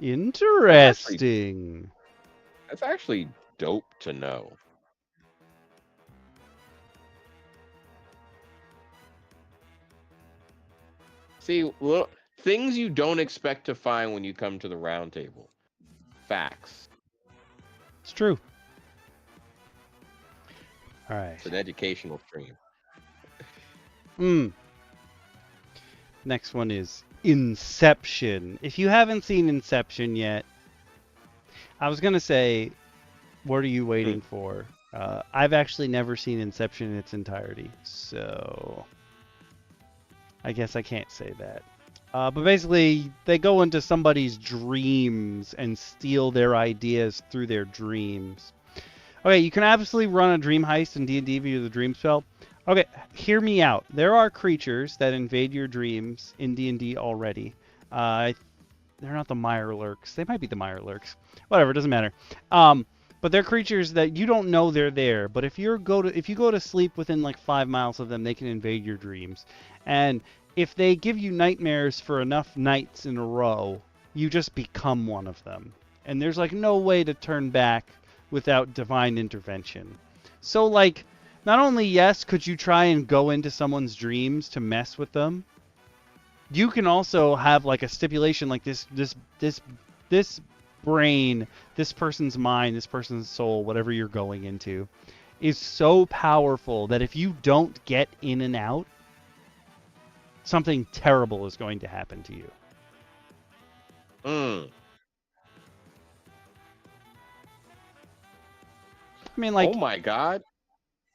Interesting. That's actually dope to know. See, things you don't expect to find when you come to the round table. Facts. It's true. All right. It's an educational stream. Next one is Inception. If you haven't seen Inception yet, I was going to say, what are you waiting for? I've actually never seen Inception in its entirety, so I guess I can't say that. But basically, they go into somebody's dreams and steal their ideas through their dreams. Okay, you can absolutely run a dream heist in D&D via the dream spell. Okay, hear me out. There are creatures that invade your dreams in D&D already. They're not the Mirelurks. They might be the Mirelurks. Whatever, it doesn't matter. But they're creatures that you don't know they're there. But if you go to sleep within like 5 miles of them, they can invade your dreams. And if they give you nightmares for enough nights in a row, you just become one of them. And there's like no way to turn back without divine intervention. So like, not only yes, could you try and go into someone's dreams to mess with them, you can also have like a stipulation like this brain, this person's mind, this person's soul, whatever you're going into, is so powerful that if you don't get in and out, something terrible is going to happen to you. I mean, like... Oh my god.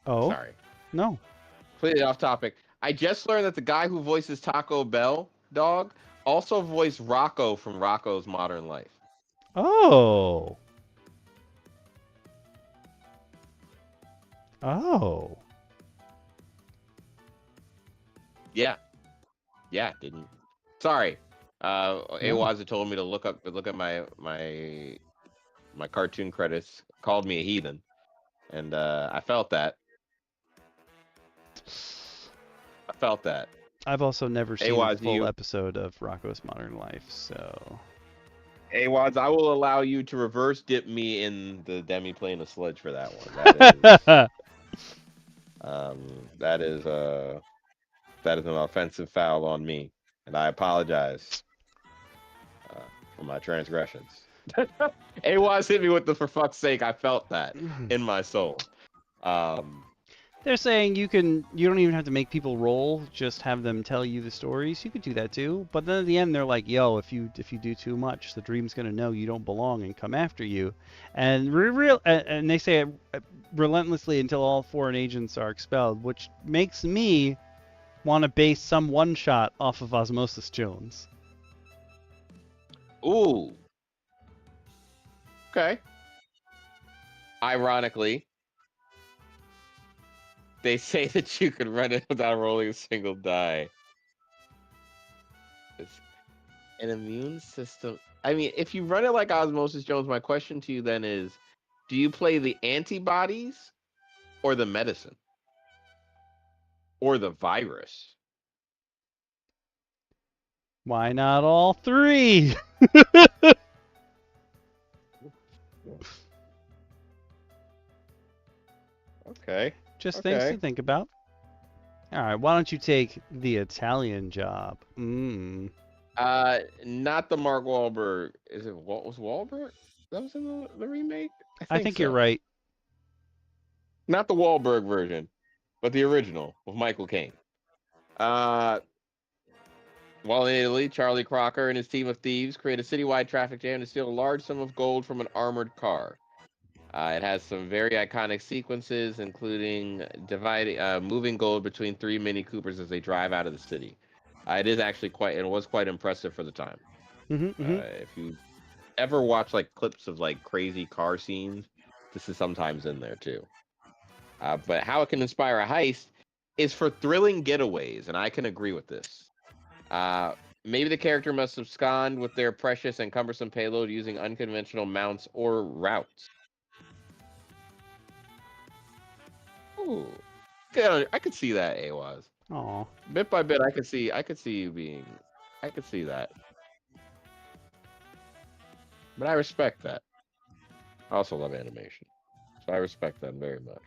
Oh? Sorry. No. Completely off topic. I just learned that the guy who voices Taco Bell dog also voiced Rocco from Rocco's Modern Life. Oh. Oh. Yeah. Yeah, didn't. Sorry. Awaz had told me to look at my cartoon credits, called me a heathen. And I felt that. I've also never seen Awaz, a full episode of Rocco's Modern Life, so... Awads, I will allow you to reverse dip me in the demi-plane of sludge for that one. That is an offensive foul on me, and I apologize for my transgressions. Awads hit me with the "for fuck's sake." I felt that in my soul. They're saying you don't even have to make people roll, just have them tell you the stories. You could do that too. But then at the end they're like, yo, if you do too much, the dream's gonna know you don't belong and come after you. And and they say it relentlessly until all foreign agents are expelled, which makes me want to base some one shot off of Osmosis Jones. Ooh. Okay. Ironically, they say that you can run it without rolling a single die. It's an immune system. I mean, if you run it like Osmosis Jones, my question to you then is, do you play the antibodies or the medicine? Or the virus? Why not all three? Okay. Just things Okay. to think about. All right, why don't you take the Italian job? Not the Mark Wahlberg. Is it was Wahlberg? That was in the remake? I think you're so. right. Not the Wahlberg version, but the original with Michael Caine. While in Italy, Charlie Crocker and his team of thieves create a citywide traffic jam to steal a large sum of gold from an armored car. It has some very iconic sequences, including moving gold between 3 Mini Coopers as they drive out of the city. It was quite impressive for the time. If you ever watch like clips of like crazy car scenes, this is sometimes in there too. But how it can inspire a heist is for thrilling getaways, and I can agree with this. Maybe the character must abscond with their precious and cumbersome payload using unconventional mounts or routes. Ooh, I could see that, Awaz. Aw. Bit by bit, I could see you being. I could see that. But I respect that. I also love animation, so I respect that very much.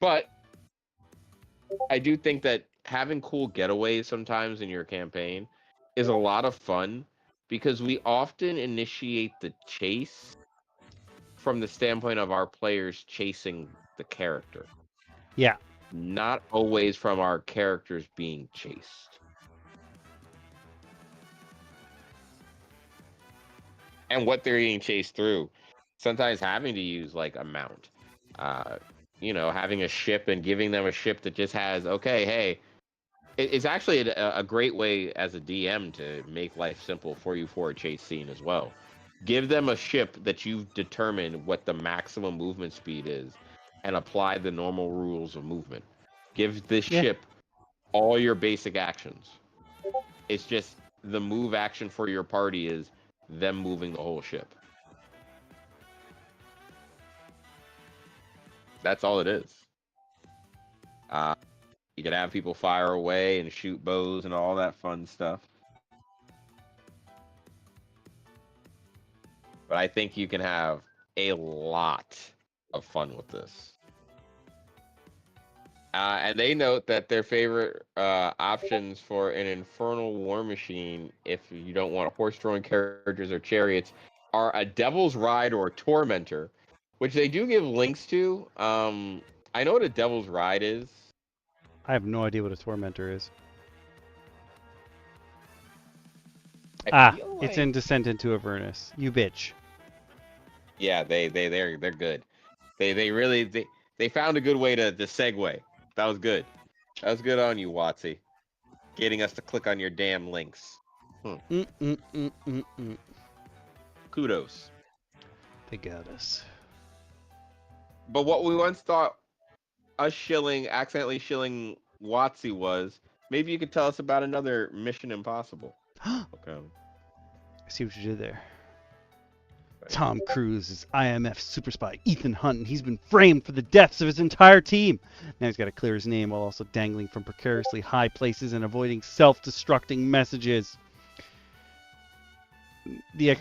But I do think that having cool getaways sometimes in your campaign is a lot of fun because we often initiate the chase from the standpoint of our players chasing the character. Yeah. Not always from our characters being chased. And what they're being chased through. Sometimes having to use like a mount. Having a ship and giving them a ship that just has, okay, hey, it's actually a great way as a DM to make life simple for you for a chase scene as well. Give them a ship that you've determined what the maximum movement speed is and apply the normal rules of movement. Give this ship all your basic actions. It's just the move action for your party is them moving the whole ship. That's all it is. You can have people fire away and shoot bows and all that fun stuff. But I think you can have a lot of fun with this. And they note that their favorite options for an infernal war machine, if you don't want horse-throwing characters or chariots, are a Devil's Ride or a Tormentor, which they do give links to. I know what a Devil's Ride is. I have no idea what a tormentor is. It's in Descent into Avernus. You bitch. Yeah, they're good. They found a good way to segue. That was good. That was good on you, Watsy. Getting us to click on your damn links. Kudos. They got us. But what we once thought us accidentally shilling Watsy was, maybe you could tell us about another Mission Impossible. Okay. I see what you did there. Tom Cruise is IMF super spy Ethan Hunt, and he's been framed for the deaths of his entire team. Now he's got to clear his name while also dangling from precariously high places and avoiding self-destructing messages. they're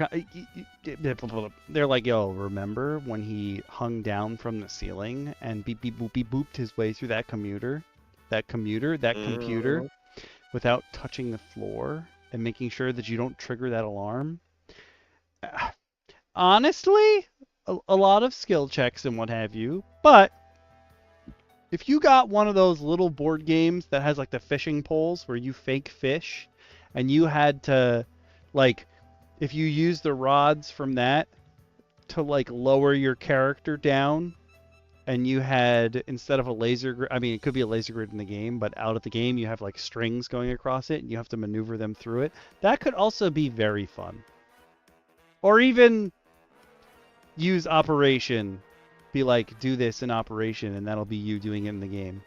like, yo, remember when he hung down from the ceiling and beep beep boop beep booped his way through that computer, without touching the floor and making sure that you don't trigger that alarm? Honestly, a lot of skill checks and what have you, but if you got one of those little board games that has like the fishing poles where you fake fish and you had to, like, if you use the rods from that to like lower your character down, and you had, instead of a laser grid, I mean, it could be a laser grid in the game, but out of the game you have like strings going across it and you have to maneuver them through it. That could also be very fun. Or even use Operation. Be like, do this in Operation, and that'll be you doing it in the game.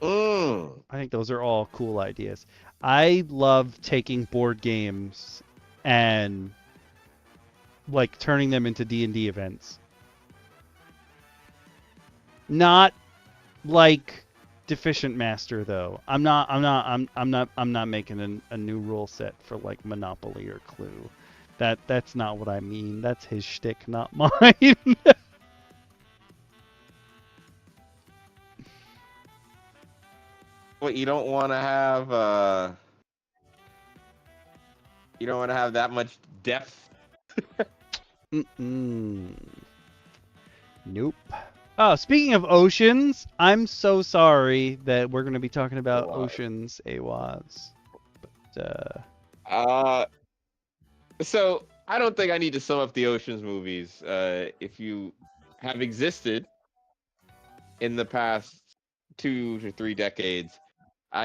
I think those are all cool ideas. I love taking board games and like turning them into D&D events. Not like Deficient Master though. I'm not making a new rule set for like Monopoly or Clue. That's not what I mean. That's his shtick, not mine. What, you don't want to have that much depth? Nope. Oh, speaking of oceans, I'm so sorry that we're going to be talking about oceans, AWAS. But, So I don't think I need to sum up the Oceans movies. If you have existed in the past 2 to 3 decades,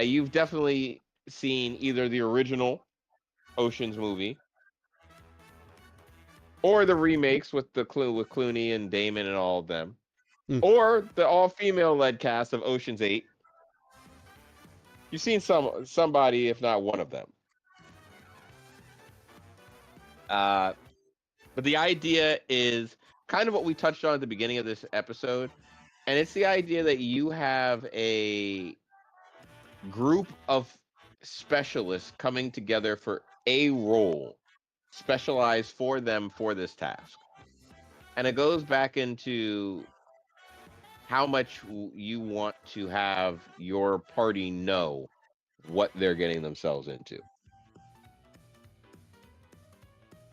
you've definitely seen either the original Oceans movie or the remakes with Clooney and Damon and all of them, or the all-female led cast of Ocean's 8. You've seen somebody, if not one of them. But the idea is kind of what we touched on at the beginning of this episode, and it's the idea that you have a group of specialists coming together for a role specialized for them for this task. And it goes back into how much you want to have your party know what they're getting themselves into.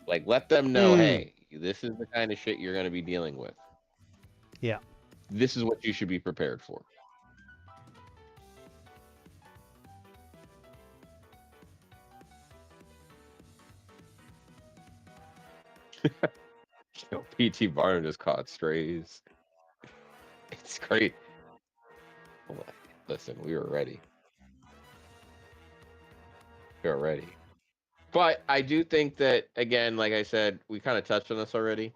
Like, let them know, hey, this is the kind of shit you're going to be dealing with. Yeah. This is what you should be prepared for. P.T. Barnum just caught strays. It's great. Listen, we were ready. We were ready. But I do think that, again, like I said, we kind of touched on this already.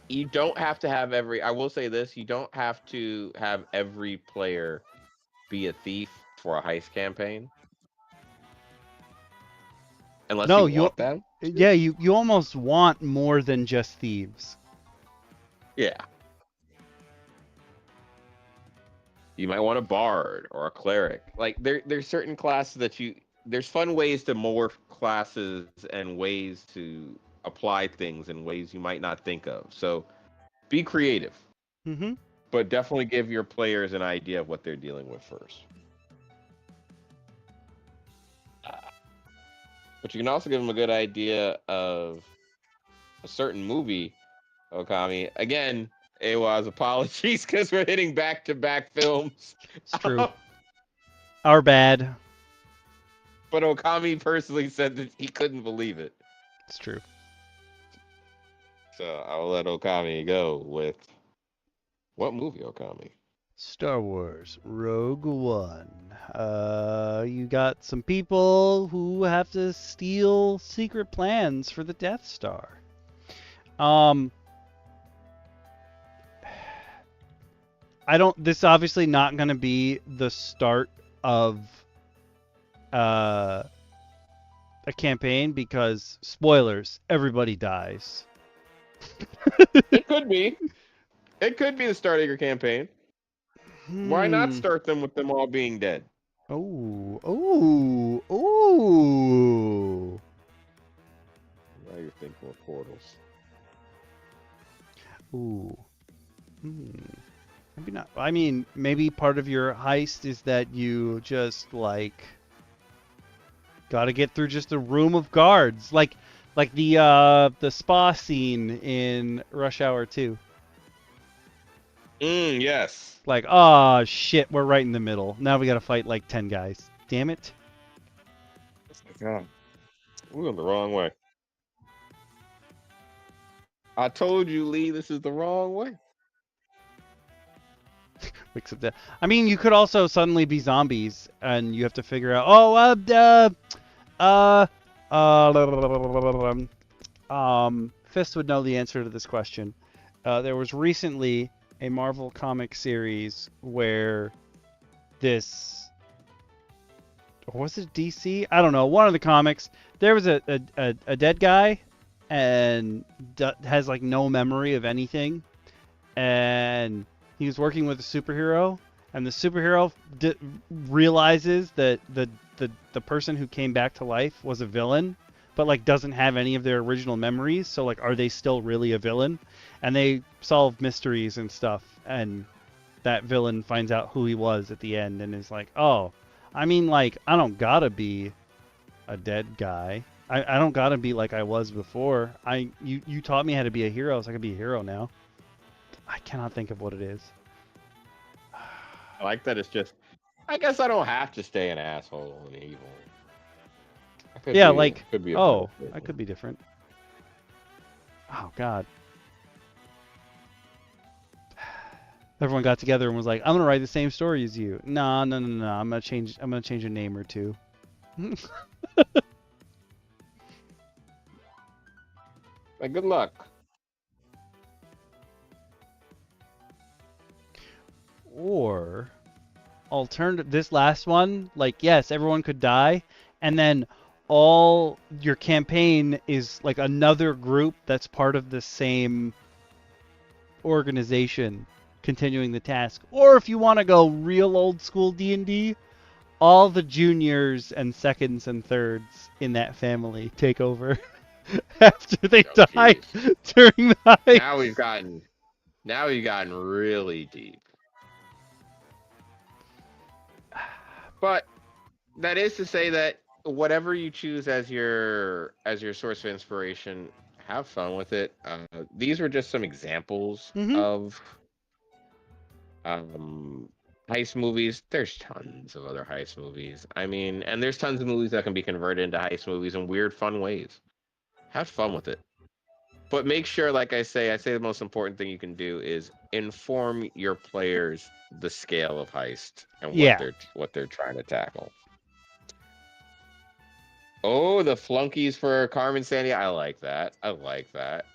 You don't have to have I will say this, you don't have to have every player be a thief for a heist campaign. Unless you want them. Yeah, you almost want more than just thieves. Yeah. You might want a bard or a cleric. Like, there's certain classes that there's fun ways to morph classes and ways to apply things in ways you might not think of. So be creative. Mm-hmm. But definitely give your players an idea of what they're dealing with first. But you can also give them a good idea of a certain movie, Okami. Again, AWA's apologies because we're hitting back-to-back films. It's true. Our bad. But Okami personally said that he couldn't believe it. It's true. So I'll let Okami go with what movie, Okami? Star Wars Rogue One. You got some people who have to steal secret plans for the Death Star. This is obviously not going to be the start of a campaign because, spoilers, everybody dies. It could be. It could be the start of your campaign. Why not start them with them all being dead? Oh, oh, oh. Now you're thinking of portals. Ooh. Maybe not. I mean, maybe part of your heist is that you just like gotta get through just a room of guards, like the spa scene in Rush Hour 2. Yes. Like, oh shit, we're right in the middle. Now we gotta fight like 10 guys. Damn it. God. We're going the wrong way. I told you, Lee, this is the wrong way. Except that, I mean, you could also suddenly be zombies, and you have to figure out. Fist would know the answer to this question. There was recently a Marvel comic series where this, or was it DC? I don't know. One of the comics, there was a dead guy, and has like no memory of anything, and he was working with a superhero, and the superhero realizes that the person who came back to life was a villain, but like doesn't have any of their original memories. So like, are they still really a villain? And they solve mysteries and stuff, and that villain finds out who he was at the end and is like, oh, I mean, like, I don't gotta be a dead guy. I don't gotta be like I was before. You taught me how to be a hero, so I can be a hero now. I cannot think of what it is. I like that it's just, I guess I don't have to stay an asshole and evil. Yeah, like, could be a oh, better I could be different. Oh, God. Everyone got together and was like, I'm going to write the same story as you. No. I'm going to change a name or two. Like, good luck. Or alternative, this last one, like, yes, everyone could die, and then all your campaign is like another group that's part of the same organization continuing the task. Or if you want to go real old school D&D, all the juniors and seconds and thirds in that family take over after they die during the heist. Now we've gotten really deep. But that is to say that whatever you choose as your source of inspiration, have fun with it. These were just some examples of heist movies. There's tons of other heist movies. I mean, and there's tons of movies that can be converted into heist movies in weird, fun ways. Have fun with it. But make sure, like I say the most important thing you can do is inform your players the scale of heist and what they're trying to tackle. Oh, the flunkies for Carmen Sandiego. I like that.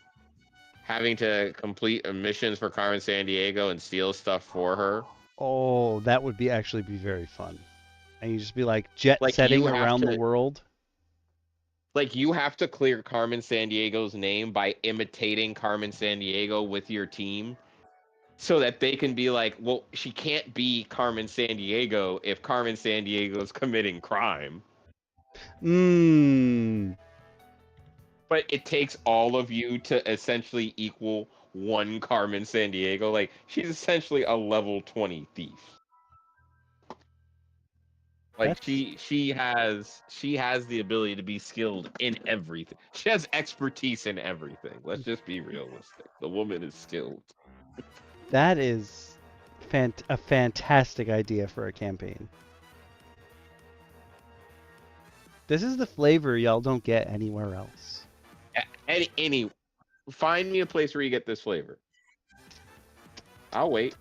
Having to complete missions for Carmen Sandiego and steal stuff for her. Oh, that would actually be very fun. And you just be like jet Like, setting around the world. Like, you have to clear Carmen Sandiego's name by imitating Carmen Sandiego with your team, so that they can be like, well, she can't be Carmen Sandiego if Carmen Sandiego's committing crime. But it takes all of you to essentially equal one Carmen Sandiego. Like, she's essentially a level 20 thief. Like, she has the ability to be skilled in everything. She has expertise in everything. Let's just be realistic. The woman is skilled. That is a fantastic idea for a campaign. This is the flavor y'all don't get anywhere else. Find me a place where you get this flavor. I'll wait.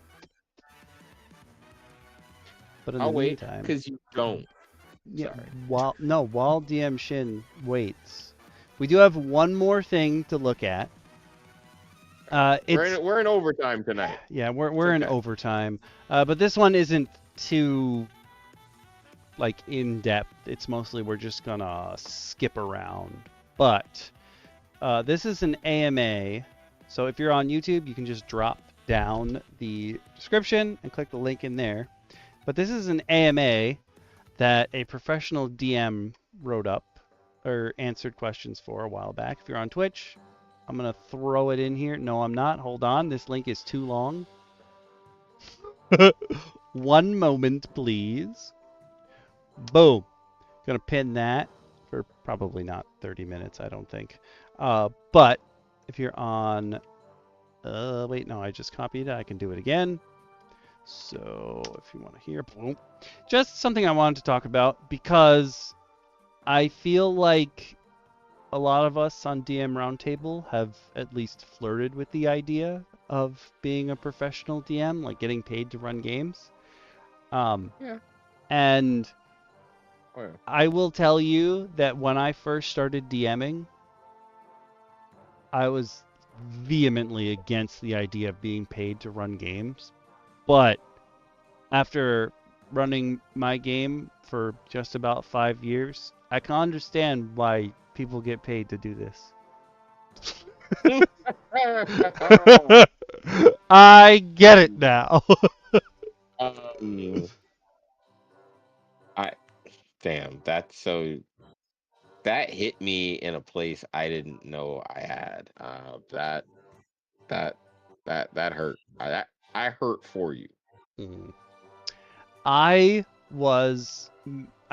But in the meantime, because you don't. Yeah. Sorry. While DM Shin waits, we do have one more thing to look at. We're in overtime tonight. Yeah, we're in overtime. But this one isn't too like in depth. It's mostly we're just gonna skip around. But this is an AMA. So if you're on YouTube, you can just drop down the description and click the link in there. But this is an AMA that a professional DM wrote up or answered questions for a while back. If you're on Twitch, I'm going to throw it in here. No, I'm not. Hold on. This link is too long. One moment, please. Boom. Gonna pin that for probably not 30 minutes, I don't think. But if you're on, wait, no, I just copied it. I can do it again. So if you want to hear, boom. Just something I wanted to talk about because I feel like a lot of us on DM Roundtable have at least flirted with the idea of being a professional DM, like getting paid to run games. Yeah. And Oh, yeah. I will tell you that when I first started DMing, I was vehemently against the idea of being paid to run games. But after running my game for just about 5 years, I can understand why people get paid to do this. I get it now. um, damn, that hit me in a place I didn't know I had. That hurt. I hurt for you. I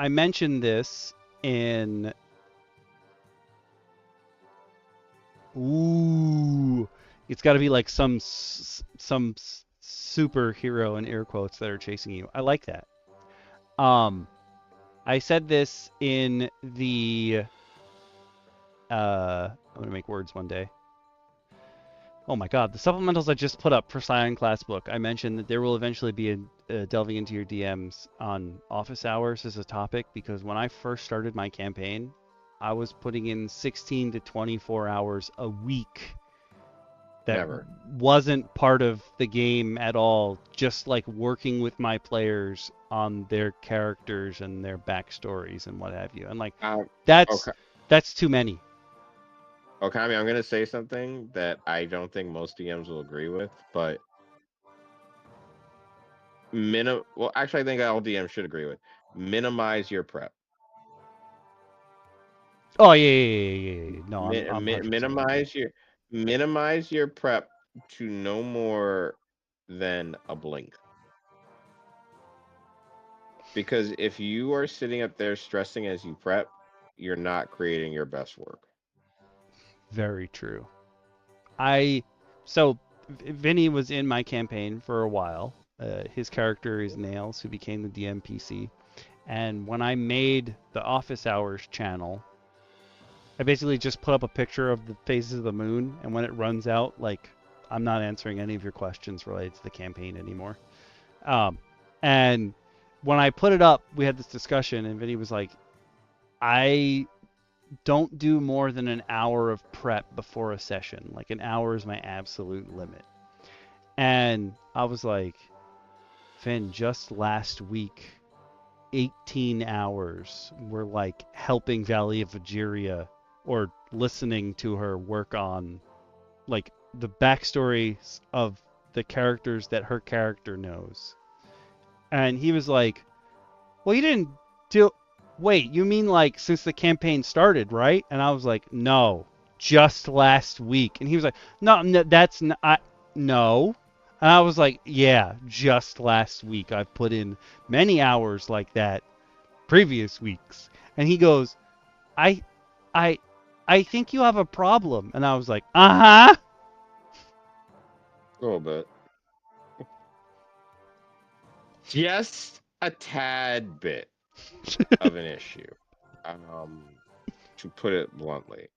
mentioned this in it's got to be like some superhero in air quotes that are chasing you. I like that. I said this in the I'm gonna make words one day. Oh my god, the supplementals I just put up for Scion Class book. I mentioned that there will eventually be a delving into your DMs on office hours as a topic because when I first started my campaign, I was putting in 16 to 24 hours a week. That wasn't part of the game at all, just like working with my players on their characters and their backstories and what have you. And like that's too many. Okay, I mean, I'm gonna say something that I don't think most DMs will agree with, but well, actually, I think all DMs should agree with. Minimize your prep. Oh yeah. No, I'm minimize your prep to no more than a blink. Because if you are sitting up there stressing as you prep, you're not creating your best work. Very true. So Vinny was in my campaign for a while. His character is Nails, who became the DM PC. And when I made the Office Hours channel, I basically just put up a picture of the phases of the moon, and when it runs out, like, I'm not answering any of your questions related to the campaign anymore. And when I put it up, we had this discussion, and Vinny was like, I don't do more than an hour of prep before a session. Like, an hour is my absolute limit. And I was like, Finn, just last week, 18 hours were like helping Valley of Vageria or listening to her work on like the backstories of the characters that her character knows. And he was like, well, you didn't do... Wait, you mean like since the campaign started, right? And I was like, no, just last week. And he was like, no, that's not... No. And I was like, yeah, just last week. I've put in many hours like that previous weeks. And he goes, I think you have a problem. And I was like, uh-huh. A little bit. Just a tad bit of an issue. To put it bluntly.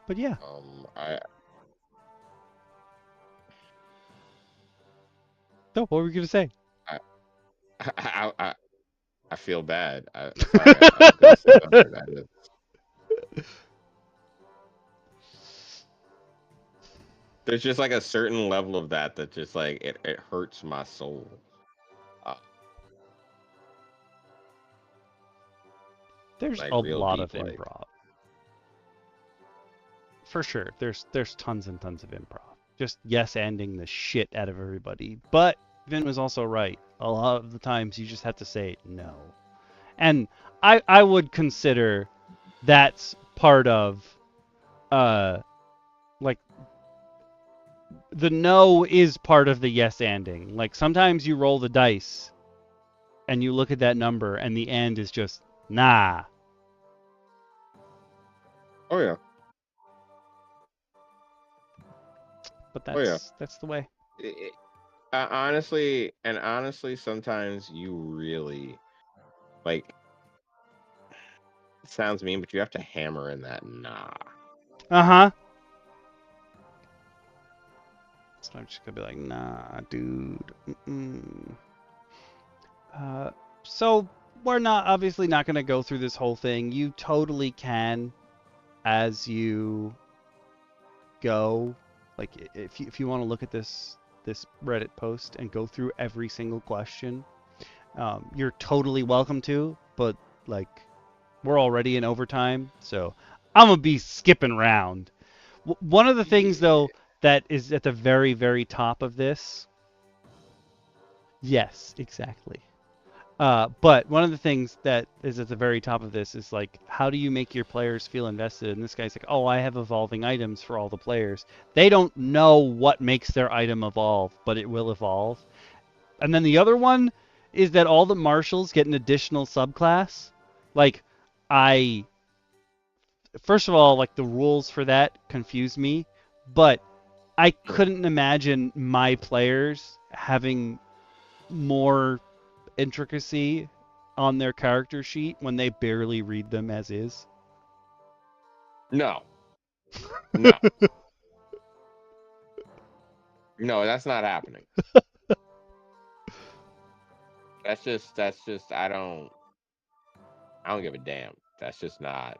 But yeah. So what were you gonna say? I feel bad. I was gonna say something there's just like a certain level of that just like it hurts my soul. There's like a lot of deep, improv. For sure. There's tons and tons of improv. Just yes-anding the shit out of everybody. But Vin was also right. a lot of the times you just have to say no. And I would consider that's part of like the no is part of the yes anding. Like sometimes you roll the dice and you look at that number and the end is just nah. Oh yeah. But Oh, yeah. that's the way. Honestly, sometimes you really like. It sounds mean, but you have to hammer in that nah. Uh-huh. So I'm just gonna be like, nah, dude. Mm-mm. So we're obviously not gonna go through this whole thing. You totally can as you go. Like if you want to look at this Reddit post and go through every single question, you're totally welcome to. But like we're already in overtime, so I'm gonna be skipping around. One of the things though that is at the very very top of this. Yes, exactly. But one of the things that is at the very top of this is like, how do you make your players feel invested? And this guy's like, oh, I have evolving items for all the players. They don't know what makes their item evolve, but it will evolve. And then the other one is that all the marshals get an additional subclass. Like, first of all, like the rules for that confuse me, but I couldn't imagine my players having more intricacy on their character sheet when they barely read them as is. No. No. No, that's not happening. That's just I don't give a damn. That's just not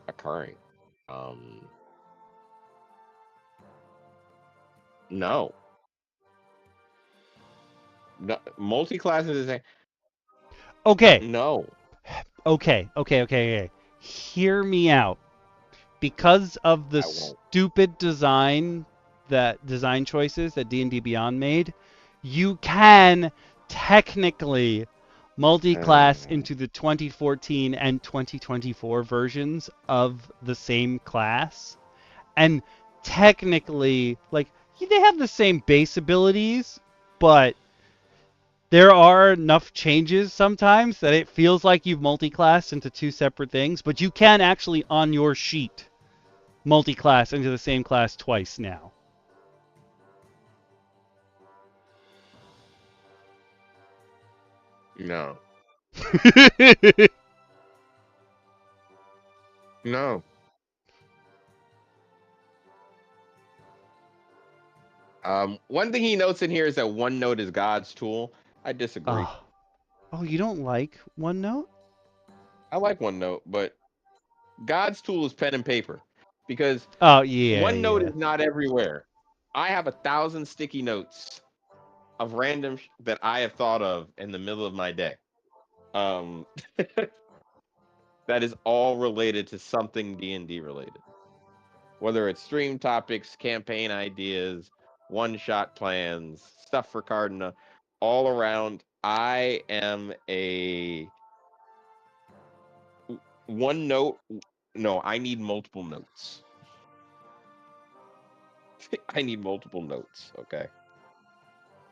occurring. No. No, multi-class is a Okay. no. Okay. Hear me out. Because of the I won't. stupid design choices that D&D Beyond made, you can technically multi-class into the 2014 and 2024 versions of the same class. And technically, like, they have the same base abilities, but there are enough changes sometimes that it feels like you've multi-classed into two separate things, but you can actually, on your sheet, multi-class into the same class twice now. No. No. One thing he notes in here is that OneNote is God's tool. I disagree. Oh, you don't like OneNote? I like OneNote, but God's tool is pen and paper because OneNote is not everywhere. I have 1,000 sticky notes of random that I have thought of in the middle of my day. That is all related to something D&D related. Whether it's stream topics, campaign ideas, one-shot plans, stuff for Cardinal, all around. I am a OneNote. No, I need multiple notes. I need multiple notes, okay?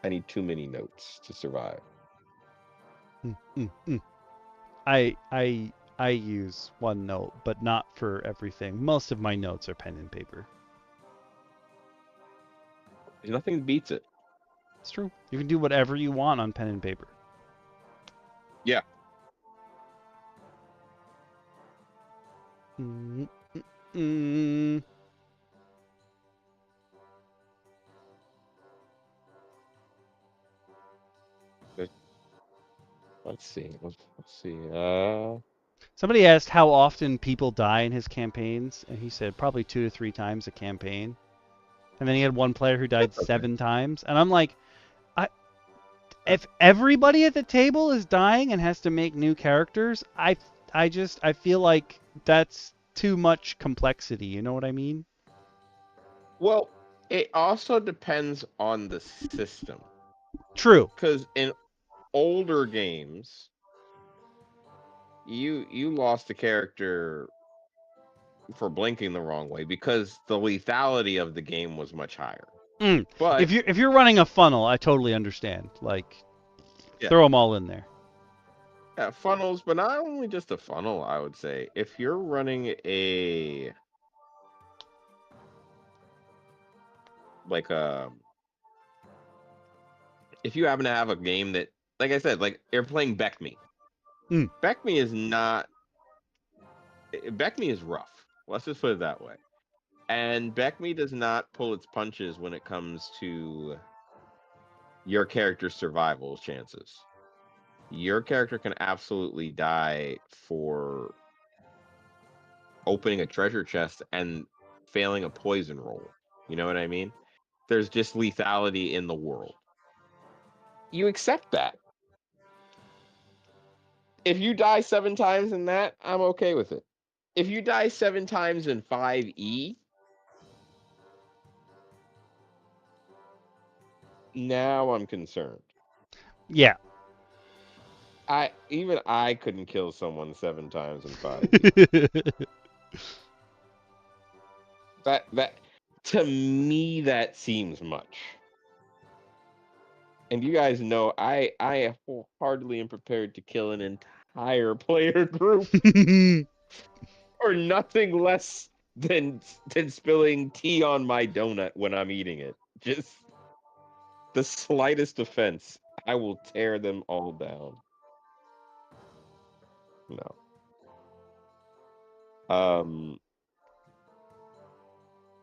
I need too many notes to survive. I use OneNote, but not for everything. Most of my notes are pen and paper. Nothing beats it. It's true. You can do whatever you want on pen and paper. Yeah. Let's see. Somebody asked how often people die in his campaigns, and he said probably 2 to 3 times a campaign. And then he had one player who died 7 times, and I'm like, if everybody at the table is dying and has to make new characters, I feel like that's too much complexity. You know what I mean? Well, it also depends on the system. True. Because in older games, you lost a character for blinking the wrong way because the lethality of the game was much higher. But If you're running a funnel, I totally understand. Like, yeah, throw them all in there. yeah, funnels, but not only just a funnel. I would say if you're running a like if you happen to have a game that, like I said, like you're playing Beck Me. Beck Me is not. Beck Me is rough. Let's just put it that way. And Beck Me does not pull its punches when it comes to your character's survival chances. Your character can absolutely die for opening a treasure chest and failing a poison roll. You know what I mean? There's just lethality in the world. You accept that. If you die 7 times in that, I'm okay with it. If you die 7 times in 5e, now I'm concerned. Yeah. I couldn't kill someone 7 times in 5e. that to me that seems much. And you guys know I wholeheartedly am prepared to kill an entire player group or nothing less than spilling tea on my donut when I'm eating it. Just the slightest offense, I will tear them all down. No.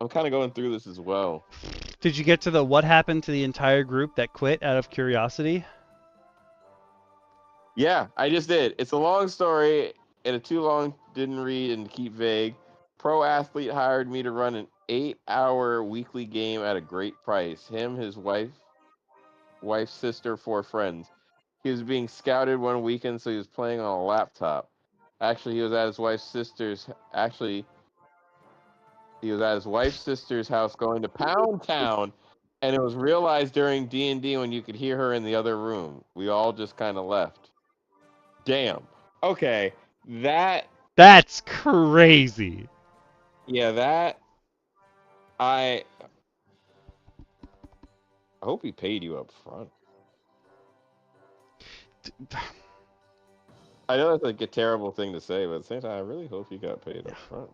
I'm kind of going through this as well. Did you get to the what happened to the entire group that quit out of curiosity? Yeah, I just did. It's a long story, and it's too long, didn't read, and keep vague. Pro athlete hired me to run an 8-hour weekly game at a great price. Him, his wife's sister, 4 friends. He was being scouted one weekend, so he was playing on a laptop. Actually, he was at his wife's sister's. He was at his wife's sister's house going to Pound Town, and it was realized during D&D when you could hear her in the other room. We all just kind of left. Damn. Okay. That's crazy. Yeah, I hope he paid you up front. I know that's like a terrible thing to say, but at the same time, I really hope you got paid up front.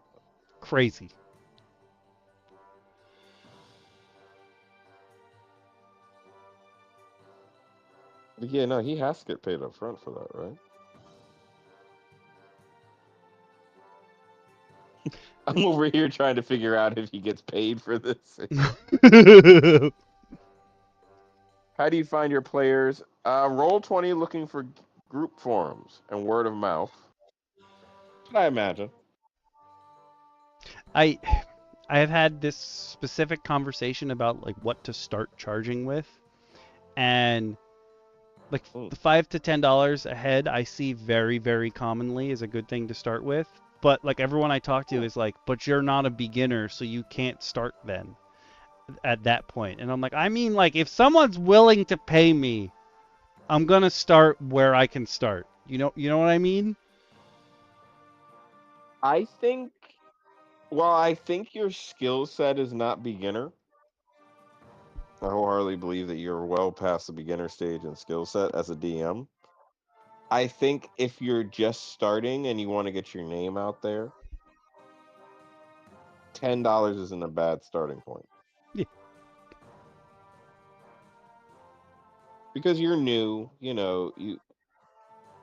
Crazy. But yeah, no, he has to get paid up front for that, right? I'm over here trying to figure out if he gets paid for this. How do you find your players? Roll20 looking for group forums and word of mouth. I imagine. I have had this specific conversation about like what to start charging with, and like the $5 to $10 a head I see very, very commonly is a good thing to start with. But like everyone I talk to is like, but you're not a beginner, so you can't start then at that point. And I'm like, I mean, like if someone's willing to pay me, I'm gonna start where I can start. You know what I mean? I think your skill set is not beginner. I wholeheartedly believe that you're well past the beginner stage in skill set as a DM. I think if you're just starting and you want to get your name out there, $10 isn't a bad starting point. Yeah. Because you're new,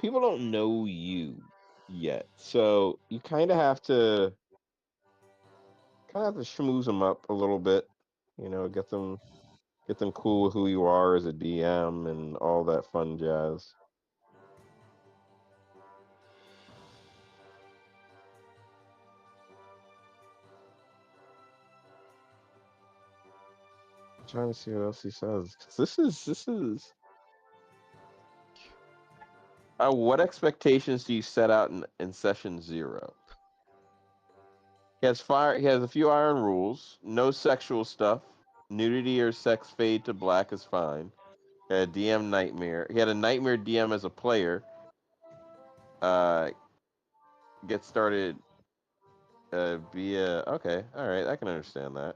people don't know you yet. So you kind of have to schmooze them up a little bit, get them cool with who you are as a DM and all that fun jazz. I'm trying to see what else he says. 'Cause this is. What expectations do you set out in session 0? He has a few iron rules. No sexual stuff. Nudity or sex fade to black is fine. A DM nightmare. He had a nightmare DM as a player. Get started via. Okay, all right, I can understand that.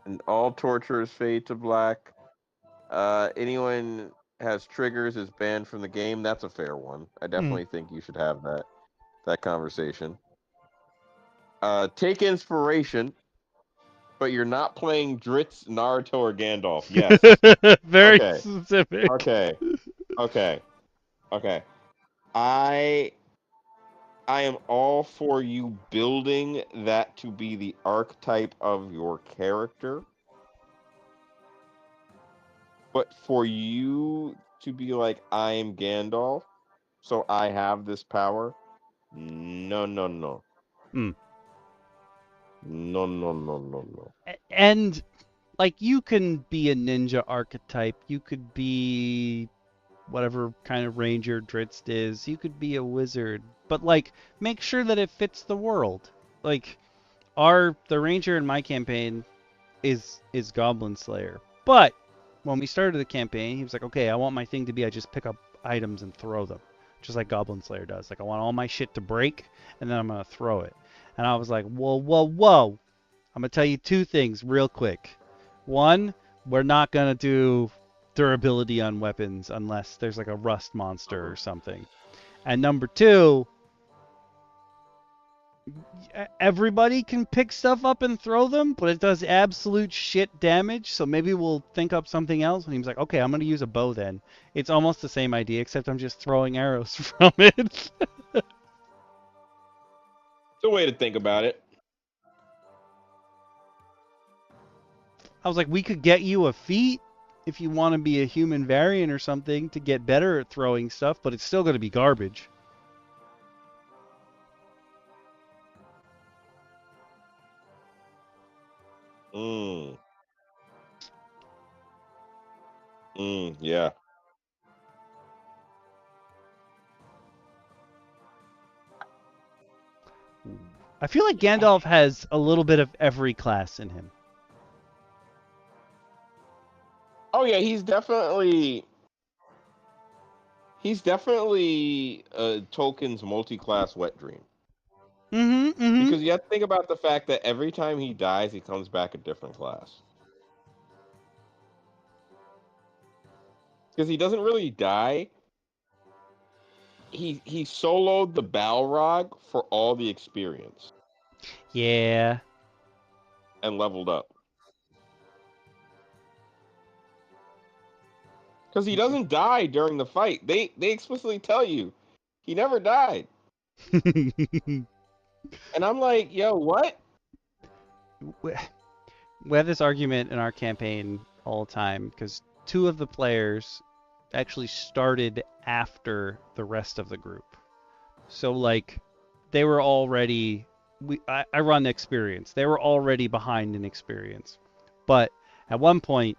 And all torturers fade to black. Anyone has triggers is banned from the game. That's a fair one. I definitely think you should have that conversation. Take inspiration, but you're not playing Dritz, Naruto, or Gandalf. Yes. Very Okay. specific. Okay. I am all for you building that to be the archetype of your character. But for you to be like, I am Gandalf, so I have this power. No. Mm. No. And like you can be a ninja archetype. You could be whatever kind of ranger Dritz is. You could be a wizard, but like make sure that it fits the world. Like the ranger in my campaign is Goblin Slayer. But when we started the campaign, he was like, "Okay, I want my thing to be I just pick up items and throw them, just like Goblin Slayer does. Like I want all my shit to break and then I'm going to throw it." And I was like, "Whoa. I'm going to tell you two things real quick. One, we're not going to do durability on weapons unless there's like a rust monster or something. And number two, everybody can pick stuff up and throw them, but it does absolute shit damage, so maybe we'll think up something else." And he was like, "Okay, I'm going to use a bow then." It's almost the same idea, except I'm just throwing arrows from it. It's a way to think about it. I was like, we could get you a feat if you want to be a human variant or something to get better at throwing stuff, but it's still going to be garbage. Yeah. I feel like Gandalf has a little bit of every class in him. Oh yeah, he's definitely Tolkien's multi-class wet dream. Because you have to think about the fact that every time he dies, he comes back a different class. Because he doesn't really die. He soloed the Balrog for all the experience. Yeah. And leveled up. Because he doesn't die during the fight. They explicitly tell you he never died. And I'm like, yo, what? We have this argument in our campaign all the time because two of the players actually started after the rest of the group. So like they were already I run experience. They were already behind in experience. But at one point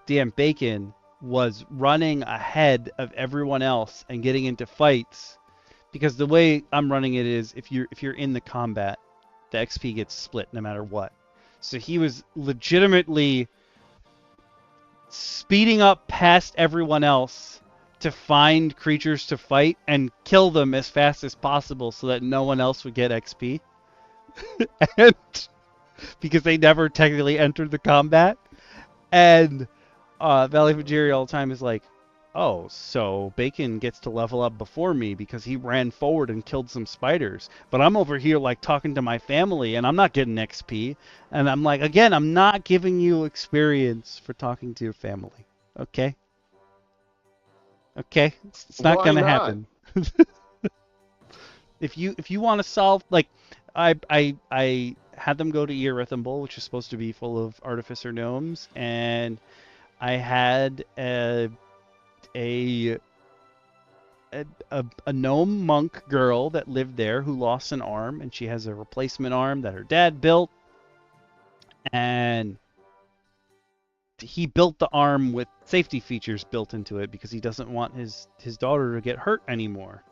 DM Bacon was running ahead of everyone else and getting into fights because the way I'm running it is if you're in the combat, the XP gets split no matter what. So he was legitimately speeding up past everyone else to find creatures to fight and kill them as fast as possible so that no one else would get XP. And because they never technically entered the combat. And Valley Fujiri all the time is like, "Oh, so Bacon gets to level up before me because he ran forward and killed some spiders. But I'm over here like talking to my family and I'm not getting XP." And I'm like, again, I'm not giving you experience for talking to your family. Okay? Okay? It's not Why gonna not? happen. If you want to solve, like, I had them go to Earithimble, which is supposed to be full of artificer gnomes, and I had a gnome monk girl that lived there who lost an arm, and she has a replacement arm that her dad built, and he built the arm with safety features built into it because he doesn't want his daughter to get hurt anymore.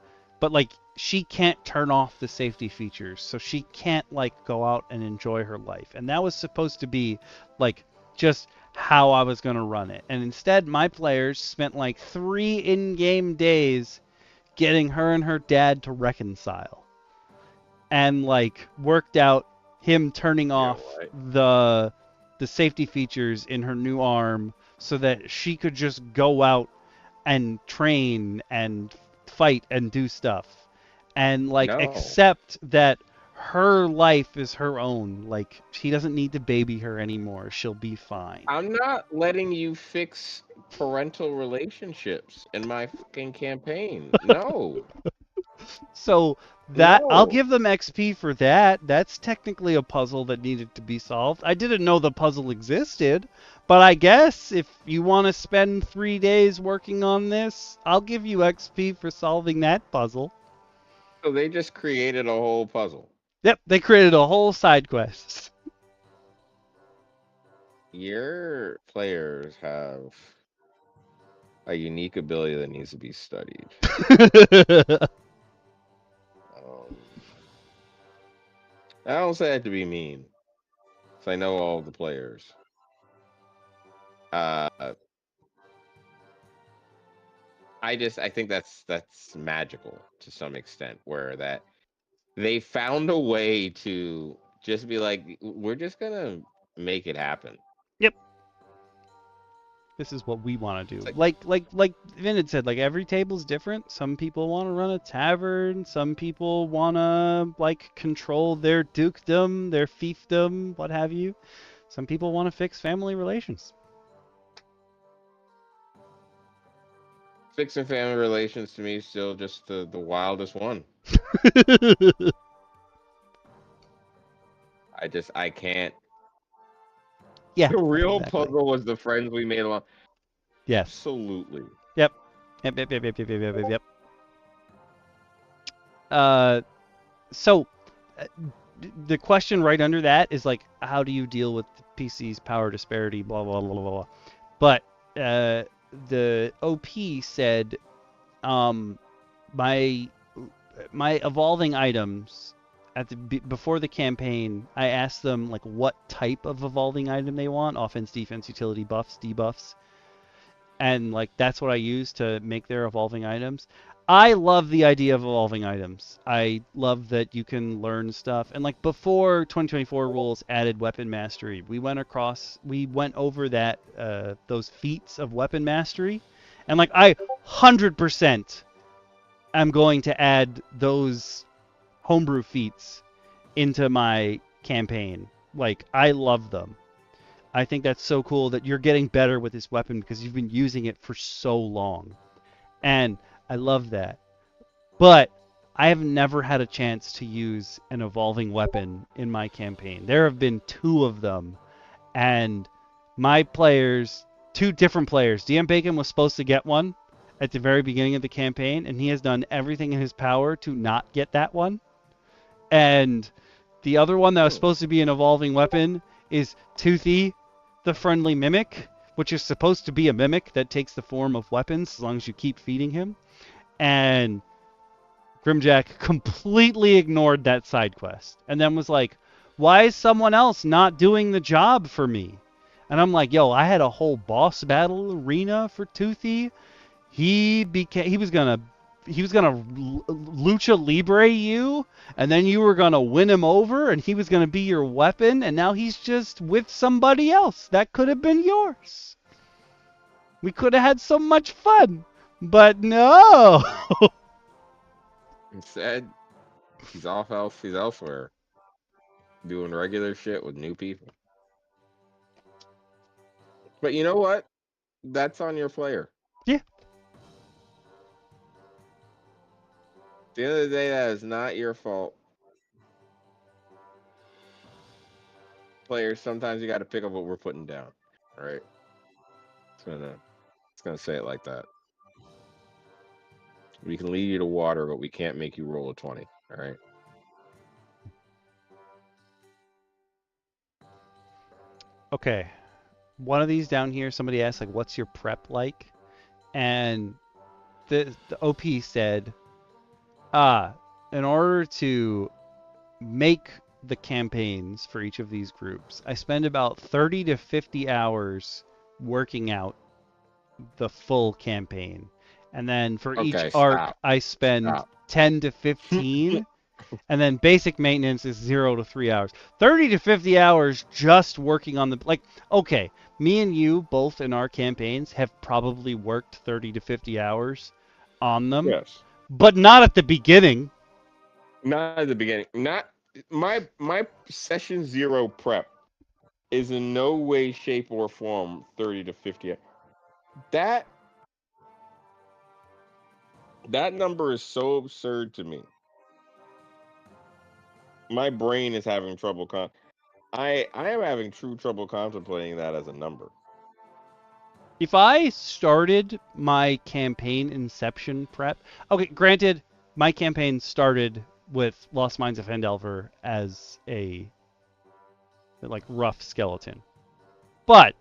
but like she can't turn off the safety features, so she can't like go out and enjoy her life. And that was supposed to be like just how I was going to run it. And instead my players spent like 3 in-game days getting her and her dad to reconcile, and like worked out him turning off the safety features in her new arm so that she could just go out and train and fight and do stuff, and like No. accept that her life is her own. Like he doesn't need to baby her anymore. She'll be fine. I'm not letting you fix parental relationships in my fucking campaign. No. So that I'll No. give them XP for that. That's technically a puzzle that needed to be solved. I didn't know the puzzle existed, but I guess if you want to spend 3 days working on this, I'll give you XP for solving that puzzle. So they just created a whole puzzle. Yep, they created a whole side quest. Your players have a unique ability that needs to be studied. I don't say that to be mean, because I know all the players. I think that's magical to some extent, where that they found a way to just be like, we're just gonna make it happen. Yep. This is what we want to do. It's Like Vin had said, like every table's different. Some people want to run a tavern. Some people want to like control their dukedom, their fiefdom, what have you. Some people want to fix family relations. Fixing family relations to me is still just the wildest one. I can't. Yeah. The real exactly. puzzle was the friends we made along. Yes. Absolutely. Yep. Yep. So the question right under that is like, how do you deal with PC's power disparity? Blah blah blah blah blah. But the OP said, my evolving items at the before the campaign, I asked them like what type of evolving item they want: offense, defense, utility, buffs, debuffs, and like that's what I use to make their evolving items. I love the idea of evolving items. I love that you can learn stuff. And like before 2024 rules added weapon mastery, we went over that those feats of weapon mastery, and like I 100% am going to add those homebrew feats into my campaign. Like I love them. I think that's so cool that you're getting better with this weapon because you've been using it for so long. And I love that. But I have never had a chance to use an evolving weapon in my campaign. There have been 2 of them, and my players, 2 different players, DM Bacon was supposed to get one at the very beginning of the campaign, and he has done everything in his power to not get that one. And the other one that was supposed to be an evolving weapon is Toothy, the friendly mimic, which is supposed to be a mimic that takes the form of weapons as long as you keep feeding him. And Grimjack completely ignored that side quest and then was like, why is someone else not doing the job for me? And I'm like, yo, I had a whole boss battle arena for Toothy. He was gonna lucha libre you, and then you were gonna win him over, and he was gonna be your weapon, and now he's just with somebody else that could have been yours. We could have had so much fun, but no. Instead, he's elsewhere, doing regular shit with new people. But you know what? That's on your player. Yeah. At the end of the day, that is not your fault. Players, sometimes you got to pick up what we're putting down. All right. It's gonna say it like that. We can lead you to water, but we can't make you roll a 20. All right. Okay. One of these down here, somebody asked, like, what's your prep like? And the OP said, In order to make the campaigns for each of these groups, I spend about 30 to 50 hours working out the full campaign. And then for each Okay, arc, stop. I spend Stop. 10 to 15. And then basic maintenance is 0 to 3 hours. 30 to 50 hours just working on the... Like, okay, me and you both in our campaigns have probably worked 30 to 50 hours on them. Yes. But not at the beginning. Not at the beginning. Not my session 0 prep is in no way, shape, or form 30 to 50. That number is so absurd to me. My brain is having trouble. I am having true trouble contemplating that as a number. If I started my campaign inception prep... Okay, granted, my campaign started with Lost Mines of Fendelver as a like rough skeleton. But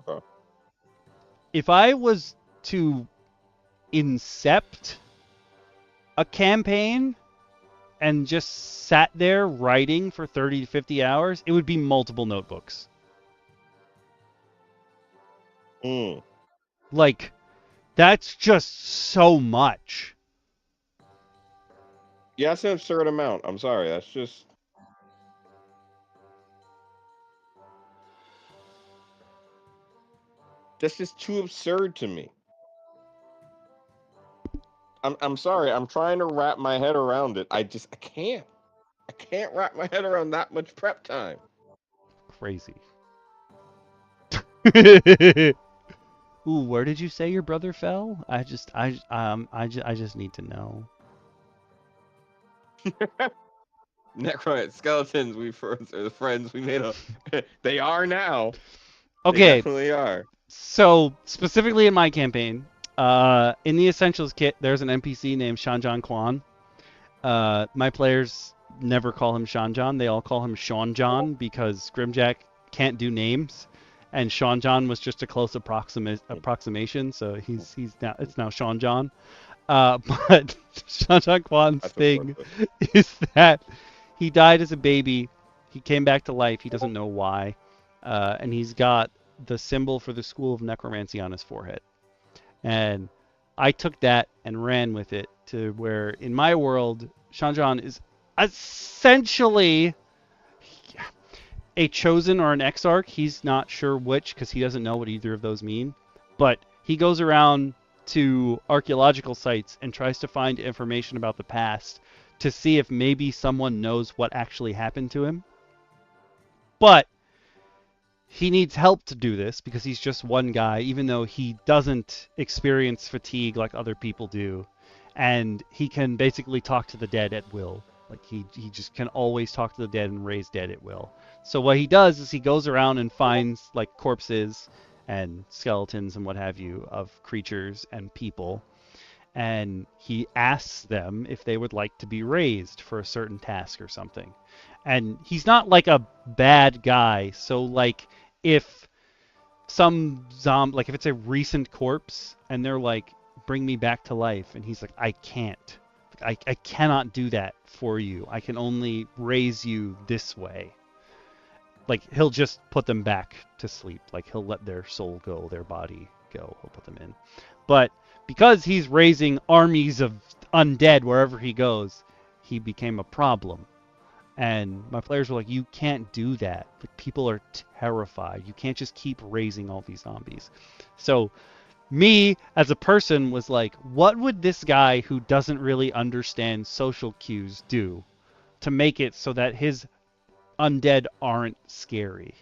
Okay. if I was to incept a campaign and just sat there writing for 30 to 50 hours, it would be multiple notebooks. Mm. Like, that's just so much. Yeah, that's an absurd amount. I'm sorry. That's just too absurd to me. I'm sorry. I'm trying to wrap my head around it. I can't. I can't wrap my head around that much prep time. Crazy. Ooh, where did you say your brother fell? I just need to know. Necroid skeletons. We friends. We made a. They are now. They Okay, definitely are. so specifically in my campaign, in the Essentials kit, there's an NPC named Shanjan Kwan. My players never call him Shanjan. They all call him Seanjan because Grimjack can't do names, and Seanjan was just a close approximation. So it's now Seanjan. But Shanjan Kwan's That's thing absurd. is that he died as a baby. He came back to life. He doesn't know why, and he's got the symbol for the School of Necromancy on his forehead. And I took that and ran with it to where, in my world, Shanjan is essentially a chosen or an exarch. He's not sure which because he doesn't know what either of those mean. But he goes around to archaeological sites and tries to find information about the past to see if maybe someone knows what actually happened to him. But he needs help to do this because he's just one guy, even though he doesn't experience fatigue like other people do. And he can basically talk to the dead at will. Like he just can always talk to the dead and raise dead at will. So what he does is he goes around and finds like corpses and skeletons and what have you of creatures and people. And he asks them if they would like to be raised for a certain task or something. And he's not like a bad guy. So like if some zombie, like if it's a recent corpse and they're like, bring me back to life, and he's like, I can't. I cannot do that for you. I can only raise you this way. Like he'll just put them back to sleep. Like he'll let their soul go, their body go. He'll put them in. But because he's raising armies of undead wherever he goes, he became a problem. And my players were like, you can't do that. Like, people are terrified. You can't just keep raising all these zombies. So me as a person was like, what would this guy who doesn't really understand social cues do to make it so that his undead aren't scary?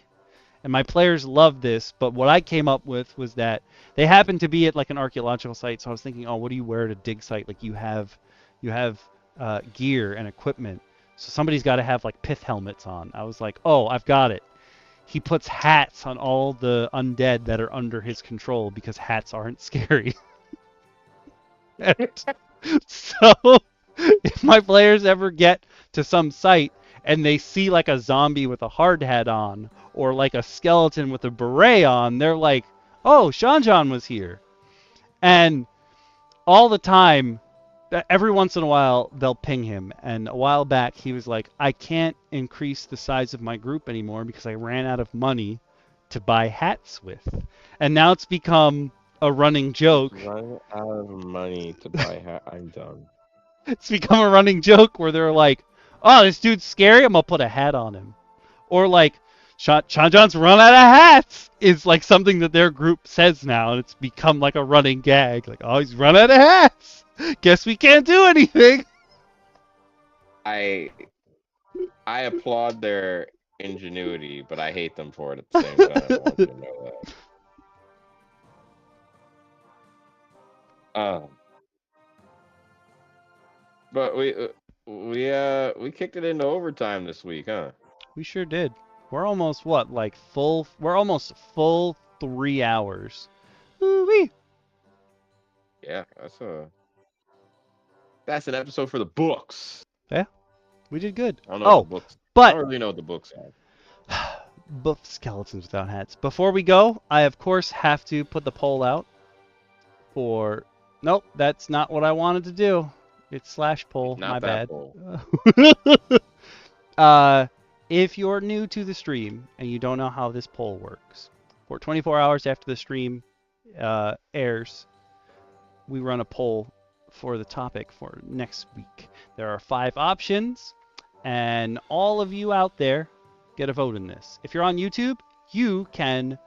And my players loved this, but what I came up with was that they happened to be at like an archaeological site. So I was thinking, oh, what do you wear at a dig site? Like you have gear and equipment. So somebody's got to have like pith helmets on. I was like, oh, I've got it. He puts hats on all the undead that are under his control because hats aren't scary. So if my players ever get to some site and they see like a zombie with a hard hat on or like a skeleton with a beret on, they're like, oh, Shanjan was here. And all the time, every once in a while they'll ping him, and a while back he was like, I can't increase the size of my group anymore because I ran out of money to buy hats with. And now it's become a running joke. Run out of money to buy hat. I'm done. It's become a running joke where they're like, oh, this dude's scary, I'm gonna put a hat on him. Or like, Sean John's run out of hats is like something that their group says now, and it's become like a running gag. Like, oh, he's run out of hats. Guess we can't do anything. I applaud their ingenuity, but I hate them for it at the same time. I want you to know that. But we kicked it into overtime this week, huh? We sure did. We're almost what, like full? We're almost full 3 hours. Woo-wee. Yeah, that's an episode for the books. We did good. I don't know what the books. I But don't really know what the books are. buff skeletons without hats. Before we go, I of course have to put the poll out for. Nope, that's not what I wanted to do. It's slash poll. Not My that bad. poll. If you're new to the stream and you don't know how this poll works, for 24 hours after the stream airs, we run a poll for the topic for next week. There are 5 options, and all of you out there get a vote in this. If you're on YouTube, you can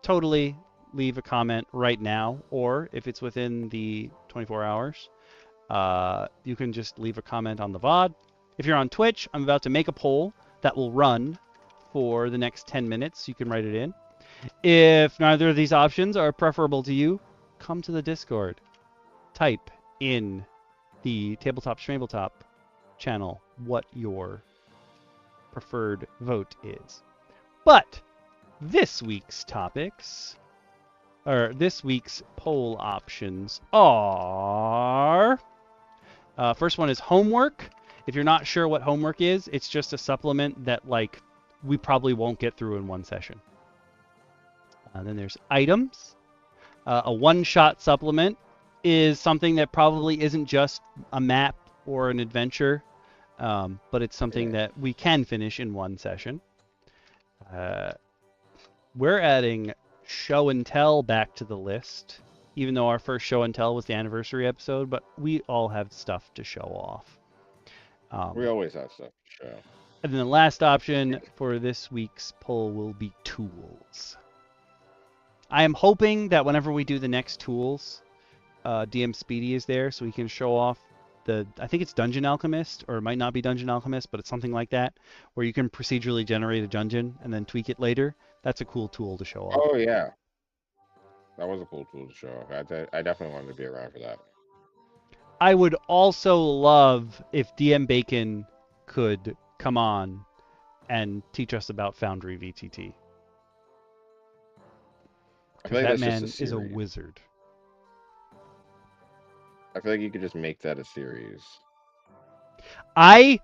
totally leave a comment right now, or if it's within the 24 hours, you can just leave a comment on the VOD. If you're on Twitch, I'm about to make a poll that will run for the next 10 minutes. You can write it in. If neither of these options are preferable to you, come to the Discord. Type in the Tabletop Schmabletop channel what your preferred vote is. But this week's topics, or this week's poll options are... first one is homework. If you're not sure what homework is, it's just a supplement that like we probably won't get through in one session. Then there's items. A one-shot supplement is something that probably isn't just a map or an adventure, but it's something that we can finish in one session. We're adding show and tell back to the list, even though our first show and tell was the anniversary episode, but we all have stuff to show off. We always have stuff to show. And then the last option for this week's poll will be tools. I am hoping that whenever we do the next tools, DM Speedy is there so he can show off I think it's Dungeon Alchemist, or it might not be Dungeon Alchemist, but it's something like that, where you can procedurally generate a dungeon and then tweak it later. That's a cool tool to show off. Oh, yeah. That was a cool tool to show off. I definitely wanted to be around for that. I would also love if DM Bacon could come on and teach us about Foundry VTT. Because that man is a wizard. I feel like you could just make that a series. I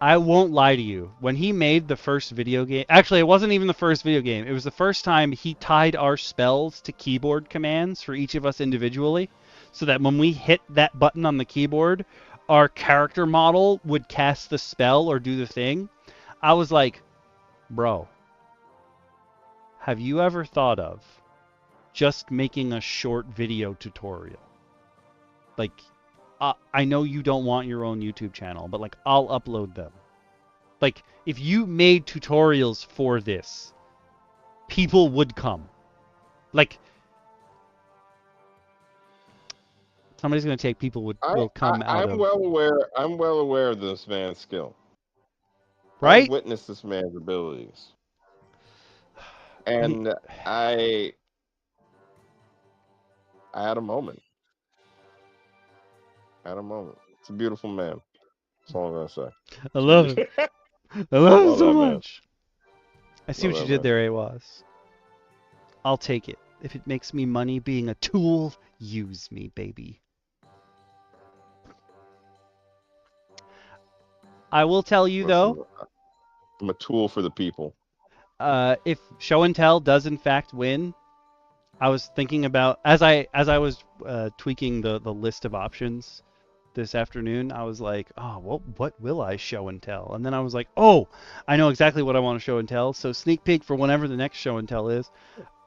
won't lie to you. When he made the first video game... Actually, it wasn't even the first video game. It was the first time he tied our spells to keyboard commands for each of us individually, so that when we hit that button on the keyboard, our character model would cast the spell or do the thing. I was like, bro, have you ever thought of just making a short video tutorial? Like, I know you don't want your own YouTube channel, but like, I'll upload them. Like, if you made tutorials for this, people would come. Like, somebody's gonna take people will come out of. I'm well aware of this man's skill. Right? I've witnessed this man's abilities, and I had a moment. It's a beautiful man. That's all I'm gonna say. I love it. I love it so man. much. I see what you did there, Awas. I'll take it. If it makes me money being a tool, use me, baby. I will tell you, though, I'm a tool for the people. If Show and Tell does in fact win, I was thinking about, as I was tweaking the list of options this afternoon, I was like, oh, what will I show and tell? And then I was like, oh, I know exactly what I want to show and tell. So sneak peek for whenever the next show and tell is.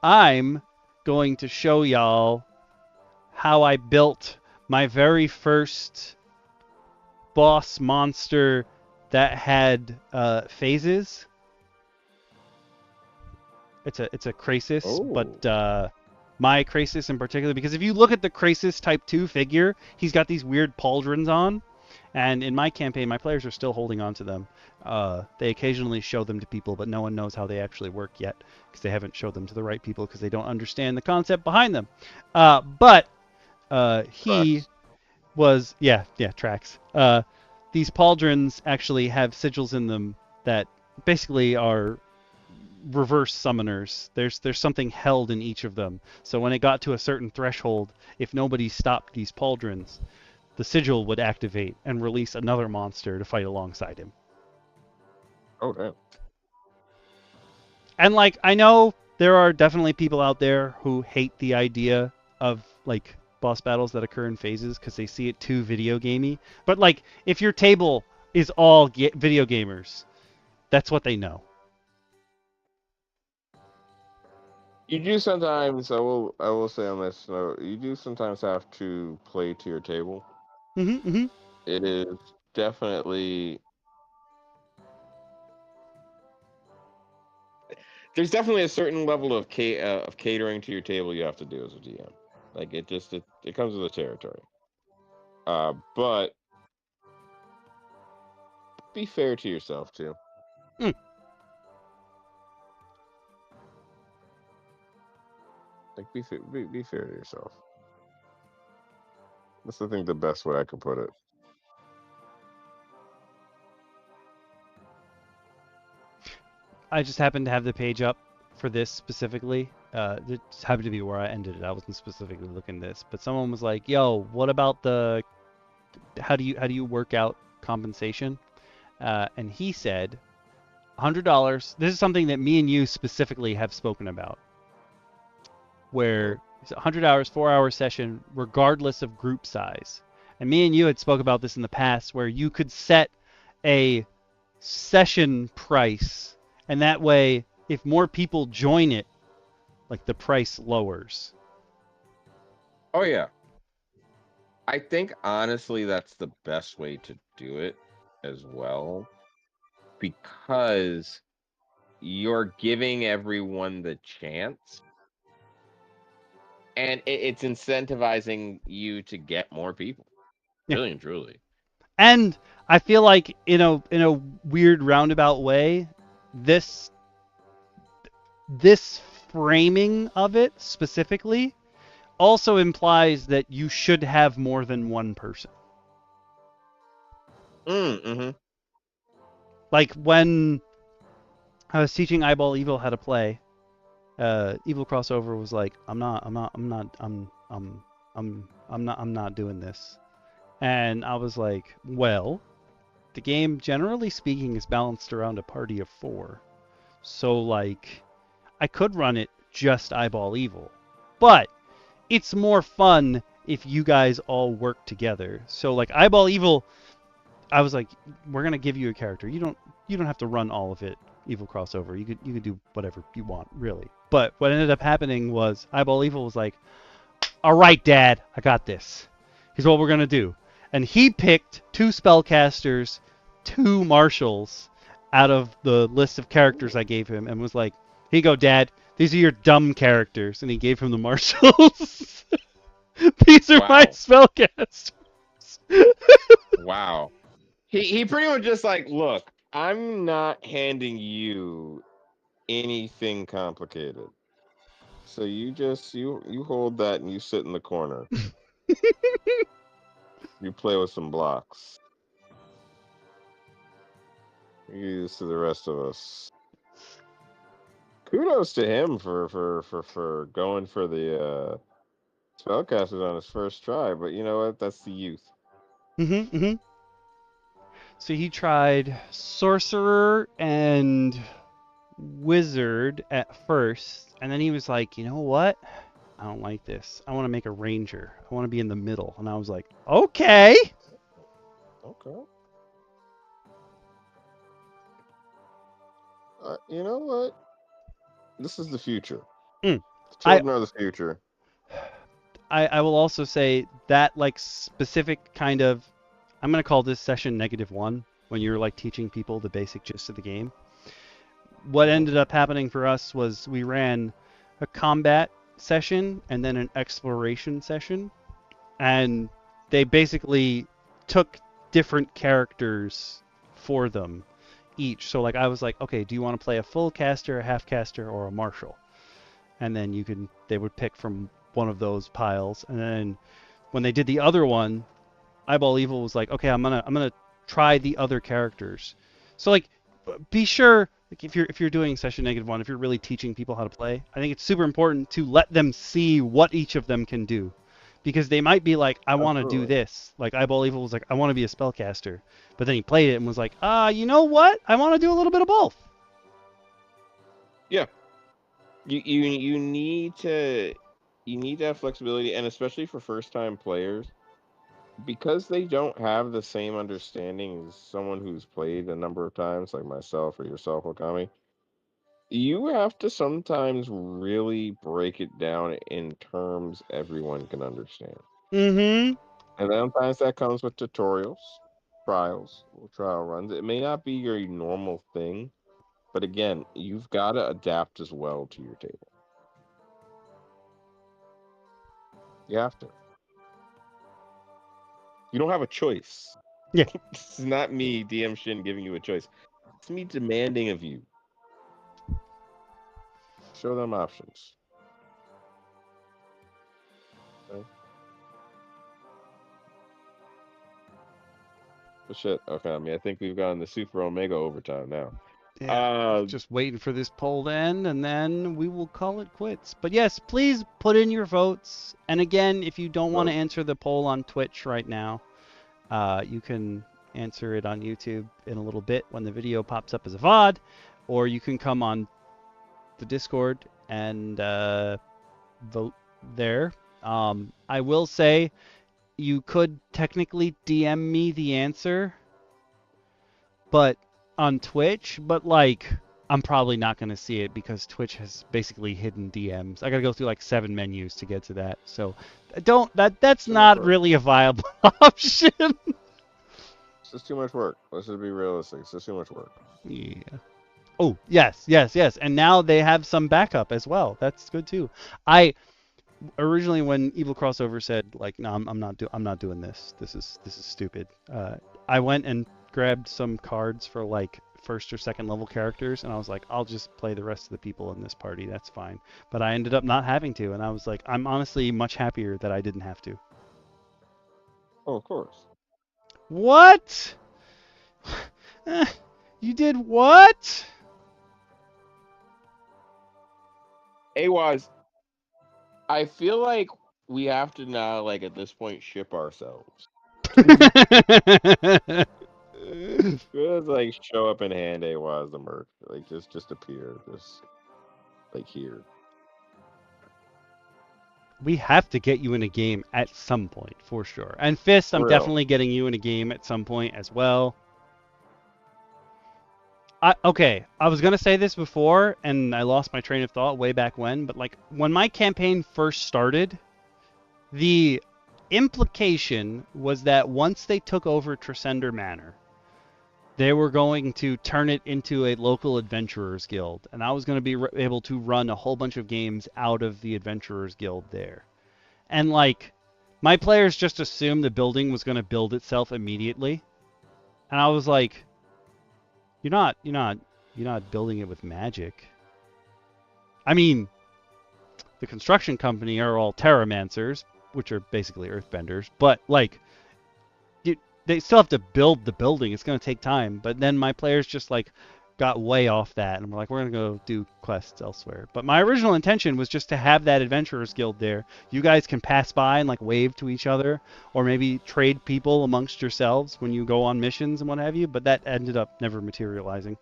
I'm going to show y'all how I built my very first boss monster that had phases. It's a Krasis, but my Krasis in particular, because if you look at the Krasis Type 2 figure, he's got these weird pauldrons on, and in my campaign, my players are still holding on to them. They occasionally show them to people, but no one knows how they actually work yet, because they haven't showed them to the right people, because they don't understand the concept behind them. But he was, tracks. These pauldrons actually have sigils in them that basically are reverse summoners. There's something held in each of them. So when it got to a certain threshold, if nobody stopped these pauldrons, the sigil would activate and release another monster to fight alongside him. Oh, damn. And like, I know there are definitely people out there who hate the idea of like boss battles that occur in phases because they see it too video gamey. But like, if your table is all video gamers, that's what they know. You do sometimes. I will say on this note, you do sometimes have to play to your table. Mm-hmm. It is definitely. There's definitely a certain level of catering to your table you have to do as a DM. Like it comes with the territory. But be fair to yourself too. Like be fair to yourself. That's I think the best way I could put it. I just happened to have the page up for this specifically. It just happened to be where I ended it. I wasn't specifically looking at this, but someone was like, "Yo, what about the? How do you work out compensation?" And he said, $100. This is something that me and you specifically have spoken about, where it's 100 hours, 4-hour session, regardless of group size. And me and you had spoke about this in the past, where you could set a session price, and that way, if more people join it, like the price lowers. Oh yeah. I think honestly that's the best way to do it as well, because you're giving everyone the chance, and it's incentivizing you to get more people. Yeah. Really and truly. And I feel like in a weird roundabout way, this framing of it specifically also implies that you should have more than one person. Mm-hmm. Like when I was teaching Eyeball Evil how to play, Evil Crossover was like, I'm not doing this. And I was like, well, the game generally speaking is balanced around a party of 4. So like I could run it just Eyeball Evil. But it's more fun if you guys all work together. So like Eyeball Evil, I was like, we're gonna give you a character. You don't have to run all of it, Evil Crossover. You could do whatever you want, really. But what ended up happening was Eyeball Evil was like, all right, Dad, I got this. Here's what we're gonna do. And he picked 2 spellcasters, 2 marshals out of the list of characters I gave him, and was like, here you go, Dad. These are your dumb characters. And he gave him the marshals. These are my spellcasters. Wow. He pretty much just like, look, I'm not handing you anything complicated. So you just you hold that and you sit in the corner. You play with some blocks. You get used to the rest of us. Kudos to him for going for the spellcasters on his first try, but you know what? That's the youth. So he tried sorcerer and wizard at first, and then he was like, you know what? I don't like this. I want to make a ranger. I want to be in the middle. And I was like, okay. Okay. You know what? This is the future. Mm. The children are the future. I will also say that like specific kind of, I'm gonna call this session -1 when you're like teaching people the basic gist of the game. What ended up happening for us was we ran a combat session and then an exploration session, and they basically took different characters for them each. So like I was like, okay, do you want to play a full caster, a half caster, or a marshal? And then they would pick from one of those piles. And then when they did the other one, Eyeball Evil was like, okay, I'm gonna try the other characters. So like, be sure, like if you're doing session -1, if you're really teaching people how to play, I think it's super important to let them see what each of them can do, because they might be like, I want to do this. Like Eyeball Evil was like, I want to be a spellcaster, but then he played it and was like, you know what? I want to do a little bit of both. Yeah. You need to have flexibility, and especially for first time players, because they don't have the same understanding as someone who's played a number of times, like myself or yourself, Okami. You have to sometimes really break it down in terms everyone can understand. Mm-hmm. And sometimes that comes with tutorials, trials, or trial runs. It may not be your normal thing, but again, you've got to adapt as well to your table. You have to. You don't have a choice. Yeah. This is not me, DM Shin, giving you a choice. It's me demanding of you. Show them options. Okay. But shit, okay, I mean, I think we've gotten the Super Omega overtime now. Yeah, just waiting for this poll to end, and then we will call it quits. But yes, please put in your votes. And again, if you don't want to answer the poll on Twitch right now, you can answer it on YouTube in a little bit when the video pops up as a VOD, or you can come on the Discord and vote there. I will say you could technically DM me the answer, but on Twitch, but like I'm probably not going to see it because Twitch has basically hidden DMs. I got to go through like 7 menus to get to that. So that's not really a viable option. It's just too much work. Let's just be realistic. It's just too much work. Yeah. Oh, yes. And now they have some backup as well. That's good too. I originally, when Evil Crossover said like, no, I'm not doing this. This is stupid. I went and grabbed some cards for like 1st or 2nd level characters, and I was like, I'll just play the rest of the people in this party. That's fine. But I ended up not having to, and I was like, I'm honestly much happier that I didn't have to. Oh, of course. What? You did what? Wise, I feel like we have to now, like at this point, ship ourselves. Just like show up in hand, Wise the merc, like just appear, just like here. We have to get you in a game at some point, for sure. And Fist, I'm definitely getting you in a game at some point as well. Okay, I was going to say this before, and I lost my train of thought way back when, but like when my campaign first started, the implication was that once they took over Tresender Manor, they were going to turn it into a local adventurers guild, and I was going to be able to run a whole bunch of games out of the adventurers guild there. And like my players just assumed the building was going to build itself immediately, and I was like, you're not building it with magic. I mean, the construction company are all Terramancers, which are basically earthbenders, but like they still have to build the building. It's going to take time. But then my players just like got way off that, and we're like, we're going to go do quests elsewhere. But my original intention was just to have that adventurers guild there. You guys can pass by and like wave to each other, or maybe trade people amongst yourselves when you go on missions and what have you. But that ended up never materializing.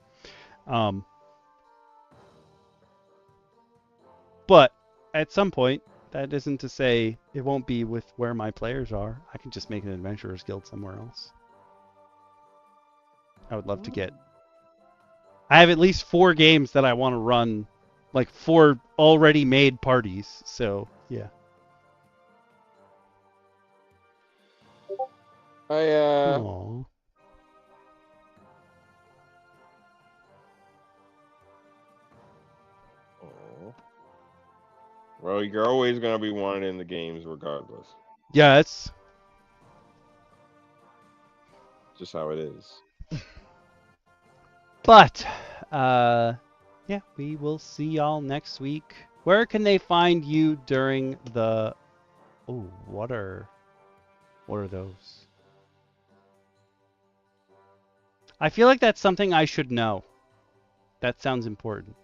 But at some point, that isn't to say it won't be with where my players are. I can just make an adventurers guild somewhere else. I would love to get. I have at least 4 games that I want to run, like 4 already made parties. So yeah. I Aww. Well, you're always gonna be wanted in the games regardless. Yeah, it's Just how it is. But, yeah, we will see y'all next week. Where can they find you during the? Oh, what are those? I feel like that's something I should know. That sounds important.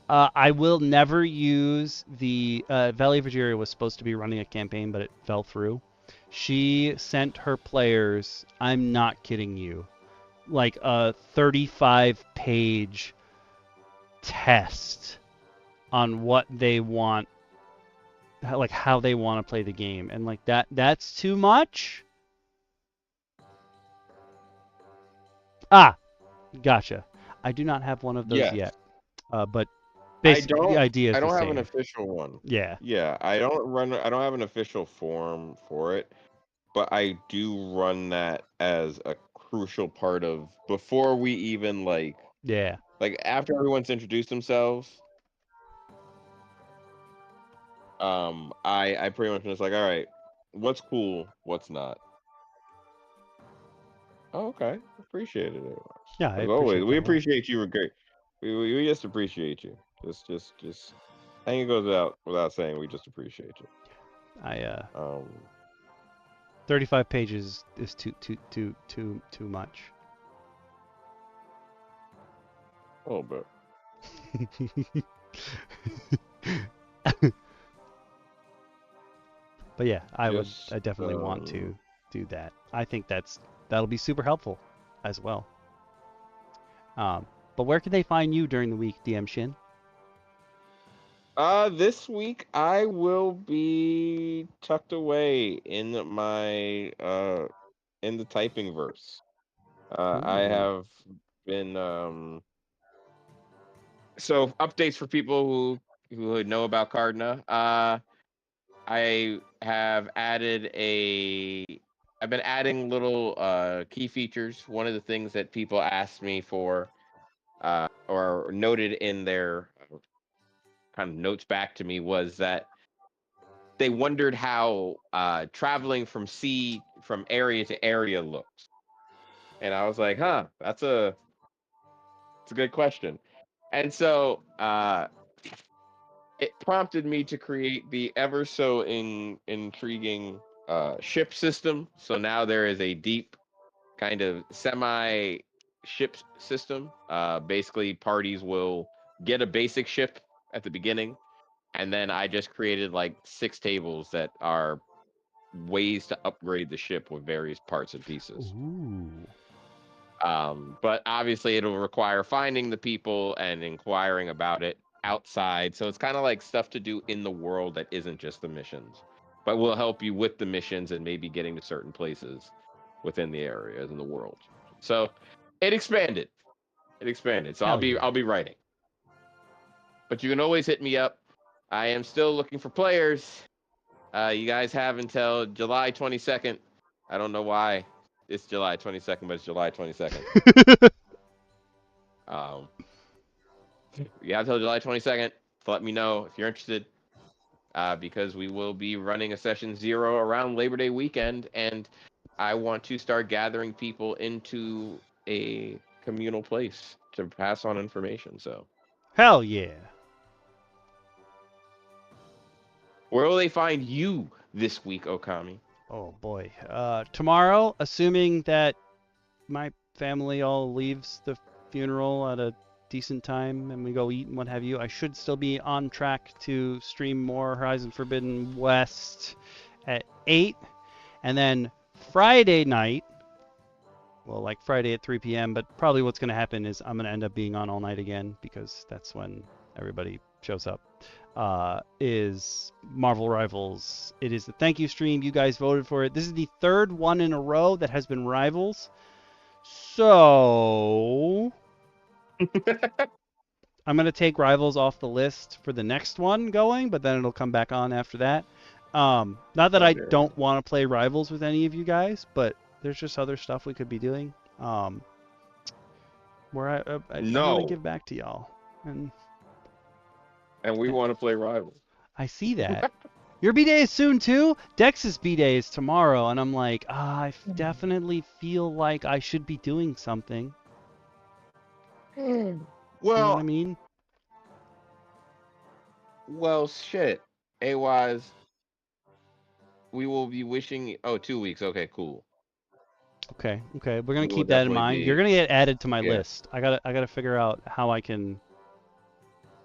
I will never use the Valley of Vageria was supposed to be running a campaign, but it fell through. She sent her players, I'm not kidding you, like a 35-page test on what they want, like how they want to play the game, and like that's too much. Ah, gotcha. I do not have one of those Yes. yet, but basically the idea is I don't the have an same. official one. Yeah. Yeah, I don't have an official form for it, but I do run that as a crucial part of before we even Yeah. like after everyone's introduced themselves. I pretty much just like, all right, what's cool, what's not. Oh, okay, appreciate it. Yeah, I As always, appreciate we that a lot. appreciate you. We're great. We just appreciate you. Just. I think it goes without saying. We just appreciate you. 35 pages is too much. A little bit. But yeah, I definitely want to do that. I think that'll be super helpful as well. But where can they find you during the week, DM Shin? This week I will be tucked away in my in the typing verse. I have been so updates for people who know about Cardna. I have I've been adding little key features. One of the things that people asked me for or noted in their kind of notes back to me was that they wondered how traveling from area to area looks. And I was like, huh, that's a good question. And so it prompted me to create the ever so intriguing ship system. So now there is a deep kind of semi ship system. Basically, parties will get a basic ship at the beginning, and then I just created like 6 tables that are ways to upgrade the ship with various parts and pieces. Ooh. But obviously, it'll require finding the people and inquiring about it outside. So it's kind of like stuff to do in the world that isn't just the missions, but will help you with the missions and maybe getting to certain places within the areas in the world. So it expanded. So Hell yeah. I'll be writing. But you can always hit me up. I am still looking for players. You guys have until July 22nd. I don't know why it's July 22nd, but it's July 22nd. You have until July 22nd to let me know if you're interested, because we will be running a session 0 around Labor Day weekend, and I want to start gathering people into a communal place to pass on information. So, Hell yeah. where will they find you this week, Okami? Oh boy. Tomorrow, assuming that my family all leaves the funeral at a decent time and we go eat and what have you, I should still be on track to stream more Horizon Forbidden West at 8. And then Friday night, well, like Friday at 3 p.m., but probably what's going to happen is I'm going to end up being on all night again because that's when everybody shows up, is Marvel Rivals. It is the thank you stream. You guys voted for it. This is the 3rd one in a row that has been Rivals. So I'm gonna take Rivals off the list for the next one going, but then it'll come back on after that. Not that I Okay. don't want to play Rivals with any of you guys, but there's just other stuff we could be doing. Where I want to No. give back to y'all, and we want to play Rival. I see that. Your B-Day is soon too? Dex's B-Day is tomorrow, and I'm like, I definitely feel like I should be doing something. You know what I Well, mean? shit. A-Wise, we will be wishing. Oh, 2 weeks. Okay, cool. Okay, we're gonna We will keep that in definitely mind. be- You're gonna get added to my Yeah. list. I gotta figure out how I can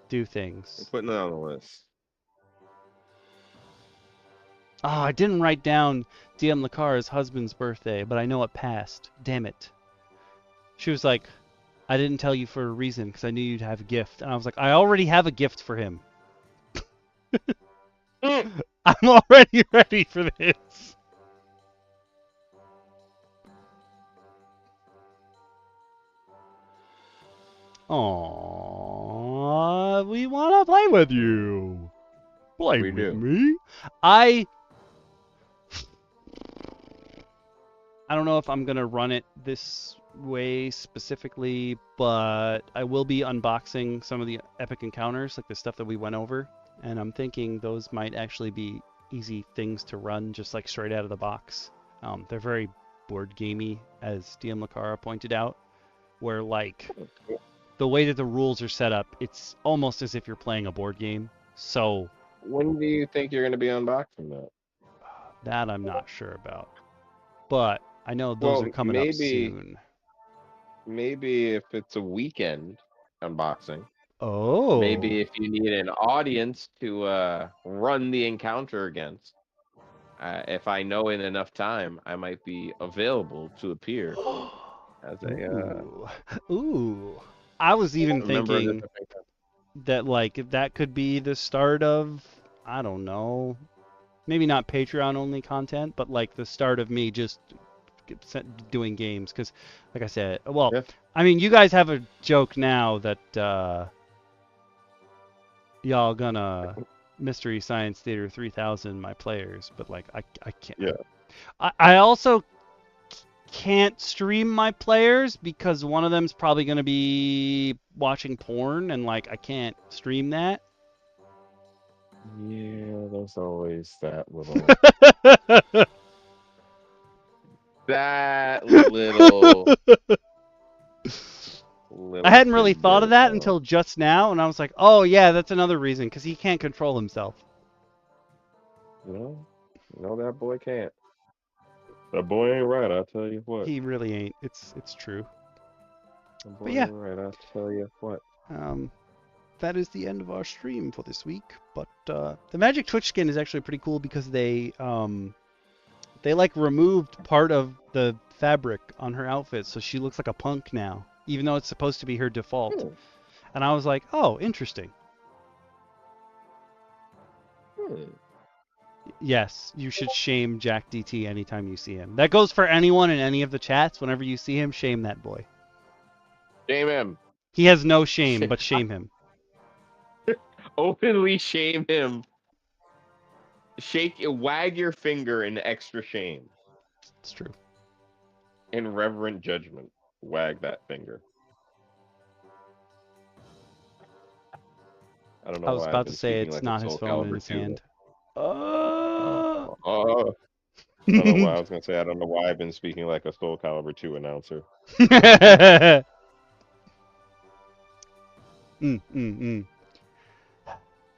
do We're things. putting it on the list. Oh, I didn't write down DM Lacar's husband's birthday, but I know it passed. Damn it. She was like, I didn't tell you for a reason because I knew you'd have a gift. And I was like, I already have a gift for him. I'm already ready for this. Aww, we want to play with you. Play We with do. me. I don't know if I'm going to run it this way specifically, but I will be unboxing some of the epic encounters, like the stuff that we went over. And I'm thinking those might actually be easy things to run just like straight out of the box. They're very board gamey, as DM Lacara pointed out, where like the way that the rules are set up, it's almost as if you're playing a board game. So When do you think you're going to be unboxing that? that I'm not sure about. But I know those are coming up soon. Maybe if it's a weekend unboxing. Oh. Maybe if you need an audience to run the encounter against. If I know in enough time, I might be available to appear as a Ooh. I was even member of thinking the epic. that like if that could be the start of, I don't know, maybe not Patreon only content, but like the start of me just doing games. Because like I said, well, Yeah. I mean, you guys have a joke now that y'all gonna Mystery Science Theater 3000 my players, but like I can't. Yeah. I also can't stream my players because one of them's probably going to be watching porn, and like I can't stream that. Yeah, there's always that little that little I hadn't really thought of that tidbit, until just now, and I was like, oh yeah, that's another reason, because he can't control himself. No, that boy can't. That boy ain't right, I'll tell you what. He really ain't. It's true. That boy But yeah. ain't right, I'll tell you what. That is the end of our stream for this week. But the Magic Twitch skin is actually pretty cool because they like removed part of the fabric on her outfit, so she looks like a punk now, even though it's supposed to be her default. And I was like, oh, interesting. Yes, you should shame Jack DT anytime you see him. That goes for anyone in any of the chats. Whenever you see him, shame that boy. Shame him. He has no shame, but shame him. Openly shame him. Wag your finger in extra shame. It's true. In reverent judgment, wag that finger. I don't know. I was why about I've to been say speaking it's like a not his Soul phone in Calibur his 2. hand. I don't know why I was gonna say. I don't know why I've been speaking like a Soul Calibur 2 announcer.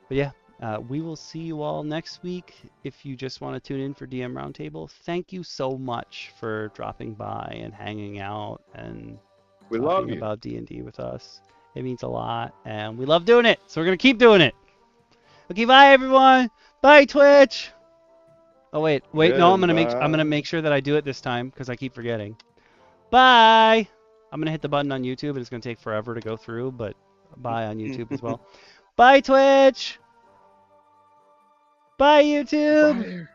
But yeah, we will see you all next week. If you just want to tune in for DM Roundtable, thank you so much for dropping by and hanging out and We love talking you. about D&D with us. It means a lot, and we love doing it, so we're gonna keep doing it. Okay, bye everyone. Bye Twitch. Oh wait, no, I'm gonna make sure that I do it this time because I keep forgetting. Bye. I'm gonna hit the button on YouTube, and it's gonna take forever to go through, but bye on YouTube as well. Bye Twitch. Bye YouTube. Bye.